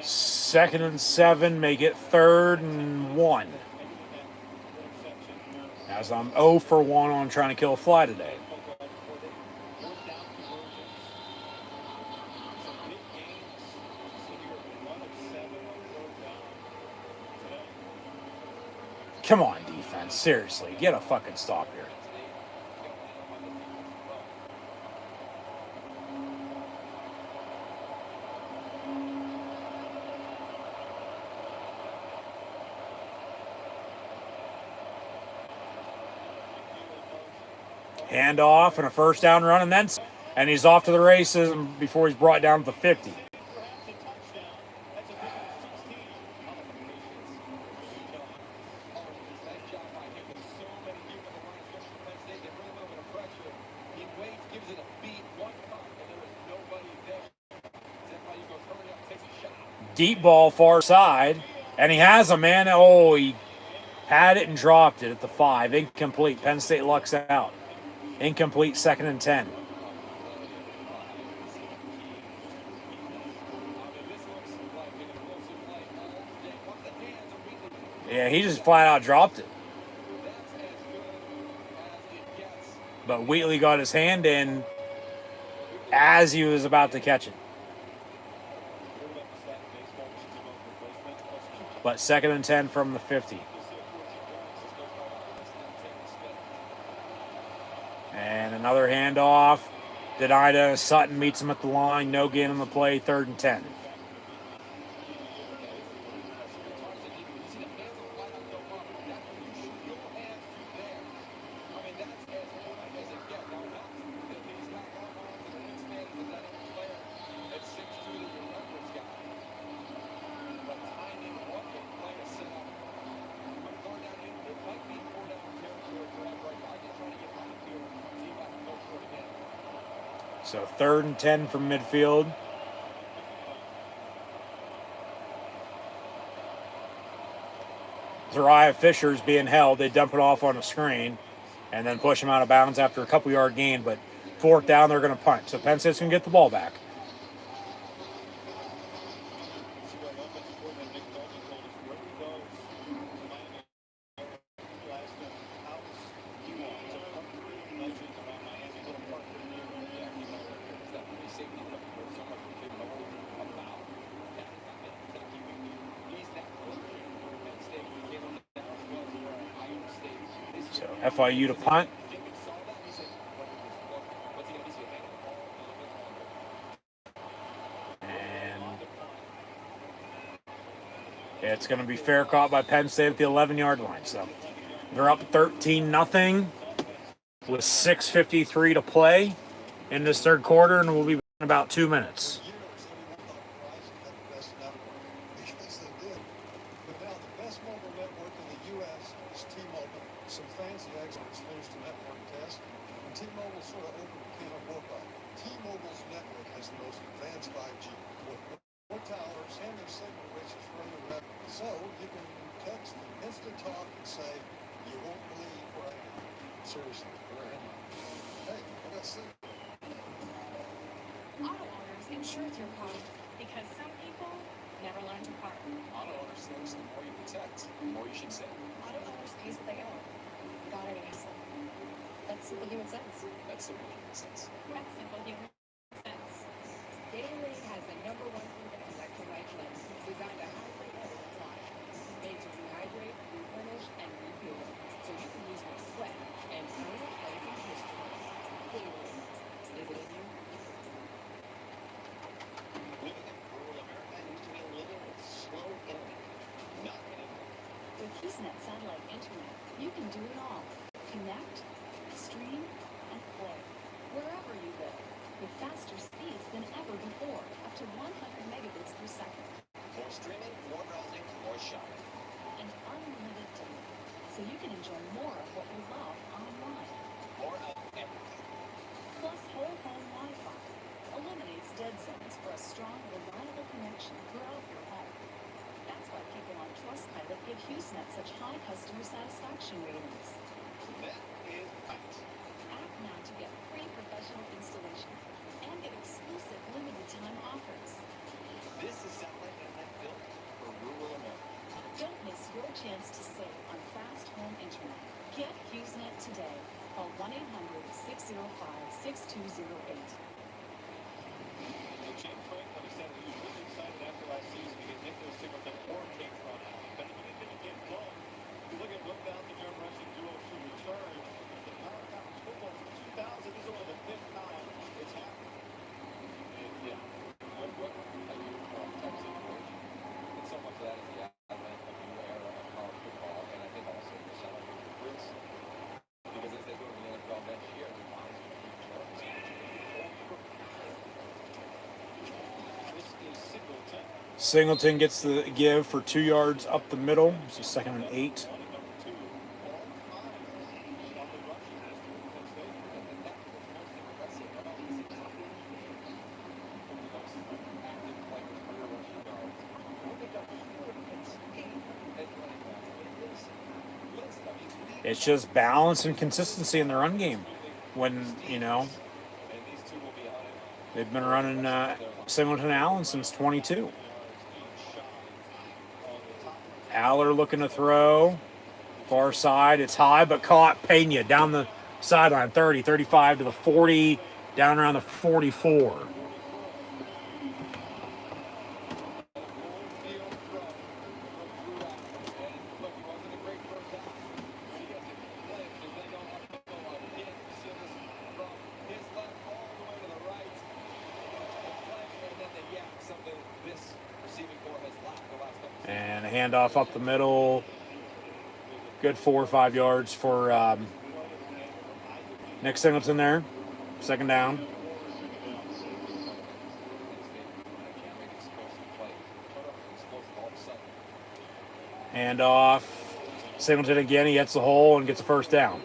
Second and 7, make it 3rd and 1. As I'm 0 for 1 on trying to kill a fly today. Come on, defense. Seriously, get a fucking stop here. Handoff and a first down run, and he's off to the races before he's brought down to the 50. Deep ball far side, and he has a man. Oh, he had it and dropped it at the 5. Incomplete. Penn State lucks out. Incomplete, 2nd and 10. Yeah, he just flat out dropped it. But Wheatley got his hand in as he was about to catch it. But 2nd and 10 from the 50. And another handoff. Denida Sutton meets him at the line. No gain on the play. 3rd and 10. So 3rd and 10 from midfield. Zariah Fisher's being held. They dump it off on a screen. and then push them out of bounds after a couple yard gain. But fourth down, they're going to punt. So Penn State's going to get the ball back. So FIU to punt. It's going to be fair caught by Penn State at the 11-yard line. So they're up 13-0 with 6:53 to play in this third quarter, and we'll be back in about 2 minutes. Because they did. But now the best mobile network in the U.S. is T-Mobile. Some fancy experts finished a network test, and T-Mobile sort of opened a can of whoop up. T-Mobile's network has the most advanced 5G with more towers and their signal reaches further west. So you can text and instant talk and say, you won't believe where I am. Seriously, where am I? Hey, I got signal. Auto owners insures your car because some people never learn to park. Auto owners thinks the more you protect, the more you should save. Auto owners pays what they owe. Got it, Asa. That's simple human sense. That's simple human sense. That's simple human sense. Gatorade has the #1 proven electrolyte blend designed to hydrate everyone's life. Made to rehydrate, replenish, and refuel. So you can use your sweat and earn a place in history. Gatorade. Is it in you? Living in rural America used to be living with slow internet. Not anymore. With HughesNet satellite internet, you can do it all. Connect, stream, and play. Wherever you live. With faster speeds than ever before. Up to 100 megabits per second. More streaming, more browsing, more shopping. And unlimited data. So you can enjoy more of what you love online. More of everything. Plus whole home Wi-Fi. Eliminates dead zones for a strong, reliable connection throughout your home. That's why people on Trustpilot give HughesNet such high customer satisfaction ratings. That is right. Act now to get free professional installation and get exclusive limited time offers. This is satellite internet built for rural America. Don't miss your chance to save on fast home internet. Get HughesNet today. Call 1-800-605-6208. James Franklin has said he was really excited after last season to get Nicholas Singleton or Kate Cronin. But even if it didn't get going, you look at what the John rushing duo should return. The Power Conference football from 2000 is only the 5th time it's happened. And yeah, what a uniform type situation. And so much of that is the advent of the new era of college football, and I think also the celebrating the Prince. Because as they go to the NFL next year, the bodies will be terms. This is Singleton. Singleton gets the give for 2 yards up the middle. It's a 2nd and 8. One and number 2. All times on the rushing list for Penn State. And that's what's most impressive about this season. One of the most active players for your rushing yards. Look at the huge speed at running back. Listen, I mean, It's just balance and consistency in the run game. When, you know, and these two will be on it. they've been running Singleton Allen since 22. Aller looking to throw. Far side, it's high, but caught. Pena down the sideline, 30, 35 to the 40, down around the 44. And a handoff up the middle. Good 4 or 5 yards for Nick Singleton there. 2nd down. Handoff. Singleton again. He hits the hole and gets a 1st down.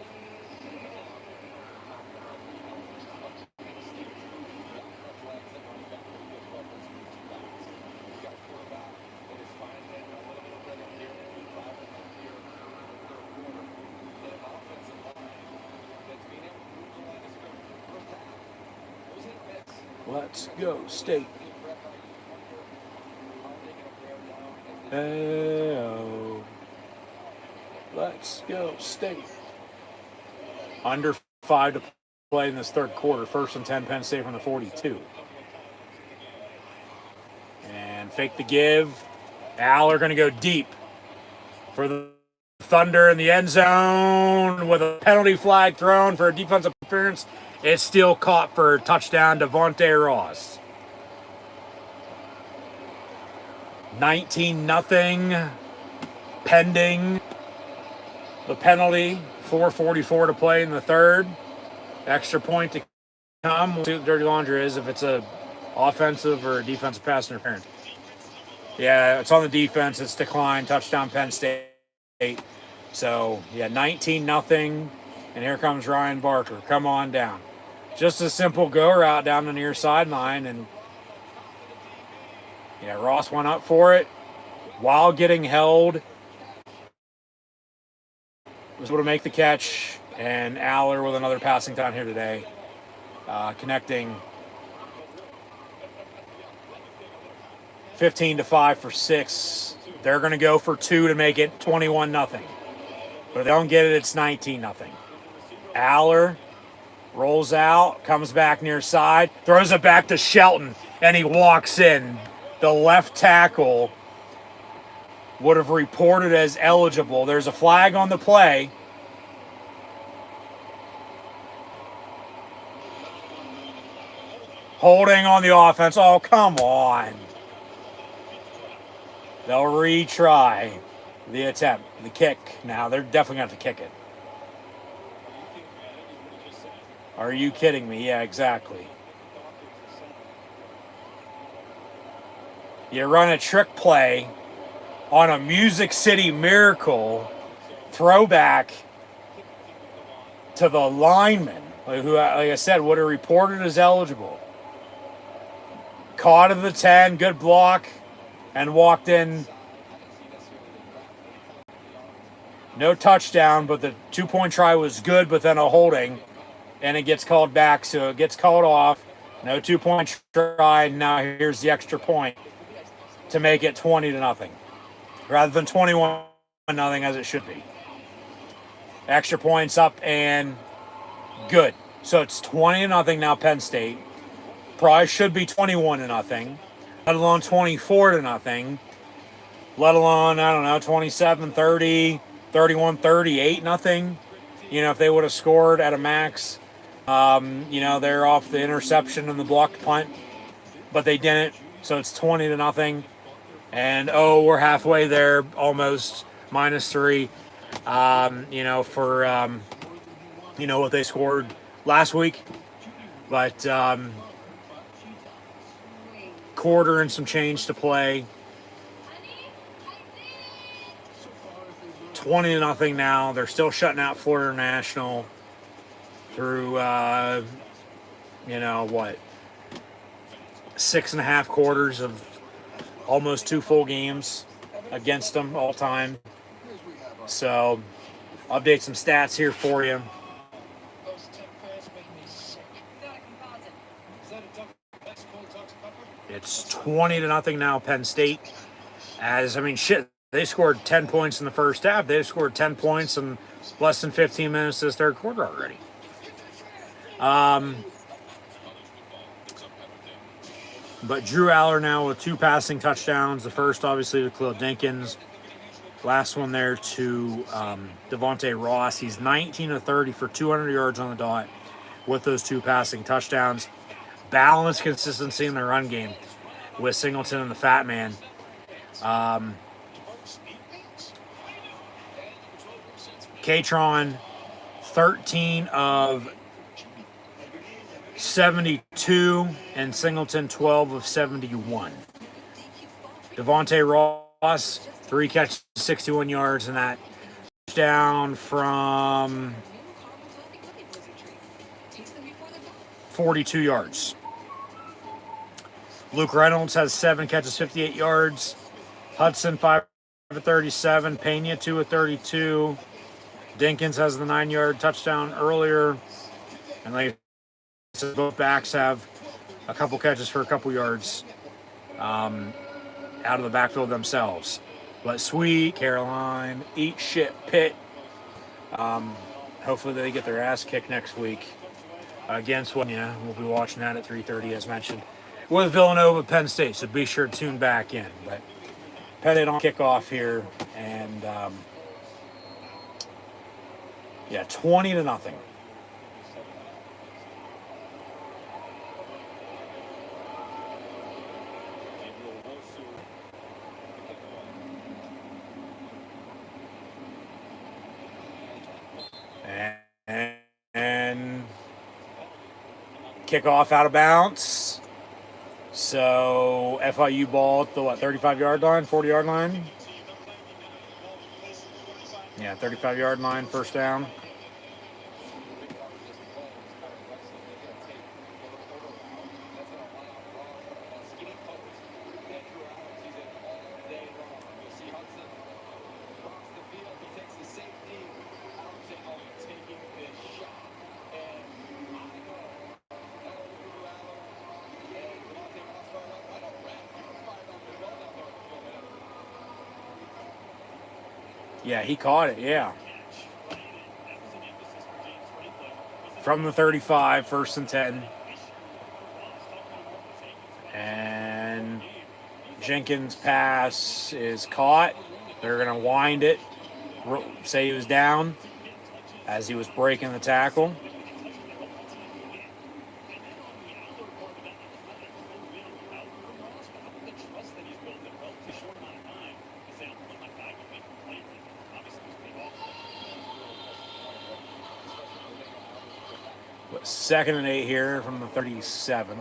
Let's go, State. Hey-oh. Let's go, State. Under 5 to play in this third quarter. 1st and 10, Penn State from the 42. And fake the give. Aller going to go deep for the Thunder in the end zone with a penalty flag thrown for a defensive interference. It's still caught for a touchdown, Devontae Ross. 19-0 pending the penalty. 4:44 to play in the third. Extra point to come. We'll see what the dirty laundry is, if it's a offensive or a defensive pass interference. Yeah, it's on the defense. It's declined. Touchdown Penn State. So, yeah, 19-0. And here comes Ryan Barker. Come on down. Just a simple go route down the near sideline. And, yeah, Ross went up for it while getting held. Was able to make the catch. And Aller with another passing down here today. Connecting 15-5 for 6. They're going to go for 2 to make it 21-0. But if they don't get it, it's 19-0. Aller rolls out, comes back near side, throws it back to Shelton, and he walks in. The left tackle would have reported as eligible. There's a flag on the play. Holding on the offense. Oh, come on. They'll retry the attempt, the kick. Now, they're definitely going to have to kick it. Are you kidding me? Yeah, exactly. You run a trick play on a Music City Miracle throwback to the lineman, who, like I said, would have reported as eligible. Caught at the 10, good block, and walked in. No touchdown, but the 2-point try was good, but then a holding, and it gets called back, so it gets called off. No 2-point try, and now here's the extra point to make it 20-0, rather than 21-0 as it should be. Extra points up and good. So it's 20-0 now, Penn State. Probably should be 21-0, let alone 24-0, let alone, I don't know, 27-30, 31-38-0. You know, if they would have scored at a max, you know, they're off the interception and the blocked punt, but they didn't. So it's 20-0. And, oh, we're halfway there, almost, -3, you know, for, you know, what they scored last week. But, quarter and some change to play. 20-0 now. They're still shutting out Florida National through, you know, what, 6.5 quarters of almost 2 full games against them all time. So, update some stats here for you. It's 20-0 now, Penn State. As, I mean, shit, they scored 10 points in the first half. They've scored 10 points in less than 15 minutes this third quarter already. But Drew Aller now with 2 passing touchdowns. The first, obviously, to Khalil Dinkins. Last one there to Devontae Ross. He's 19 of 30 for 200 yards on the dot with those 2 passing touchdowns. Balanced consistency in the run game with Singleton and the Fat Man. Katron, 13 of 72, and Singleton, 12 of 71. Devontae Ross, 3 catches, 61 yards, and that touchdown from 42 yards. Luke Reynolds has 7 catches, 58 yards. Hudson, 5 of 37. Pena, 2 of 32. Dinkins has the 9-yard touchdown earlier. And like I said, both backs have a couple catches for a couple yards out of the backfield themselves. But sweet Caroline, eat shit Pitt. Hopefully they get their ass kicked next week against what? Yeah, we'll be watching that at 3:30 as mentioned with Villanova, Penn State. So be sure to tune back in. But Penn on kickoff here, and yeah, 20-0. And kickoff out of bounds. So FIU ball at the 35-yard line, 40-yard line? Yeah, 35-yard line, first down. Yeah, he caught it, yeah. From the 35, 1st and 10. And Jenkins' pass is caught. They're going to wind it, say he was down as he was breaking the tackle. But 2nd and 8 here from the 37.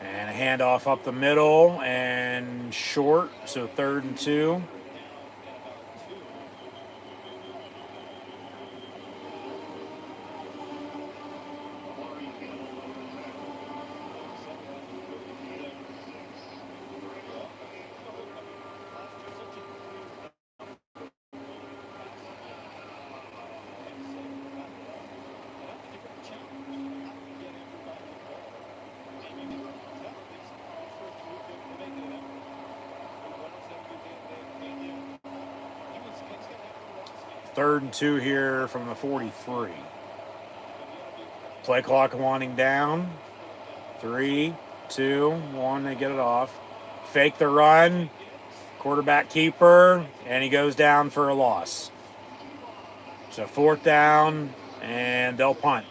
And a handoff up the middle and short, so 3rd and 2. Third and 2 here from the 43. Play clock winding down. 3, 2, 1. They get it off. Fake the run. Quarterback keeper. And he goes down for a loss. So 4th down. And they'll punt.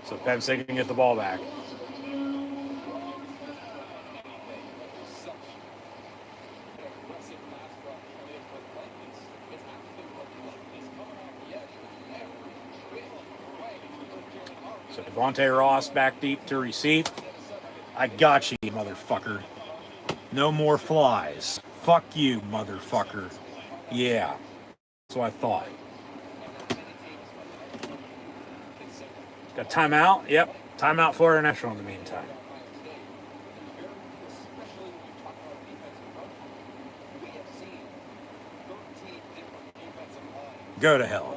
So Penn State can get the ball back. So Devontae Ross back deep to receive. I got you, motherfucker. No more flies. Fuck you, motherfucker. Yeah. That's what I thought. Got timeout? Yep. Timeout Florida National in the meantime. Go to hell.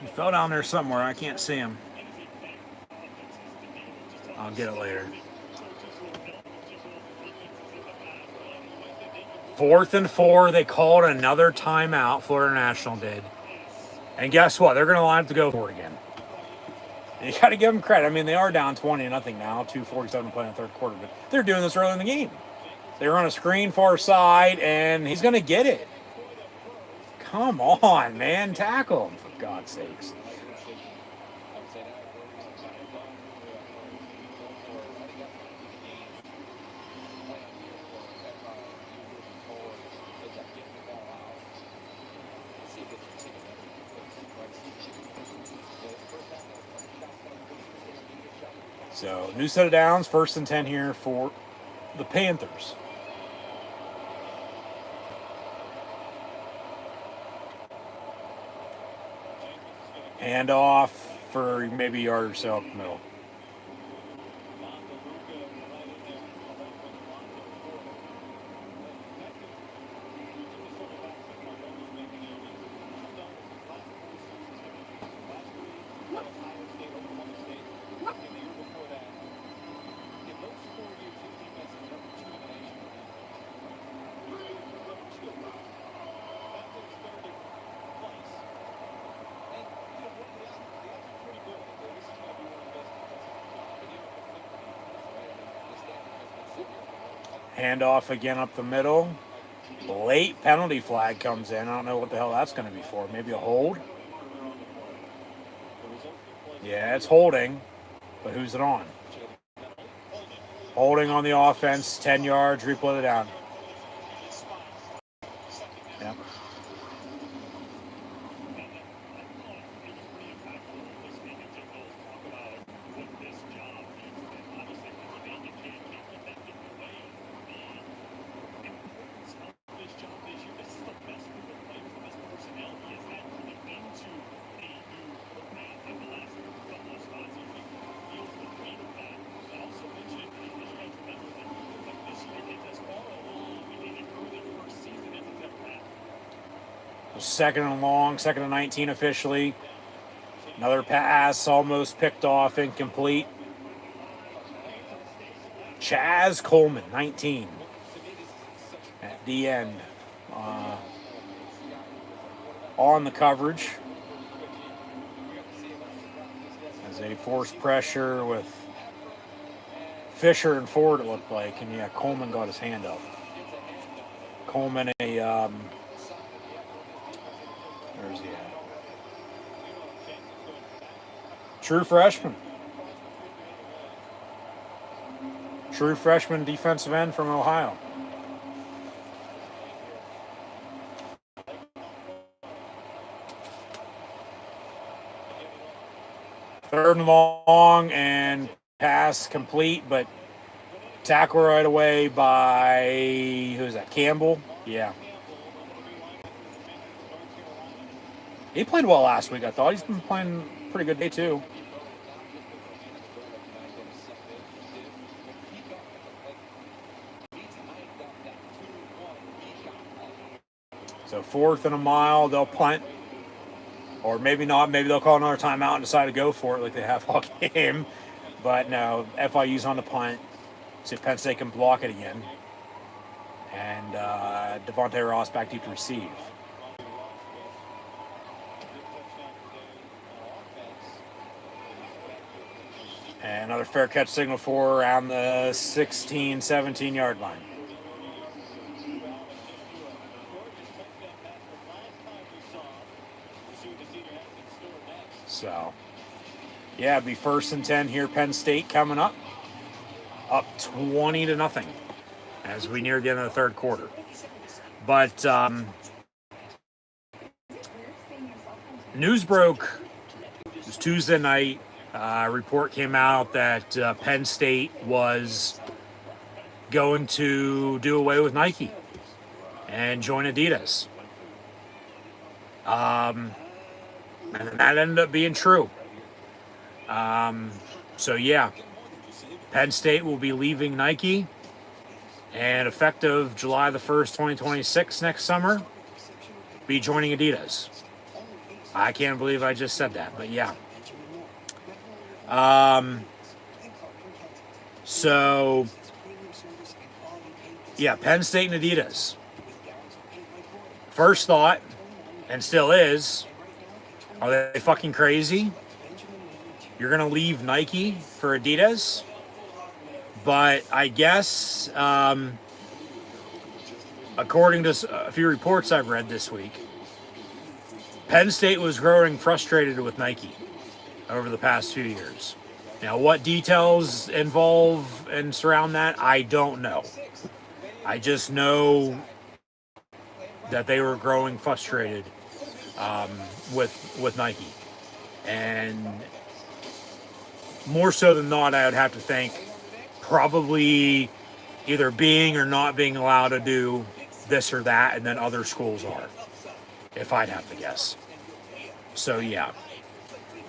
He fell down there somewhere. I can't see him. I'll get it later. 4th and 4. They called another timeout. Florida National did. And guess what? They're going to line up to go for it again. And you got to give them credit. I mean, they are down 20-0 now. 2:47 play in the 3rd quarter. But they're doing this early in the game. They run a screen far side, and he's going to get it. Come on, man. Tackle him, for God's sakes. So, new set of downs, 1st and 10 here for the Panthers. Hand off for maybe a yard or so up the middle. Handoff again up the middle. Late penalty flag comes in. I don't know what the hell that's going to be for. Maybe a hold? Yeah, it's holding. But who's it on? Holding on the offense. 10 yards. Replay it down. Yep. Second and long, 2nd and 19 officially. Another pass almost picked off, incomplete. Chaz Coleman, 19. At the end. On the coverage. As they forced pressure with Fisher and Ford, it looked like. And yeah, Coleman got his hand up. Coleman, where's he at? True freshman. True freshman defensive end from Ohio. Third and long and pass complete, but tackle right away by, who's that, Campbell? Yeah. He played well last week, I thought. He's been playing pretty good day, too. So 4th and a mile, they'll punt. Or maybe not. Maybe they'll call another timeout and decide to go for it like they have all game. But no, FIU's on the punt. See if Penn State can block it again. And Devontae Ross back deep to receive. And another fair catch signal for around the 16, 17-yard line. So, yeah, it'd be 1st and 10 here, Penn State coming up. Up 20-0 as we near the end of the 3rd quarter. But news broke. It was Tuesday night. A report came out that Penn State was going to do away with Nike and join Adidas. And that ended up being true. So, yeah, Penn State will be leaving Nike, and effective July the 1st, 2026, next summer, be joining Adidas. I can't believe I just said that, but yeah. So, yeah, Penn State and Adidas. First thought, and still is, are they fucking crazy? You're going to leave Nike for Adidas? But I guess, according to a few reports I've read this week, Penn State was growing frustrated with Nike over the past few years. Now, what details involve and surround that, I don't know. I just know that they were growing frustrated with Nike. And more so than not, I would have to think probably either being or not being allowed to do this or that, and then other schools are, if I'd have to guess. So yeah,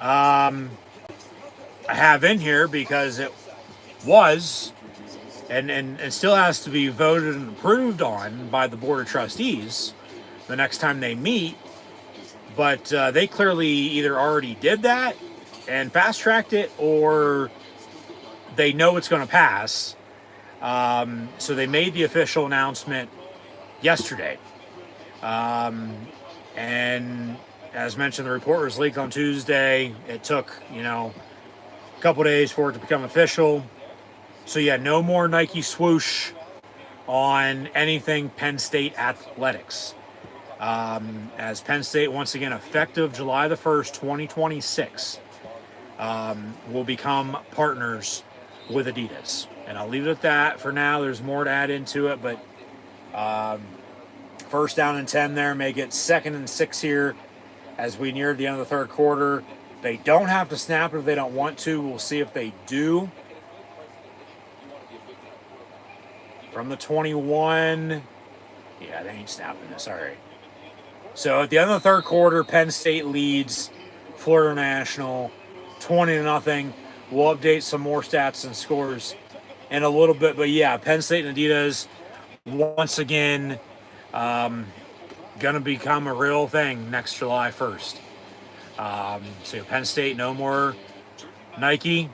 I have in here because it was and still has to be voted and approved on by the Board of Trustees the next time they meet. But they clearly either already did that and fast-tracked it, or they know it's going to pass. So they made the official announcement yesterday. And as mentioned, the report was leaked on Tuesday. It took, a couple days for it to become official. So yeah, no more Nike swoosh on anything Penn State athletics. As Penn State, once again, effective July the 1st, 2026, will become partners with Adidas. And I'll leave it at that for now. There's more to add into it, but first down and 10 there, make it 2nd and 6 here as we near the end of the third quarter. They don't have to snap it if they don't want to. We'll see if they do. From the 21, yeah, they ain't snapping this. All right. So at the end of the third quarter, Penn State leads Florida National 20-0. We'll update some more stats and scores in a little bit. But yeah, Penn State and Adidas, once again, going to become a real thing next July 1st. So Penn State, no more Nike.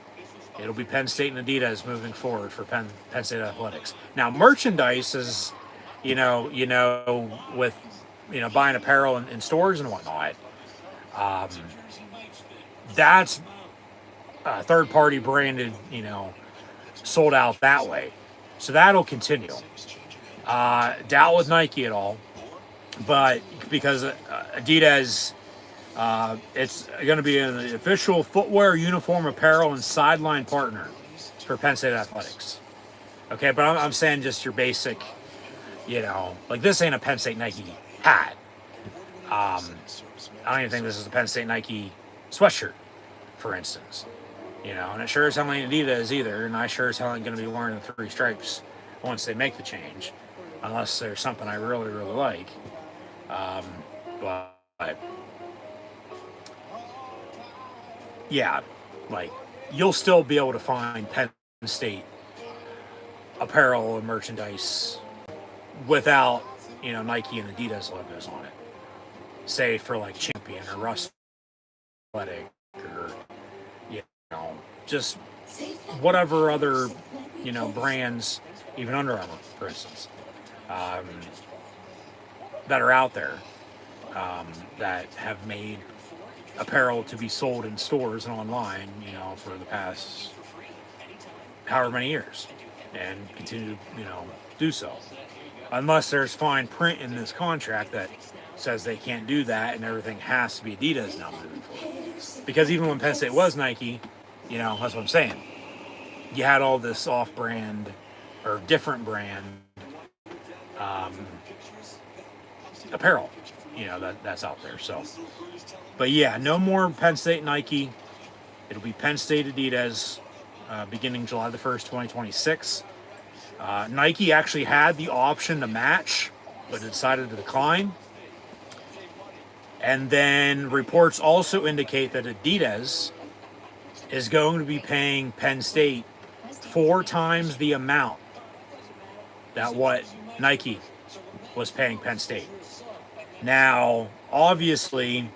It'll be Penn State and Adidas moving forward for Penn State athletics. Now, merchandise is, with, buying apparel in stores and whatnot. That's third-party branded, sold out that way. So that'll continue. Doubt with Nike at all, but because Adidas, it's going to be an official footwear, uniform, apparel, and sideline partner for Penn State athletics. Okay, but I'm saying just your basic, like this ain't a Penn State Nike hat. I don't even think this is a Penn State Nike sweatshirt, for instance. And it sure as hell ain't Adidas either, and I sure as hell ain't going to be wearing the 3 stripes once they make the change, unless there's something I really, really like. But yeah, like you'll still be able to find Penn State apparel and merchandise without, Nike and Adidas logos on it. Say for like Champion or Russ Athletic or, just whatever other, brands, even Under Armour, for instance, that are out there that have made apparel to be sold in stores and online, for the past however many years, and continue to, do so. Unless there's fine print in this contract that says they can't do that and everything has to be Adidas now moving forward. Because even when Penn State was Nike, that's what I'm saying. You had all this off-brand or different brand apparel, that's out there. So, but yeah, no more Penn State Nike. It'll be Penn State Adidas beginning July the 1st, 2026. Nike actually had the option to match, but decided to decline. And then reports also indicate that Adidas is going to be paying Penn State 4 times the amount that what Nike was paying Penn State. Now, obviously,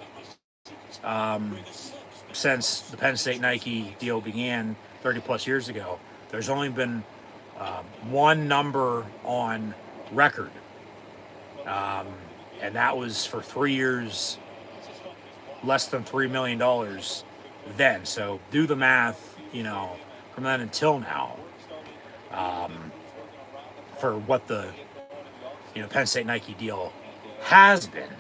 since the Penn State Nike deal began 30 plus years ago, there's only been one number on record. And that was for 3 years, less than $3 million then. So do the math, from then until now, for what the, Penn State Nike deal has been,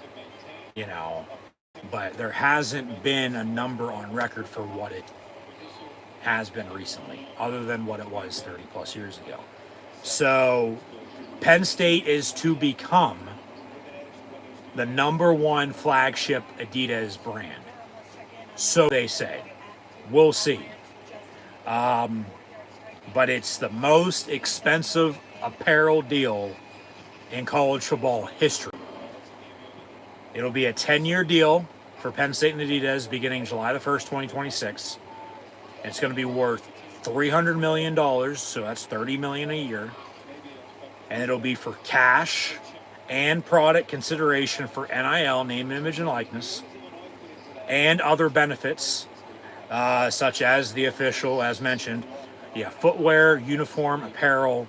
but there hasn't been a number on record for what it has been recently, other than what it was 30 plus years ago. So Penn State is to become the number 1 flagship Adidas brand. So they say. We'll see. But it's the most expensive apparel deal in college football history. It'll be a 10-year deal for Penn State and Adidas beginning July the 1st, 2026. It's going to be worth $300 million, so that's $30 million a year. And it'll be for cash and product consideration for NIL, name, image, and likeness, and other benefits, such as the official, as mentioned, footwear, uniform, apparel,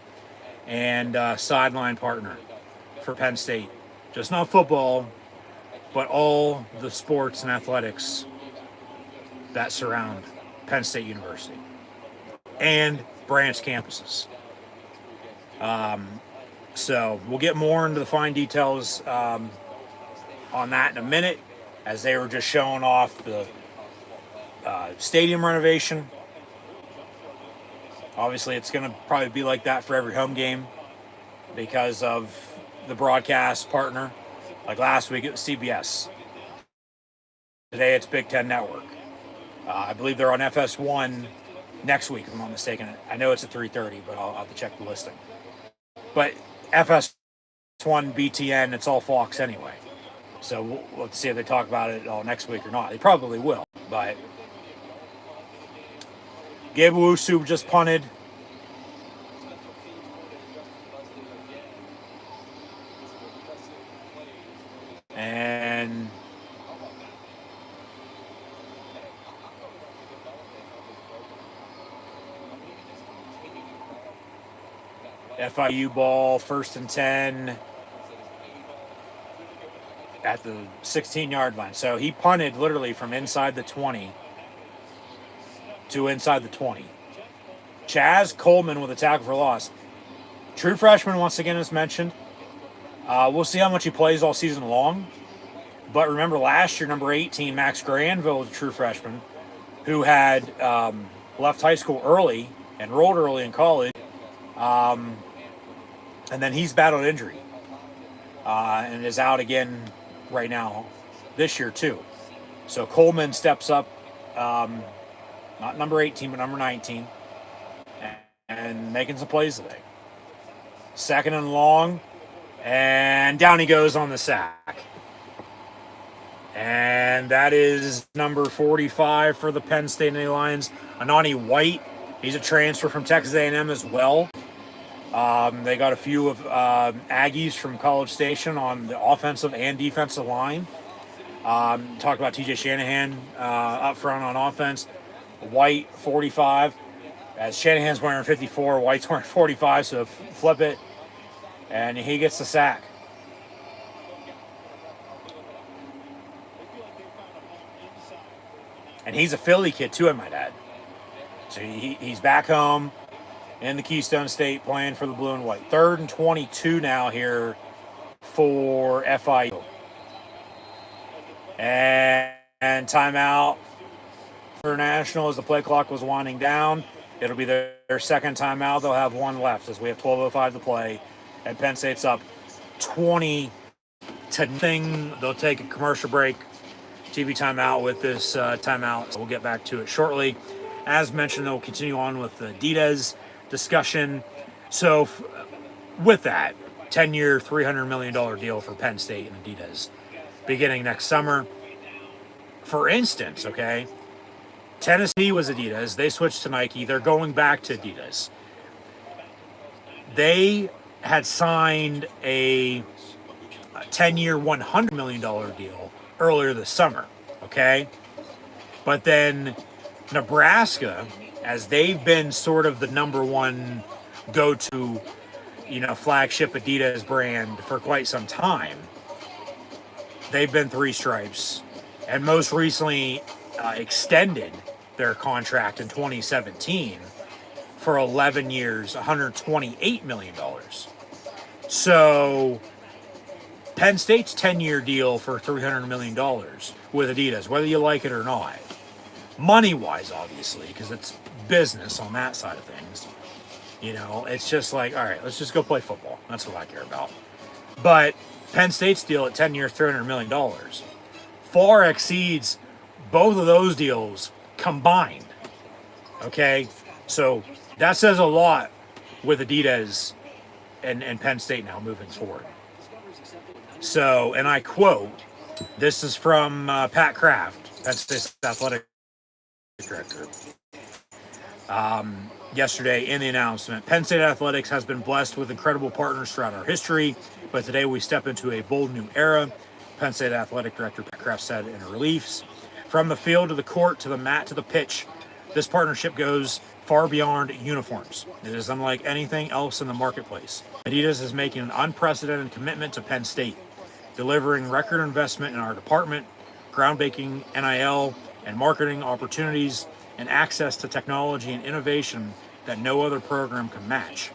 and sideline partner for Penn State. Just not football, but all the sports and athletics that surround Penn State University and branch campuses. So we'll get more into the fine details on that in a minute, as they were just showing off the stadium renovation. Obviously, it's going to probably be like that for every home game because of the broadcast partner. Like last week, it was CBS. Today, it's Big Ten Network. I believe they're on FS1 next week, if I'm not mistaken. I know it's at 3:30, but I'll have to check the listing. But FS1, BTN, it's all Fox anyway. So let's see if they talk about it all next week or not. They probably will. But Gabe Owusu just punted. And FIU ball, 1st and 10 at the 16-yard line. So he punted literally from inside the 20 to inside the 20. Chaz Coleman with a tackle for loss. True freshman, once again, as mentioned. We'll see how much he plays all season long. But remember last year, number 18, Max Granville, was a true freshman who had left high school early, enrolled early in college, and then he's battled injury and is out again right now this year too. So Coleman steps up, not number 18, but number 19, and making some plays today. 2nd and long, and down he goes on the sack. And that is number 45 for the Penn State Nittany Lions, Anani White. He's a transfer from Texas A&M as well. They got a few of Aggies from College Station on the offensive and defensive line. Talked about TJ Shanahan up front on offense. White, 45. As Shanahan's wearing 54, White's wearing 45, so flip it. And he gets the sack. And he's a Philly kid too, I might add. So he's back home in the Keystone State playing for the blue and white. 3rd and 22 now here for FIU. And timeout for National as the play clock was winding down. It'll be their second timeout. They'll have one left as we have 12:05 to play. And Penn State's up 20-0. They'll take a commercial break, TV timeout with this timeout. So we'll get back to it shortly. As mentioned, they'll continue on with the Adidas discussion. So with that, 10-year, $300 million deal for Penn State and Adidas beginning next summer. For instance, okay, Tennessee was Adidas. They switched to Nike. They're going back to Adidas. They had signed a 10-year, $100 million deal earlier this summer, okay? But then Nebraska, as they've been sort of the number one go-to, flagship Adidas brand for quite some time, they've been three stripes, and most recently extended their contract in 2017 for 11 years, $128 million. So Penn State's 10-year deal for $300 million with Adidas, whether you like it or not, money-wise, obviously, because it's business on that side of things. It's just like, all right, let's just go play football. That's what I care about. But Penn State's deal at 10 years, $300 million far exceeds both of those deals combined. Okay? So that says a lot with Adidas and Penn State now moving forward. So, and I quote, this is from Pat Kraft, Penn State's athletic director. Yesterday in the announcement, Penn State Athletics has been blessed with incredible partners throughout our history, but today we step into a bold new era, Penn State Athletic Director Pat Kraft said in a release. From the field to the court to the mat to the pitch, this partnership goes far beyond uniforms. It is unlike anything else in the marketplace. Adidas is making an unprecedented commitment to Penn State, delivering record investment in our department, groundbreaking NIL and marketing opportunities, and access to technology and innovation that no other program can match.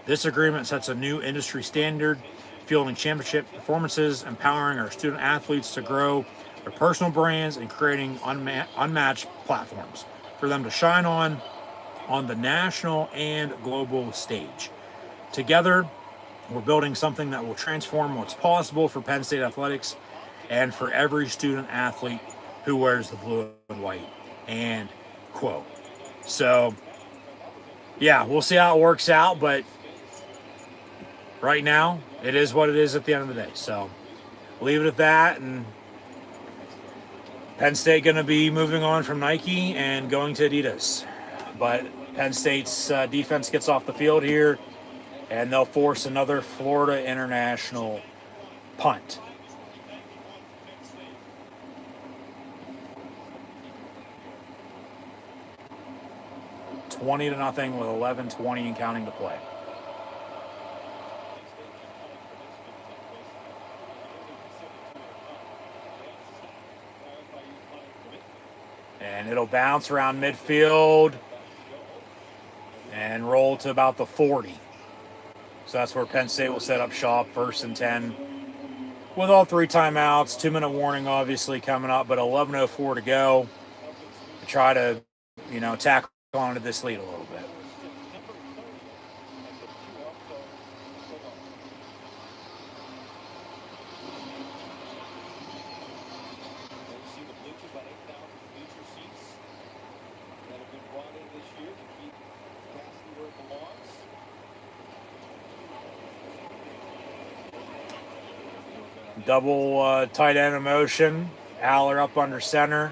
This agreement sets a new industry standard, fueling championship performances, empowering our student athletes to grow their personal brands, and creating unmatched platforms for them to shine on the national and global stage. Together, we're building something that will transform what's possible for Penn State athletics and for every student athlete who wears the blue and white. And quote. So, yeah, we'll see how it works out, but right now, it is what it is at the end of the day. So, leave it at that, and Penn State going to be moving on from Nike and going to Adidas. But Penn State's defense gets off the field here, and they'll force another Florida International punt. $20-0 with 11:20 and counting to play. And it'll bounce around midfield and roll to about the 40. So that's where Penn State will set up shop, 1st and 10. With all 3 timeouts, 2-minute warning obviously coming up, but 11:04 to go to try to, tack onto this lead a little bit. Double tight end in motion. Aller up under center.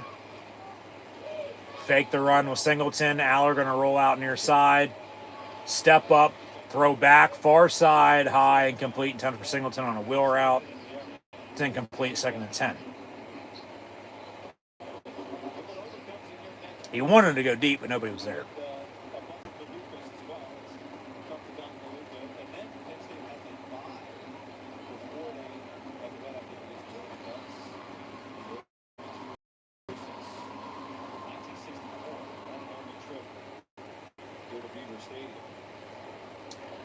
Fake the run with Singleton. Aller going to roll out near side. Step up. Throw back. Far side. High. Incomplete. Intended for Singleton on a wheel route. It's incomplete. 2nd and 10. He wanted to go deep, but nobody was there.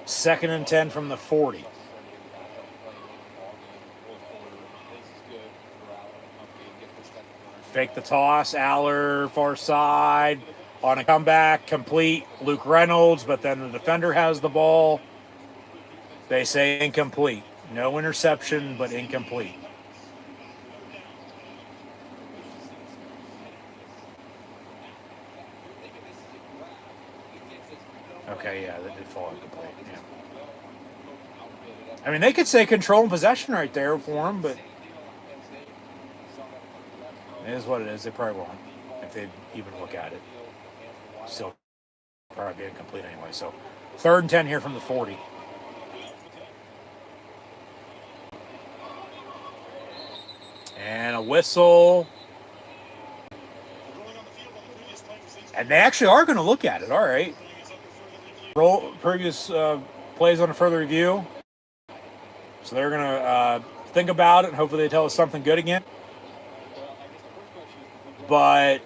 Second and 10 from the 40. Fake the toss. Aller far side on a comeback. Complete. Luke Reynolds, but then the defender has the ball. They say incomplete. No interception, but incomplete. Okay, yeah, that did fall incomplete. Yeah. I mean, they could say control and possession right there for him, but it is what it is. They probably won't if they even look at it. Still probably be incomplete anyway. So 3rd and 10 here from the 40. And a whistle. And they actually are going to look at it. All right. Roll previous plays on a further review. So they're going to think about it, and hopefully they tell us something good again. But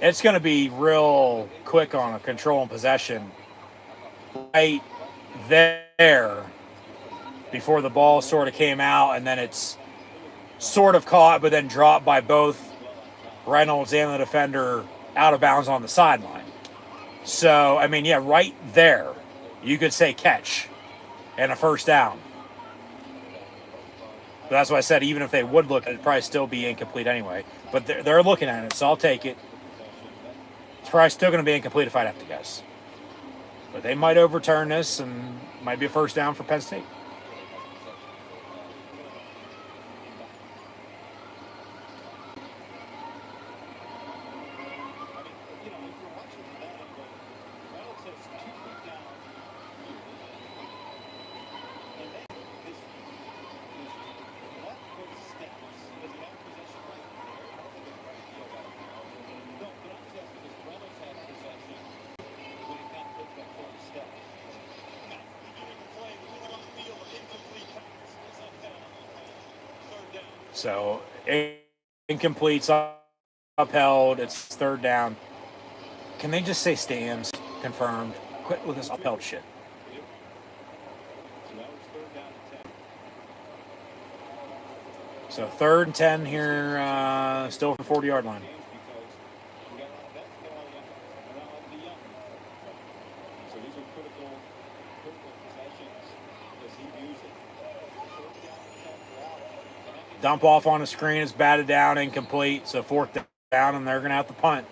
it's going to be real quick on a control and possession. Right there before the ball sort of came out, and then it's sort of caught but then dropped by both Reynolds and the defender out of bounds on the sideline. So, I mean, yeah, right there, you could say catch and a 1st down. But that's why I said even if they would look, it'd probably still be incomplete anyway. But they're looking at it, so I'll take it. It's probably still going to be incomplete if I'd have to guess. But they might overturn this and might be a first down for Penn State. So incomplete's upheld. It's third down. Can they just say stands? Confirmed. Quit with this upheld shit. So 3rd and 10 here, still from 40-yard line. Dump off on the screen is batted down, incomplete. So 4th down, and they're going to have to punt.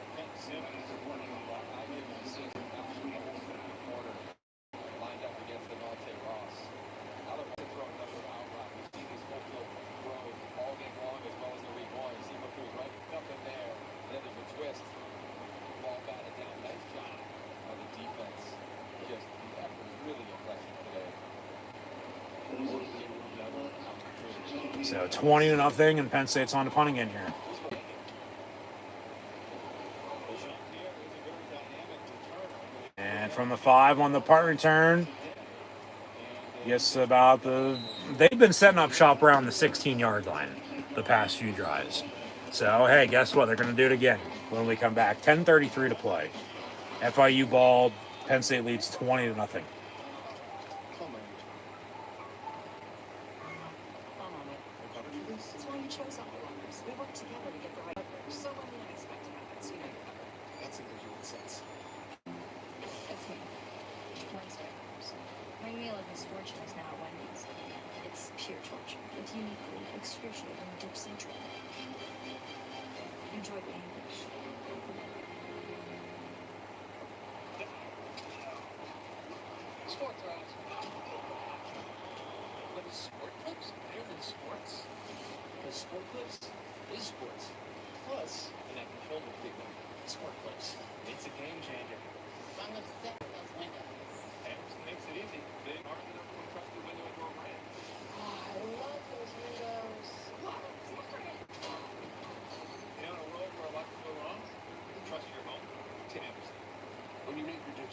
So 20-0, and Penn State's on the punting end here. And from the 5 on the punt return, yes, about they've been setting up shop around the 16-yard line the past few drives. So, hey, guess what? They're going to do it again when we come back. 10:33 to play. FIU ball. Penn State leads 20-0.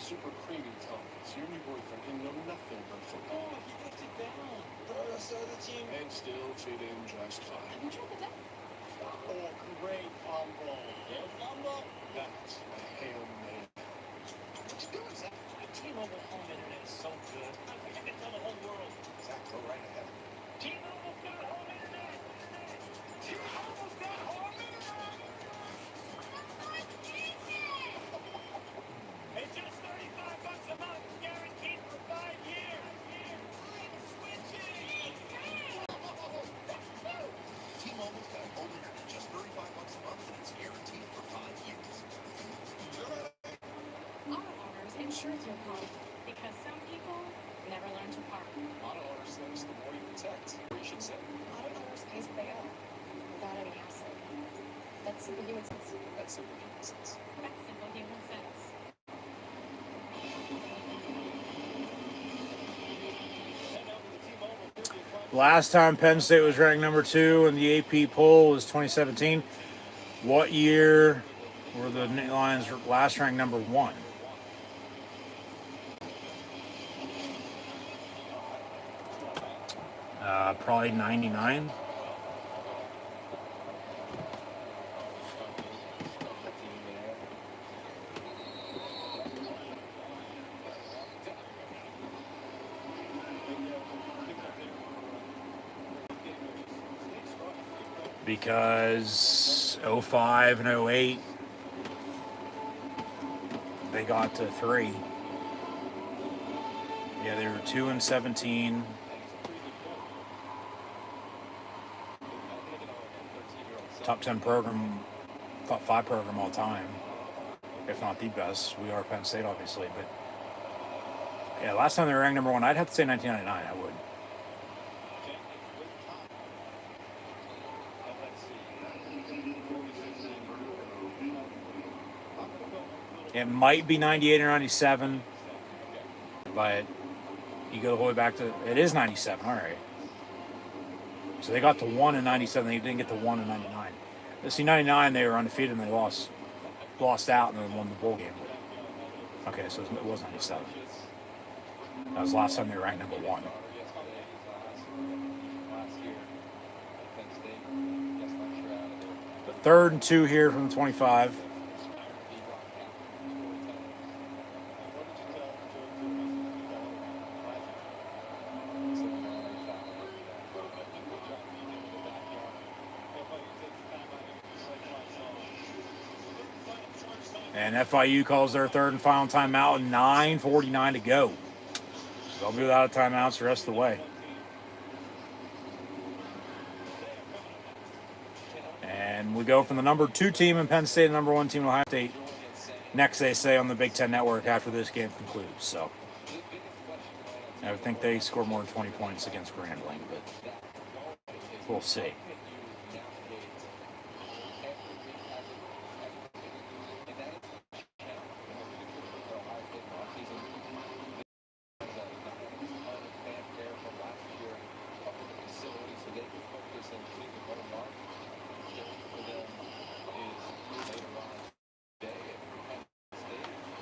Super creamy topics. You and your boyfriend can know nothing but football. Oh, he gets it down. Throw us on the team and still fit in just fine. You tried that? Oh, great fumble. Yeah, fumble? That's a Hail Mary. What you doing, Zach? T-Mobile home internet is so good. I can tell the whole world. Zach, go right ahead. T-Mobile's got home internet. T-Mobile's got home internet. It's just $35 a month, guaranteed for 5 years. T-Mobile's got home internet, just $35 a month, and it's guaranteed for 5 years. Auto owners, insurance your car because some people never learn to park. Auto owners says the more you protect, the more you should say. Auto owners pays what they owe without any hassle. That's simple human sense. That's simple human sense. That's simple human sense. Last time Penn State was ranked number 2 in the AP poll was 2017. What year were the Lions last ranked number 1? Probably 99. Because 05 and 08, they got to 3. Yeah, they were 2 and 17. Top 10 program, top 5 program all time. if not the best. We are Penn State, obviously, but yeah, last time they were ranked number 1, I'd have to say 1999. I would. It might be 98 or 97, but you go the whole way back to, it is 97. All right. So they got to 1 in 97. They didn't get to 1 in 99. See, 99 they were undefeated and they lost out and then won the bowl game. Okay, so it was 97. That was the last time they were ranked number 1. The 3rd and 2 here from the 25. And FIU calls their 3rd and final timeout, 9:49 to go. So they'll be without timeouts the rest of the way. And we go from the number 2 team in Penn State to the number 1 team in Ohio State. Next, they say, on the Big Ten Network after this game concludes. So I would think they score more than 20 points against Grambling, but we'll see.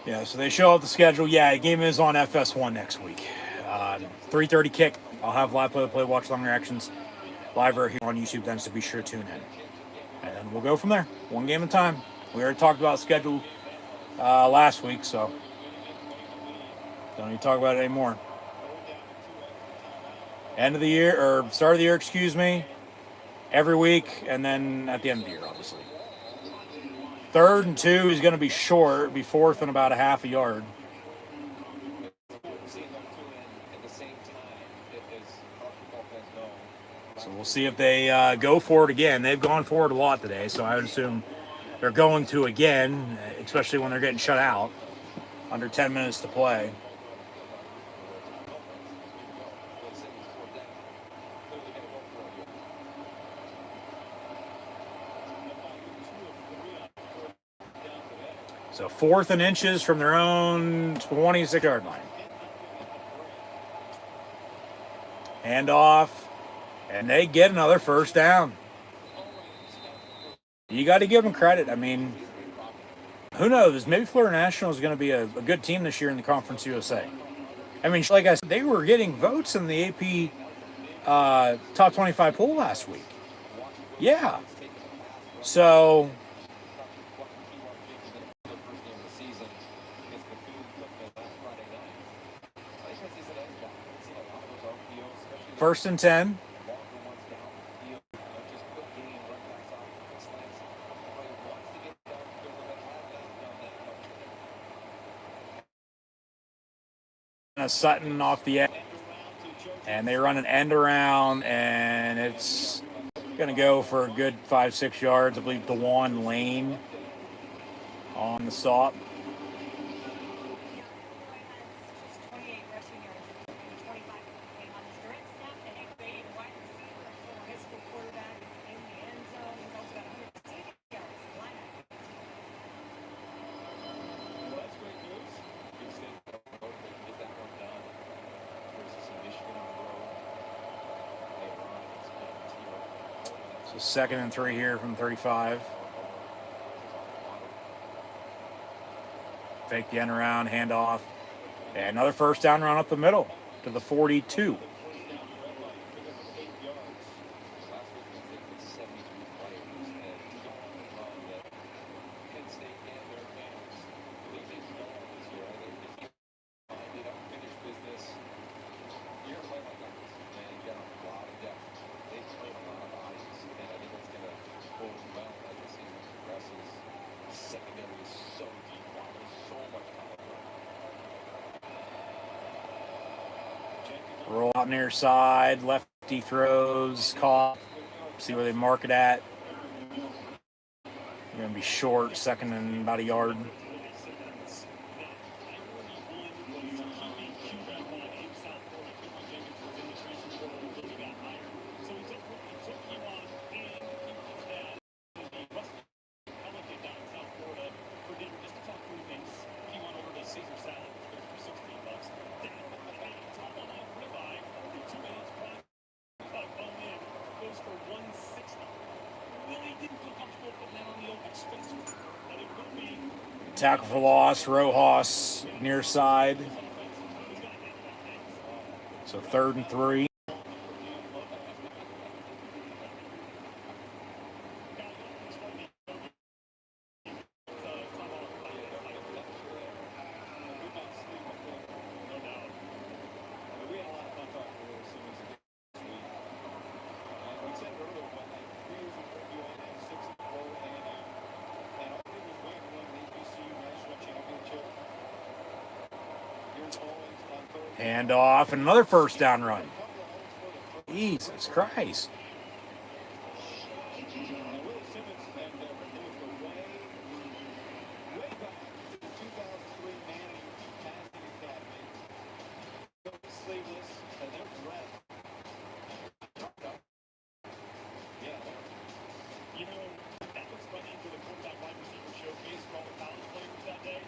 Yeah, so they show up the schedule. Yeah, the game is on FS1 next week. 3:30 kick. I'll have live play-by-play, watch long reactions live right here on YouTube then, so be sure to tune in. And we'll go from there, one game at a time. We already talked about schedule last week, so don't need to talk about it anymore. End of the year, or start of the year, excuse me, every week, and then at the end of the year, obviously. 3rd and 2 is going to be short, be 4th and about a half a yard. So we'll see if they go for it again. They've gone for it a lot today, so I would assume they're going to again, especially when they're getting shut out. Under 10 minutes to play. So 4th and inches from their own 26-yard line. Hand off, and they get another first down. You got to give them credit. I mean, who knows? Maybe Florida National is going to be a good team this year in the Conference USA. I mean, like I said, they were getting votes in the AP Top 25 poll last week. Yeah. So first and 10. Sutton off the edge. And they run an end around, and it's going to go for a good 5-6 yards. I believe DeJuan Lane on the stop. So 2nd and 3 here from 35. Fake the end around, hand off. And another first down run up the middle to the 42. Roll out near side, lefty throws, caught. See where they mark it at. You're going to be short, 2nd and about a yard. goes for 160. Willie didn't feel comfortable putting that on the open Spencer, but it will be. Tackle for loss, Rojas near side. So 3rd and 3. Hand off, and another first down run. Jesus Christ. You know, that was running into the quarterback wide receiver showcase for all the college players that day.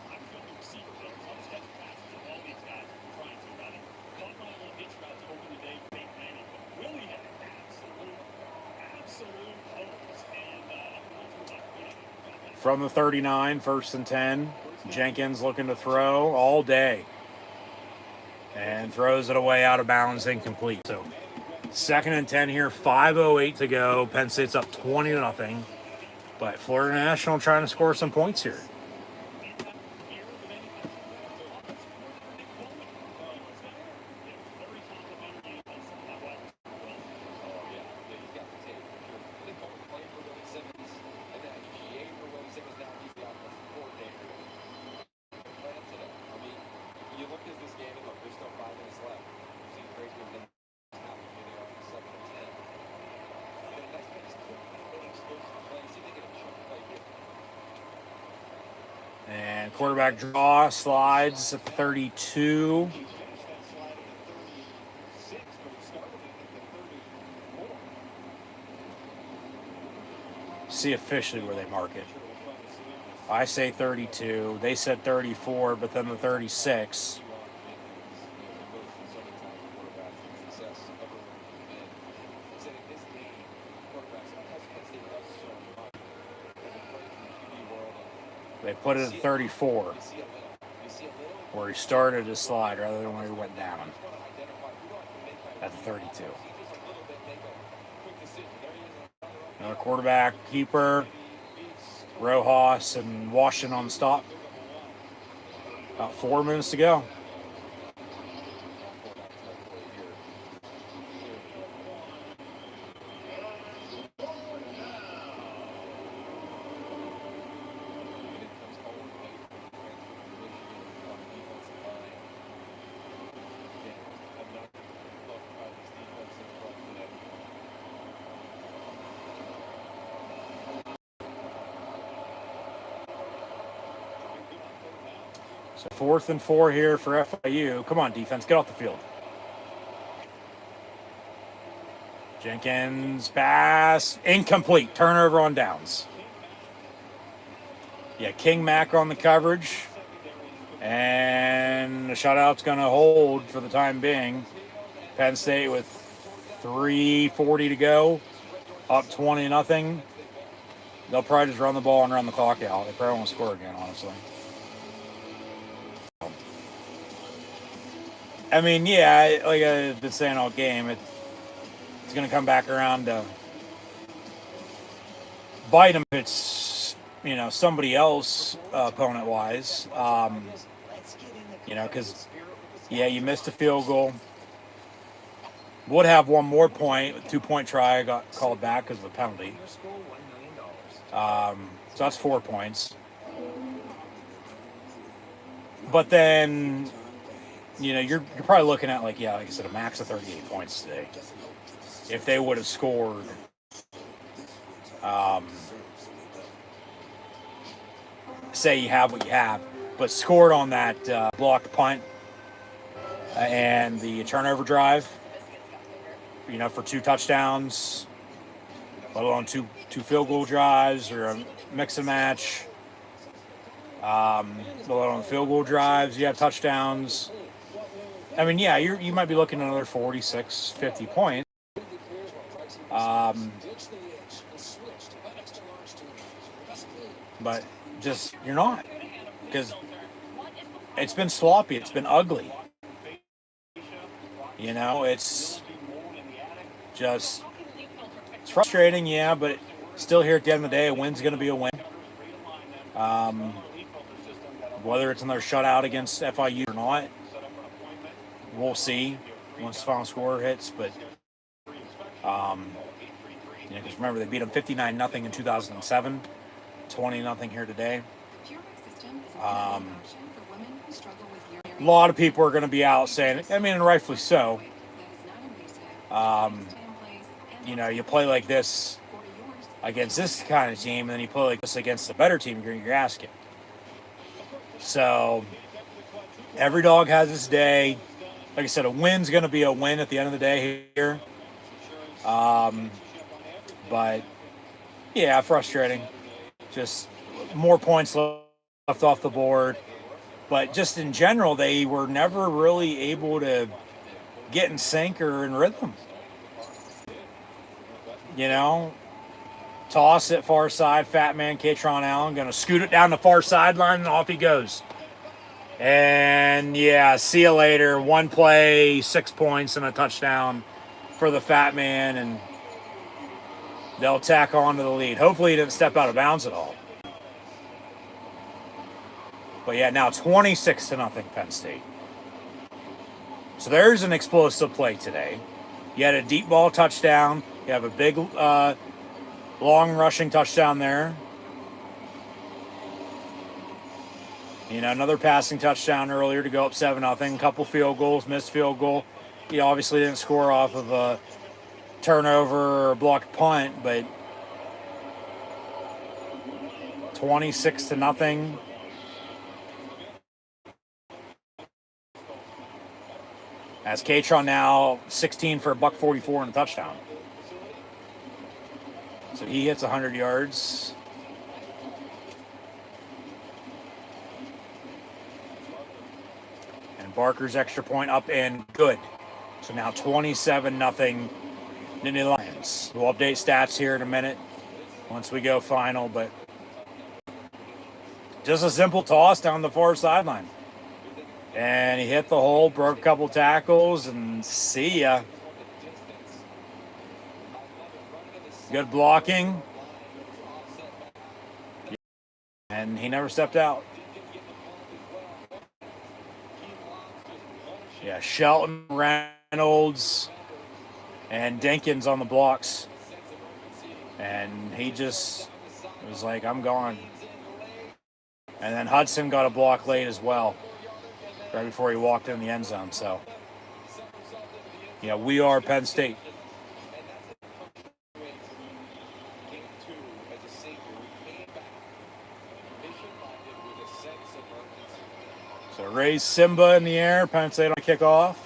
I'm feeling the receiver there. I was catching passes of all these guys trying to run it. Caught my little hitch route to open the day with Peyton Manning, but Willie had an absolute hose. And From the 39, 1st and 10. Jenkins looking to throw all day. And throws it away out of bounds, incomplete. So 2nd and 10 here, 5:08 to go. Penn State's up 20-0. But Florida National trying to score some points here. And quarterback draw, slides at the 32. See officially where they mark it. I say 32. They said 34, but then the 36. They put it at 34, where he started his slide rather than where he went down at the 32. Another quarterback keeper, Rojas and Washington on the stop. About 4 minutes to go. So 4th and 4 here for FIU. Come on, defense, get off the field. Jenkins pass, incomplete, turnover on downs. Yeah, King Mack on the coverage. And the shutout's going to hold for the time being. Penn State with 3:40 to go, up 20-0. They'll probably just run the ball and run the clock out. They probably won't score again, honestly. I mean, yeah, like I've been saying all game, it's going to come back around to bite them if it's, somebody else opponent-wise. Because, yeah, you missed a field goal. Would have one more point. 2-point try got called back because of a penalty. So that's 4 points. But then, you're probably looking at, like I said, a max of 38 points today. If they would have scored, say you have what you have, but scored on that blocked punt and the turnover drive, for 2 touchdowns, let alone two field goal drives or a mix and match. Let alone field goal drives, you have touchdowns. I mean, yeah, you might be looking at another 46, 50 points. But just, you're not. Because it's been sloppy. It's been ugly. You know, it's just, it's frustrating, yeah, but still here at the end of the day, a win's going to be a win. Whether it's another shutout against FIU or not, we'll see once the final score hits. But, because remember, they beat them 59-0 in 2007, 20-0 here today. A lot of people are going to be out saying, I mean, and rightfully so, you play like this against this kind of team, and then you play like this against a better team, you're your ass kicked. So every dog has its day. Like I said, a win's going to be a win at the end of the day here. But yeah, frustrating. Just more points left off the board. But just in general, they were never really able to get in sync or in rhythm. Toss it far side, fat man, Katron Allen, going to scoot it down the far sideline, and off he goes. And yeah, see you later. One play, 6 points, and a touchdown for the fat man, and they'll tack on to the lead. Hopefully he didn't step out of bounds at all. But yeah, now 26-0 Penn State. So there's an explosive play today. You had a deep ball touchdown. You have a big, long rushing touchdown there. Another passing touchdown earlier to go up 7-0. A couple field goals, missed field goal. You obviously didn't score off of a turnover or a blocked punt, but 26-0. As Katron now 16 for $144 and a touchdown. So he hits 100 yards. And Barker's extra point up and good. So now 27-0 Nittany Lions. We'll update stats here in a minute once we go final, but just a simple toss down the far sideline. And he hit the hole, broke a couple tackles, and see ya. Good blocking. And he never stepped out. Yeah, Shelton, Reynolds, and Dinkins on the blocks. And he just was like, I'm gone. And then Hudson got a block late as well, right before he walked in the end zone. So, yeah, we are Penn State. So raise Simba in the air. Penn State on kickoff.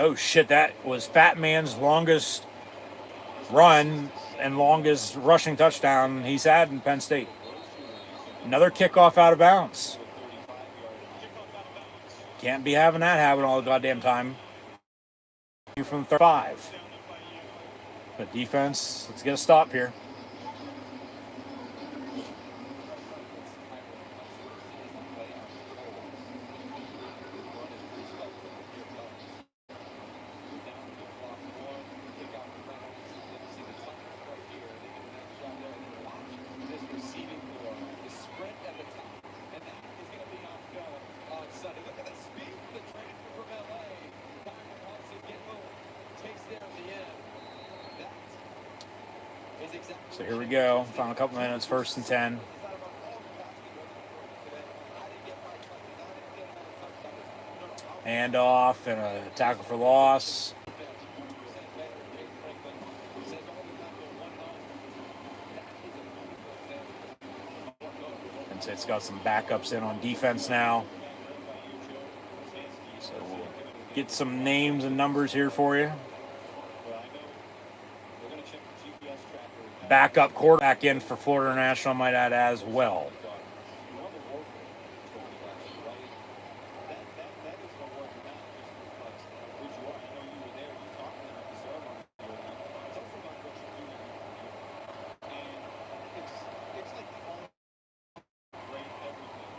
Oh shit, that was Fat Man's longest run and longest rushing touchdown he's had in Penn State. Another kickoff out of bounds. Can't be having that happen all the goddamn time. From 35. But defense, let's get a stop here. So here we go. Final couple minutes, 1st and 10. Hand off and a tackle for loss. It's got some backups in on defense now. So we'll get some names and numbers here for you. Backup quarterback in for Florida International, might add, as well.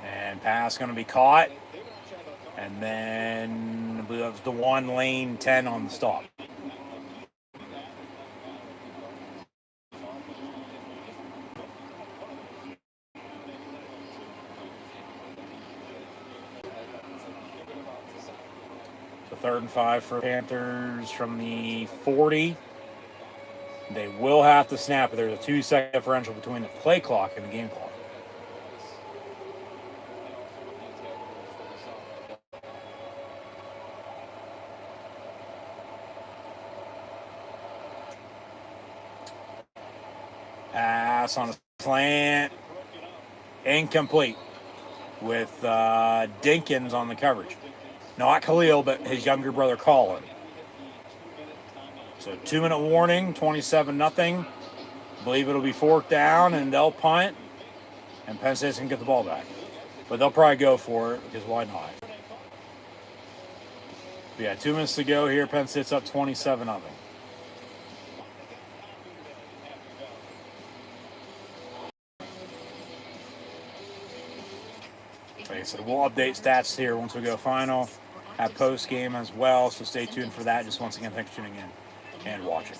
And pass going to be caught. And then I believe that was the one lane 10 on the stop. So 3rd and 5 for Panthers from the 40. They will have to snap it. There's a 2-second differential between the play clock and the game clock. Pass on a slant. Incomplete with Dinkins on the coverage. Not Khalil, but his younger brother Colin. So 2-minute warning, 27-0. Believe it'll be 4th down, and they'll punt, and Penn State can get the ball back. But they'll probably go for it, because why not? But yeah, 2 minutes to go here. Penn State's up 27-0. Okay, so we'll update stats here once we go final. Have post game as well, so stay tuned for that. Just once again, thanks for tuning in and watching.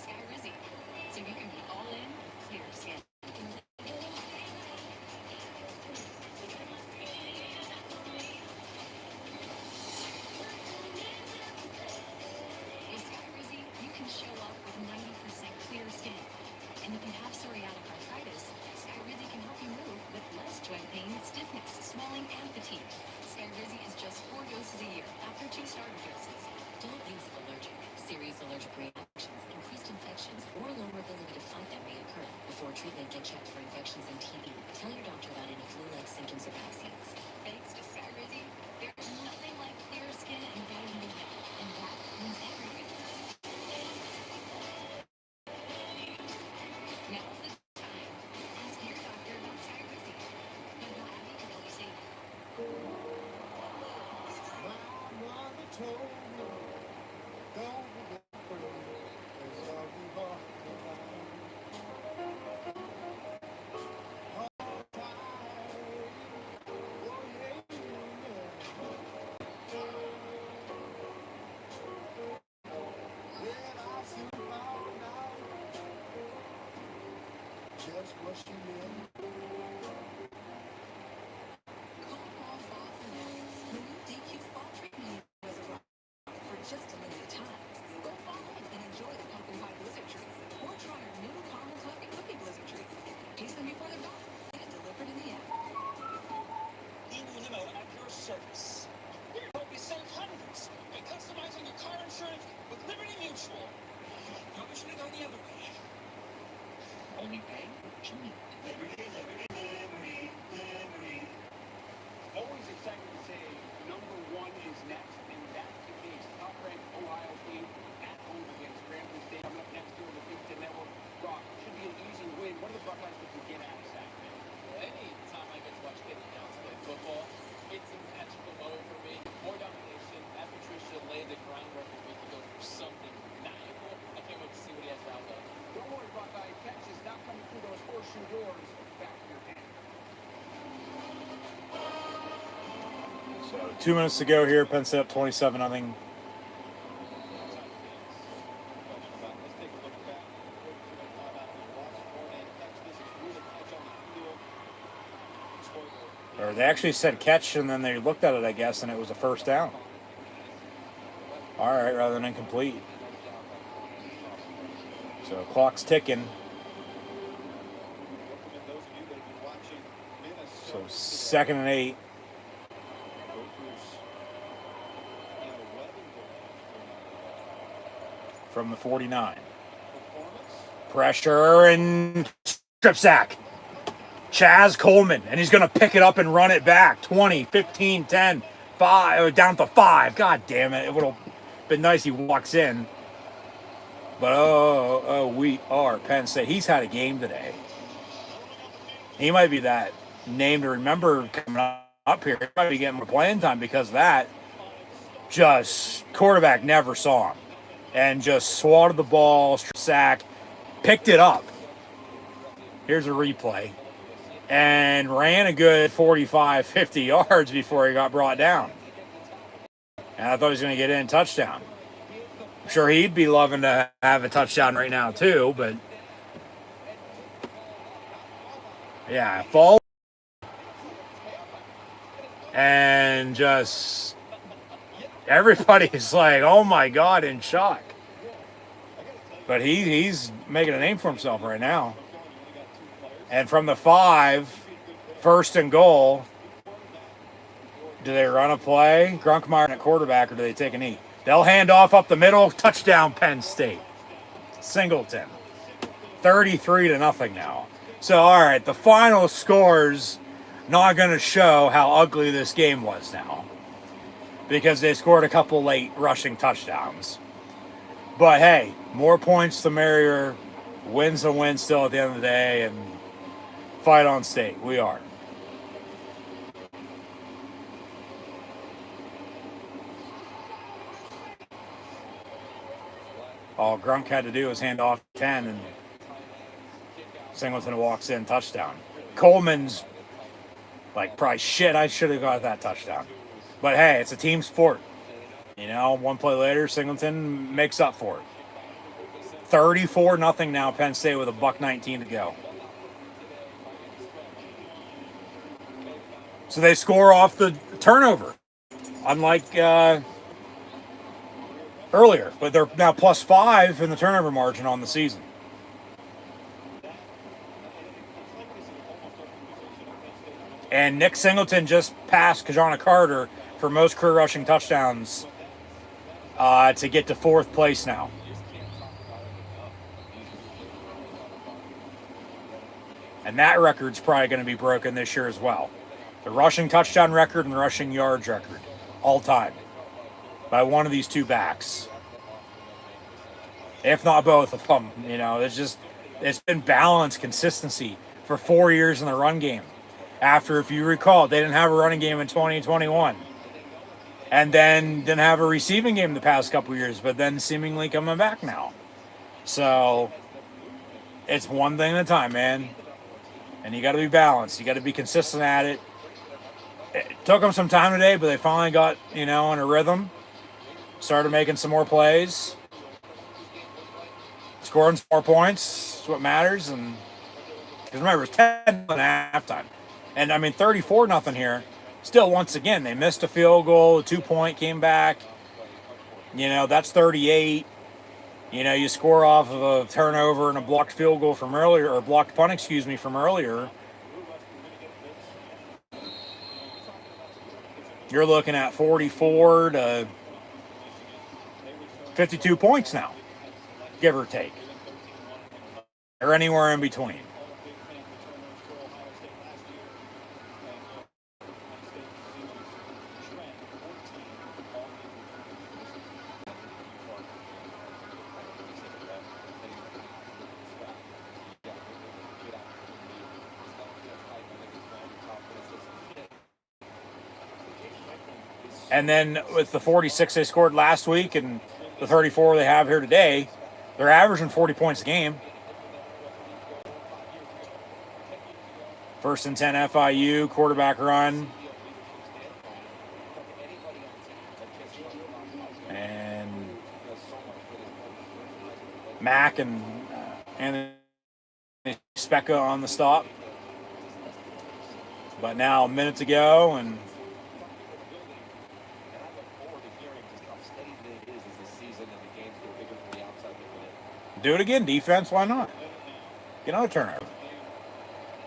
Treatment, get checked for infections and TB. Tell your doctor about any flu-like symptoms or vaccines. Thanks to Skyrizi, there's nothing like clear skin and vitamin D, and that means everything. Now's the time. Ask your doctor about Skyrizi. And how Abby can help you save. My mother told me, don't forget there's all you've got. Just what you mean. When you think you faltered me as a rock for just a limited time, go fall in and enjoy the pumpkin pie blizzard treat. Or try our new caramel toffee cookie blizzard treat. Taste them before they're gone. Get it delivered in the app. Limo at your service. Here, help you save hundreds by customizing your car insurance with Liberty Mutual. Probably should have gone the other way. Only pay what you need. Liberty, Liberty, Liberty, Liberty. Always excited to say number 1 is next, and that's the case. Top-ranked Ohio State at home against Grambling State. Coming up next year on the Big Ten Network. Rock, should be an easy win. What are the Buckeyes that can get out of Saturday? Well, any time I get to watch Kenny Downs play football, it's a magical moment for me. More domination. Matt Patricia laid the groundwork for me to go for something valuable. I can't wait to see what he has to outlook. Don't worry, Buckeye. Catch is not coming through those horseshoe doors. Back to your hand. So 2 minutes to go here. Penn State up 27-0. Or they actually said catch, and then they looked at it, I guess, and it was a 1st down. All right, rather than incomplete. So clock's ticking. So 2nd and 8. From the 49. Pressure and strip sack. Chaz Coleman, and he's going to pick it up and run it back. 20, 15, 10, 5, down to 5. God damn it. It would have been nice he walks in. But, we are Penn State. He's had a game today. He might be that name to remember coming up here. He might be getting more playing time because of that. Just, quarterback never saw him. And just swatted the ball, sack, picked it up. Here's a replay. And ran a good 45, 50 yards before he got brought down. And I thought he was going to get in touchdown. I'm sure he'd be loving to have a touchdown right now too, but yeah, fall and just everybody's like, oh my God, in shock. But he's making a name for himself right now. And from the 5, 1st and goal, do they run a play? Grunkmeyer at quarterback, or do they take a knee? They'll hand off up the middle. Touchdown, Penn State. Singleton. 33-0 now. So, all right, the final score's not going to show how ugly this game was now, because they scored a couple late rushing touchdowns. But, hey, more points the merrier. Win's a win still at the end of the day, and fight on state. We are. All Grunk had to do was hand off 10, and Singleton walks in, touchdown. Coleman's like, probably shit, I should have got that touchdown. But hey, it's a team sport. You know, one play later, Singleton makes up for it. 34-0 now, Penn State with $1:19 to go. So they score off the turnover, unlike earlier. But they're now +5 in the turnover margin on the season. And Nick Singleton just passed Kajana Carter for most career rushing touchdowns to get to 4th place now. And that record's probably going to be broken this year as well. The rushing touchdown record and the rushing yards record, all time, by one of these two backs. If not both of them. You know, it's been balanced consistency for 4 years in the run game. After, if you recall, they didn't have a running game in 2021. And then didn't have a receiving game the past couple years, but then seemingly coming back now. So, it's one thing at a time, man. And you got to be balanced. You got to be consistent at it. It took them some time today, but they finally got, in a rhythm. Started making some more plays. Scoring some more points is what matters. And because remember, it's 10 at halftime. And, 34-0 here. Still, once again, they missed a field goal. A 2-point came back. That's 38. You score off of a turnover and a blocked field goal from earlier, or blocked punt, from earlier. You're looking at 44 to 52 points now, give or take, or anywhere in between. And then with the 46 they scored last week and the 34 they have here today, they're averaging 40 points a game. 1st and 10 FIU, quarterback run. And Mack and Anthony Specca on the stop. But now a minute to go, and do it again, defense. Why not? Get another turnover.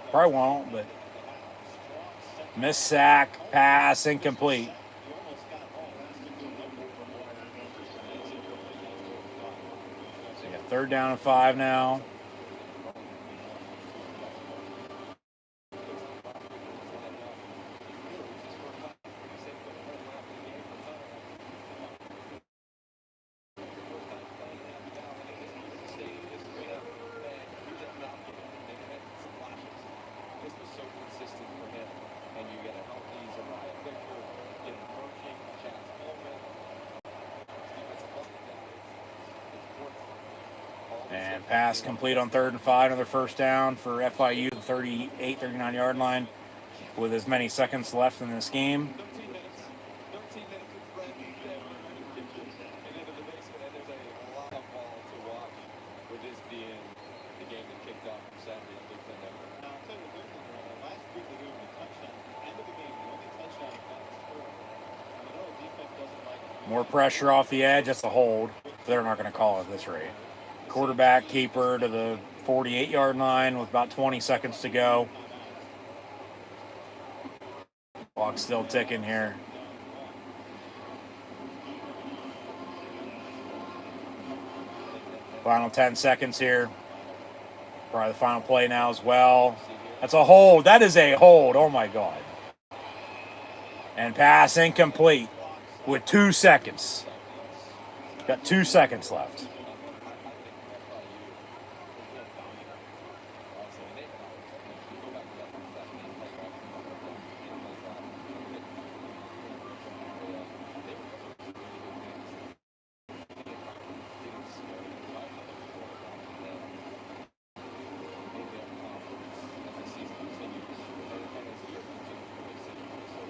Probably won't, but miss sack, pass, incomplete. So you got 3rd down and 5 now. And pass complete on 3rd and 5, another first down for FIU, the 38, 39-yard line, with as many seconds left in this game. 13 minutes. 13 minutes with Fred and into the basement. And there's a lot of ball to watch with this being the game that kicked off on Saturday in Big Ten Network. Now, I'll tell you what, last week they gave him a touchdown. End of the game, the only touchdown he got was scored. I know the defense doesn't like it. More pressure off the edge. That's a hold. They're not going to call it at this rate. Quarterback keeper to the 48-yard line with about 20 seconds to go. Clock's still ticking here. Final 10 seconds here. Probably the final play now as well. That's a hold. That is a hold. Oh, my God. And pass incomplete with 2 seconds. Got 2 seconds left.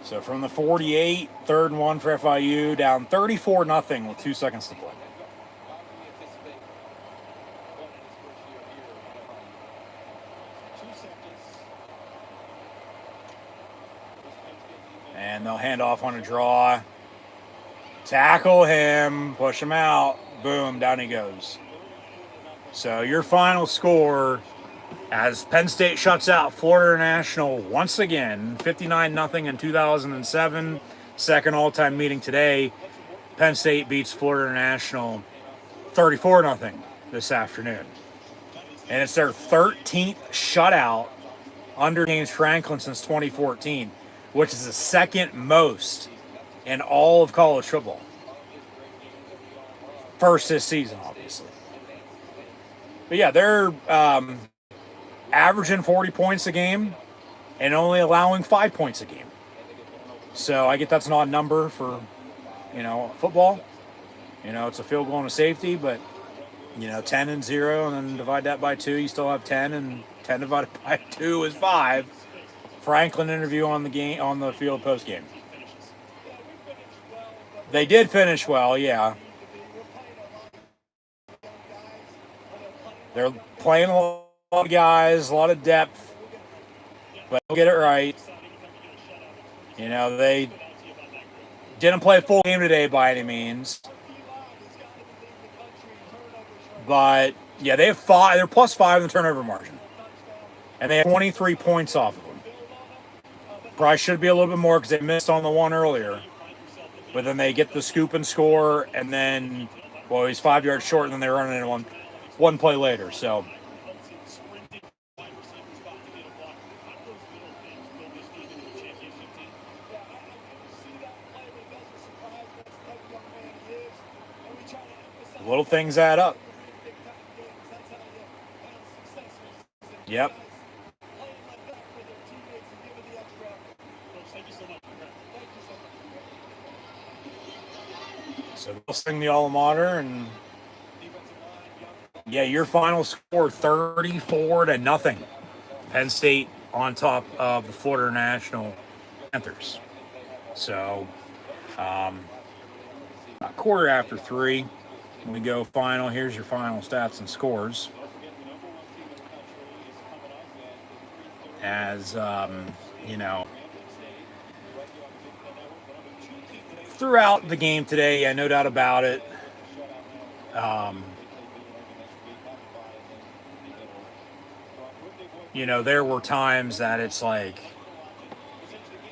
So from the 48, 3rd and 1 for FIU, down 34-0 with 2 seconds to play. And they'll hand off on a draw. Tackle him, push him out. Boom, down he goes. So your final score, as Penn State shuts out Florida International once again, 59-0 in 2007. Second all-time meeting today. Penn State beats Florida International 34-0 this afternoon. And it's their 13th shutout under James Franklin since 2014, which is the second most in all of college football. First this season, obviously. But yeah, they're averaging 40 points a game and only allowing 5 points a game. So I get that's an odd number for, football. It's a field goal and a safety, but, 10 and 0, and then divide that by 2, you still have 10, and 10 divided by 2 is 5. Franklin interview on the field post game. They did finish well, yeah. They're playing a lot of guys, a lot of depth, but they'll get it right. They didn't play a full game today by any means. But, yeah, they have 5. They're plus 5 in the turnover margin. And they have 23 points off of them. Probably should be a little bit more because they missed on the one earlier. But then they get the scoop and score, and then, he's 5 yards short, and then they're running in one play later. So, little things add up. Yep. So they'll sing the alma mater, and yeah, your final score 34-0. Penn State on top of the Florida National Panthers. So, a quarter after 3, we go final. Here's your final stats and scores. As throughout the game today, no doubt about it. There were times that it's like,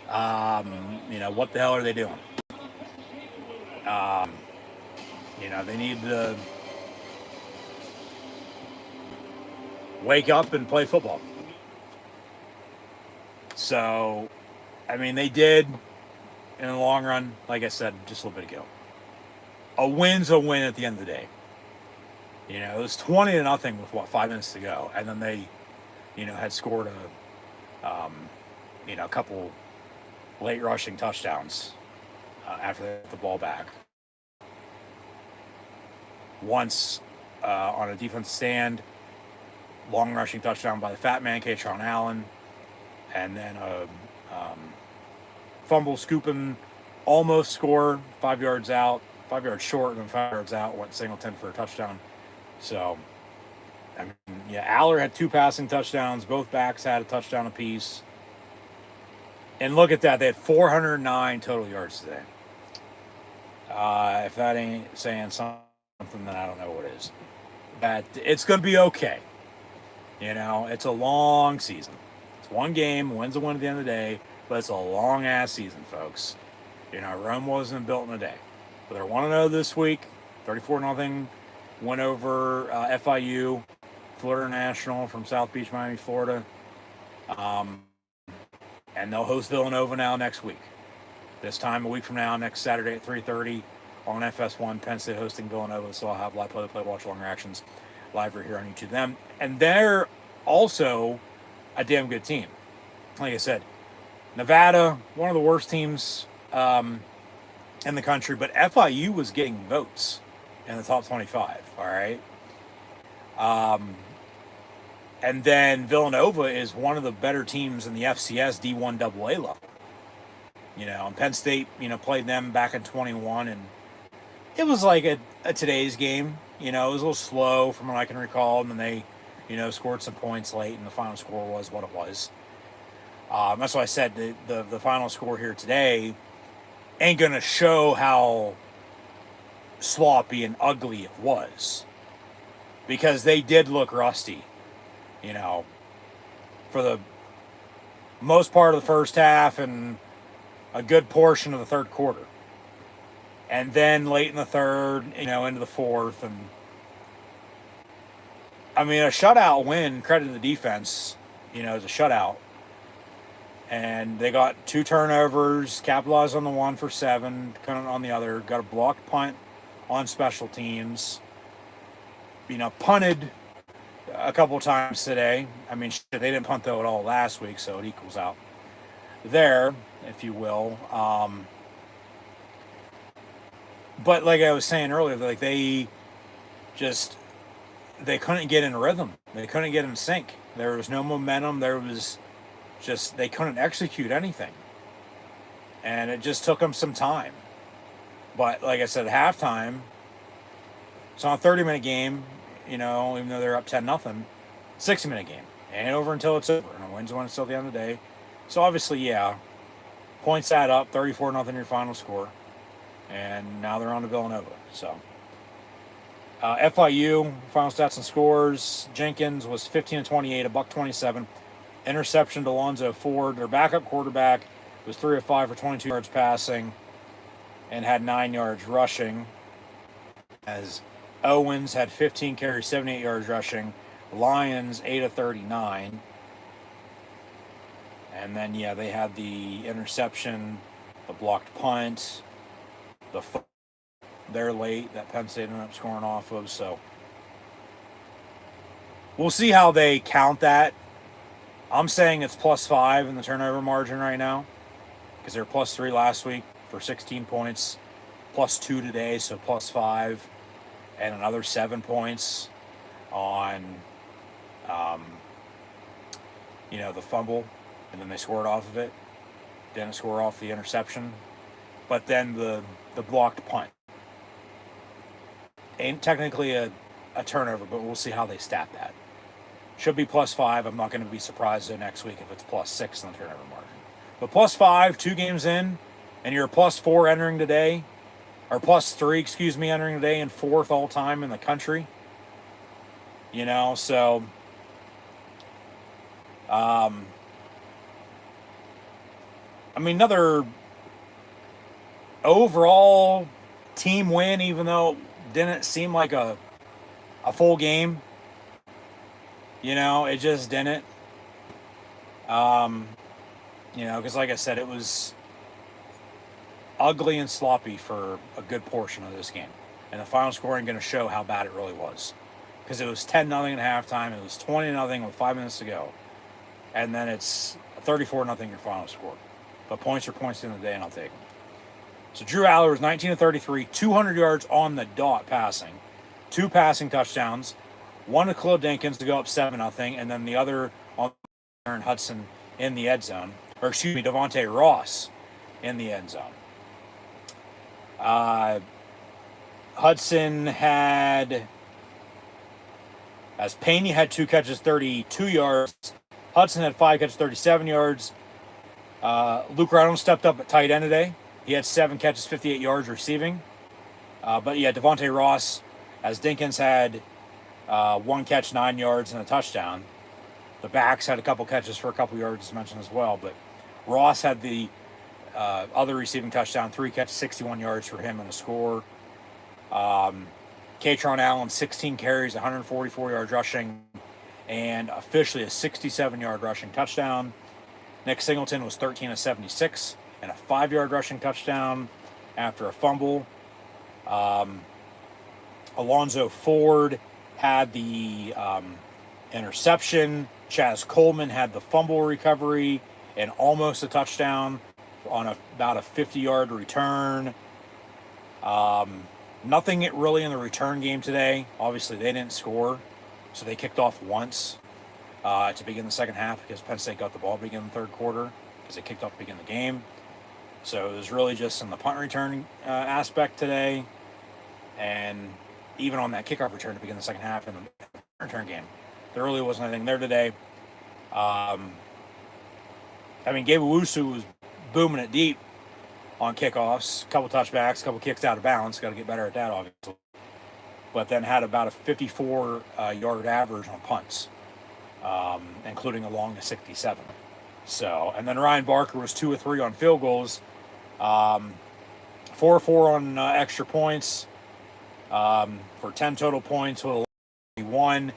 what the hell are they doing? They need to wake up and play football. So, they did in the long run, like I said just a little bit ago. A win's a win at the end of the day. It was 20-0 with 5 minutes to go, and then they, had scored a couple late rushing touchdowns after they got the ball back. Once on a defensive stand. Long rushing touchdown by the fat man, Kaytron Allen. And then a fumble, scooping, almost score, 5 yards out, 5 yards short, and then 5 yards out, went Singleton for a touchdown. So, I mean, yeah, Aller had 2 passing touchdowns. Both backs had a touchdown apiece. And look at that. They had 409 total yards today. If that ain't saying something, then I don't know what is. But it's going to be okay. You know, it's a long season. It's one game, wins a win at the end of the day, but it's a long-ass season, folks. You know, Rome wasn't built in a day. But they're 1-0 this week, 34-0 win over FIU, Florida International from South Beach, Miami, Florida. And they'll host Villanova now next week. This time, a week from now, next Saturday at 3:30 on FS1, Penn State hosting Villanova. So I'll have live play-by-play, watch long reactions live right here on YouTube. And they're also a damn good team. Like I said, Nevada, one of the worst teams in the country, but FIU was getting votes in the top 25, all right? And then Villanova is one of the better teams in the FCS D1 AA level. You know, and Penn State, you know, played them back in 21, and it was like a today's game. You know, it was a little slow from what I can recall, and then they, you know, scored some points late, and the final score was what it was. That's why I said the final score here today ain't going to show how sloppy and ugly it was, because they did look rusty, you know, for the most part of the first half and a good portion of the third quarter. And then late in the third, you know, into the fourth. And I mean, a shutout win, credit to the defense, you know, as a shutout. And they got 2 turnovers, capitalized on the one for 7, kind of on the other, got a blocked punt on special teams, you know, punted a couple times today. I mean, they didn't punt though at all last week, so it equals out there, if you will. But like I was saying earlier, like they couldn't get in rhythm. They couldn't get in sync. There was no momentum. There was just, they couldn't execute anything. And it just took them some time. But like I said, at halftime, it's on a 30-minute game, you know, even though they're up 10-0, 60-minute game. Ain't over until it's over. And a win's one until the end of the day. So obviously, yeah, points add up, 34-0 your final score. And now they're on to Villanova. So FIU, final stats and scores. Jenkins was 15-28, $127. Interception to Alonzo Ford. Their backup quarterback was 3 of 5 for 22 yards passing and had 9 yards rushing. As Owens had 15 carries, 78 yards rushing. Lions, 8 of 39. And then, yeah, they had the interception, the blocked punt, they're late that Penn State ended up scoring off of. So we'll see how they count that. I'm saying it's +5 in the turnover margin right now, because they were +3 last week for 16 points, +2 today, so +5, and another 7 points on, you know, the fumble, and then they scored off of it. Didn't score off the interception, but then the blocked punt. Ain't technically a turnover, but we'll see how they stat that. Should be +5. I'm not going to be surprised next week if it's +6 in the turnover margin. But +5, 2 games in, and you're a +4 entering today, or +3, excuse me, entering today, and 4th all time in the country. You know, so I mean, another overall team win, even though it didn't seem like a full game. You know, it just didn't. You know, because like I said, it was ugly and sloppy for a good portion of this game. And the final score ain't going to show how bad it really was. Because it was 10-0 at halftime. It was 20-0 with 5 minutes to go. And then it's 34-0 your final score. But points are points in the day, and I'll take them. So Drew Aller was 19 of 33, 200 yards on the dot passing. 2 passing touchdowns, one to Khalil Dinkins to go up 7-0, and then the other on Hudson in the end zone. Or excuse me, Devontae Ross in the end zone. Hudson had, as Penn had 2 catches, 32 yards. Hudson had 5 catches, 37 yards. Luke Reynolds stepped up at tight end today. He had 7 catches, 58 yards receiving. But yeah, Devontae Ross, as Dinkins had 1 catch, 9 yards, and a touchdown. The backs had a couple catches for a couple yards, as mentioned as well. But Ross had the other receiving touchdown, 3 catches, 61 yards for him and a score. Katron Allen, 16 carries, 144 yards rushing, and officially a 67-yard rushing touchdown. Nick Singleton was 13 of 76 and a 5-yard rushing touchdown after a fumble. Alonzo Ford had the interception. Chaz Coleman had the fumble recovery and almost a touchdown on about a 50-yard return. Nothing really in the return game today. Obviously, they didn't score, so they kicked off once to begin the second half because Penn State got the ball to begin the third quarter because they kicked off to begin the game. So it was really just in the punt return aspect today, and even on that kickoff return to begin the second half in the return game, there really wasn't anything there today. Gabe Owusu was booming it deep on kickoffs, a couple touchbacks, a couple kicks out of bounds. Got to get better at that, obviously. But then had about a 54-yard average on punts, including a long to 67. So, and then Ryan Barker was 2 of 3 on field goals, 4 of 4 on extra points, for 10 total points with 1.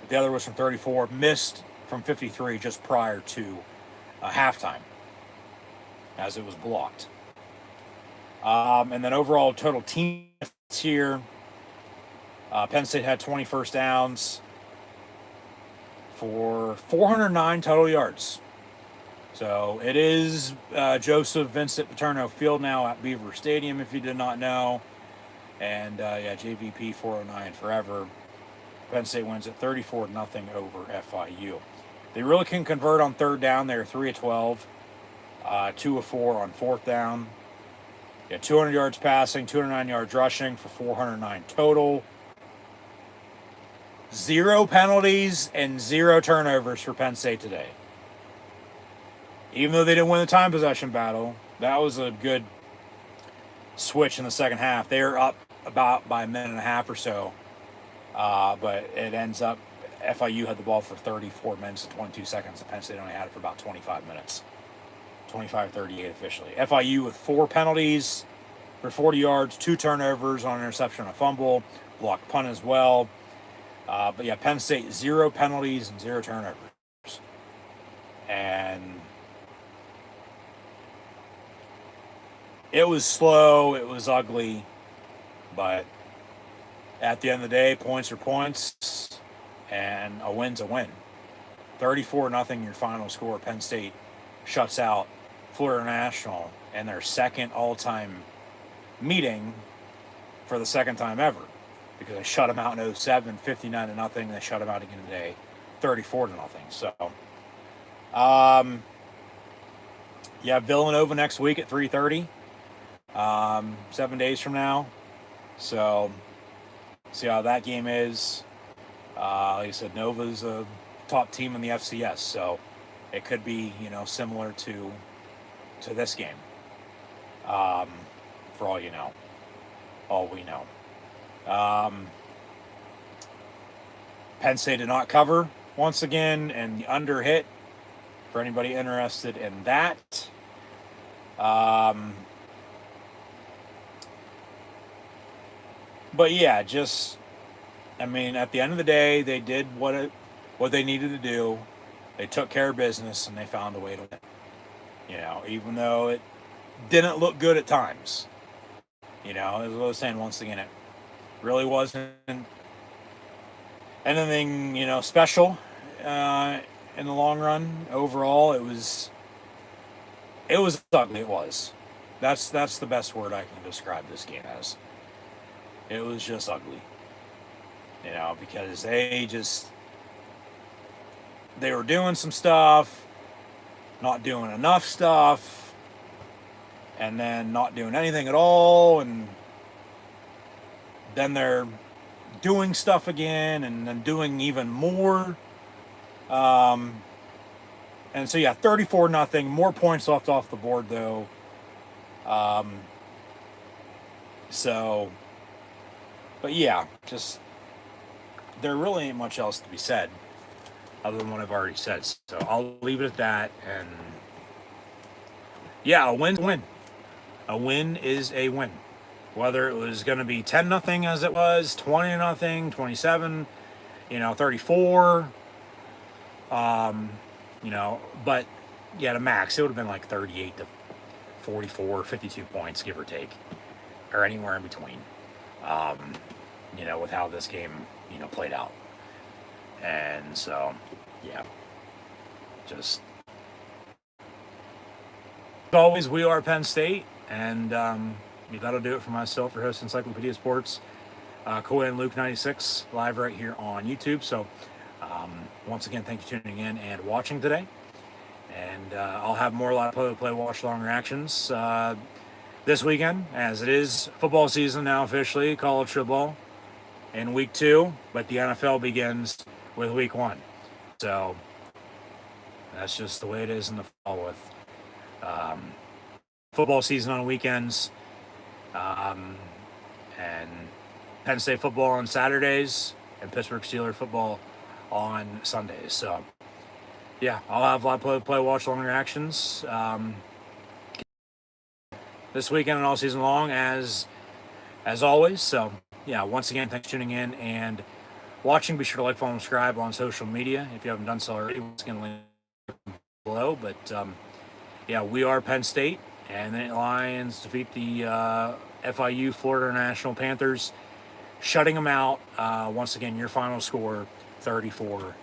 The other was from 34, missed from 53 just prior to halftime, as it was blocked. And then overall total team here, Penn State had 20 first downs for 409 total yards. So it is Joseph Vincent Paterno Field now at Beaver Stadium, if you did not know. And JVP 409 forever. Penn State wins at 34-0 over FIU. They really can convert on third down. They're 3 of 12, 2 of 4 on fourth down. 200 yards passing, 209 yards rushing for 409 total. 0 penalties and 0 turnovers for Penn State today. Even though they didn't win the time possession battle, that was a good switch in the second half. They were up about by a minute and a half or so. But it ends up, FIU had the ball for 34 minutes and 22 seconds, and Penn State only had it for about 25 minutes. 25-38 officially. FIU with 4 penalties for 40 yards, 2 turnovers on interception and a fumble, blocked punt as well. But yeah, Penn State 0 penalties and 0 turnovers. And it was slow, it was ugly, but at the end of the day, points are points, and a win's a win. 34-0 your final score. Penn State shuts out Florida National in their second all-time meeting for the second time ever, because they shut them out in 07, 59-0. They shut them out again today, 34-0. So, Villanova next week at 3:30, 7 days from now. So, see how that game is. Like I said, Nova's a top team in the FCS, so it could be, similar to this game. For all you know, all we know. Penn State did not cover once again, and the under hit for anybody interested in that. But yeah, at the end of the day, they did what they needed to do. They took care of business, and they found a way to win. Even though it didn't look good at times. As I was saying once again, it really wasn't anything, special in the long run. Overall, it was ugly. It was. That's the best word I can describe this game as. It was just ugly. You know, because they were doing some stuff, not doing enough stuff, and then not doing anything at all, and then they're doing stuff again, and then doing even more. And so yeah, 34-0. More points left off the board though. So, but yeah, just there really ain't much else to be said other than what I've already said. So I'll leave it at that. And yeah, a win's a win. A win is a win. Whether it was going to be 10-0 as it was, 20-0, 27, 34. But yeah, to max, it would have been like 38 to 44, 52 points, give or take, or anywhere in between, with how this game, played out. And so, yeah, just as always, we are Penn State, and that'll do it for myself, for host Encyclopedia Sports, Coy and Luke 96, live right here on YouTube. So, once again, thank you for tuning in and watching today. And I'll have more live play watch along reactions this weekend, as it is football season now officially, college football in week 2, but the NFL begins with week 1. So that's just the way it is in the fall with football season on weekends, and Penn State football on Saturdays, and Pittsburgh Steelers football on Sundays. So yeah, I'll have live play watch long reactions this weekend and all season long as always. So yeah, once again, thanks for tuning in and watching. Be sure to like, follow, and subscribe on social media if you haven't done so already. Once again, link below. But yeah, we are Penn State, and the Lions defeat the FIU Florida International Panthers, shutting them out. Once again, your final score 34-0.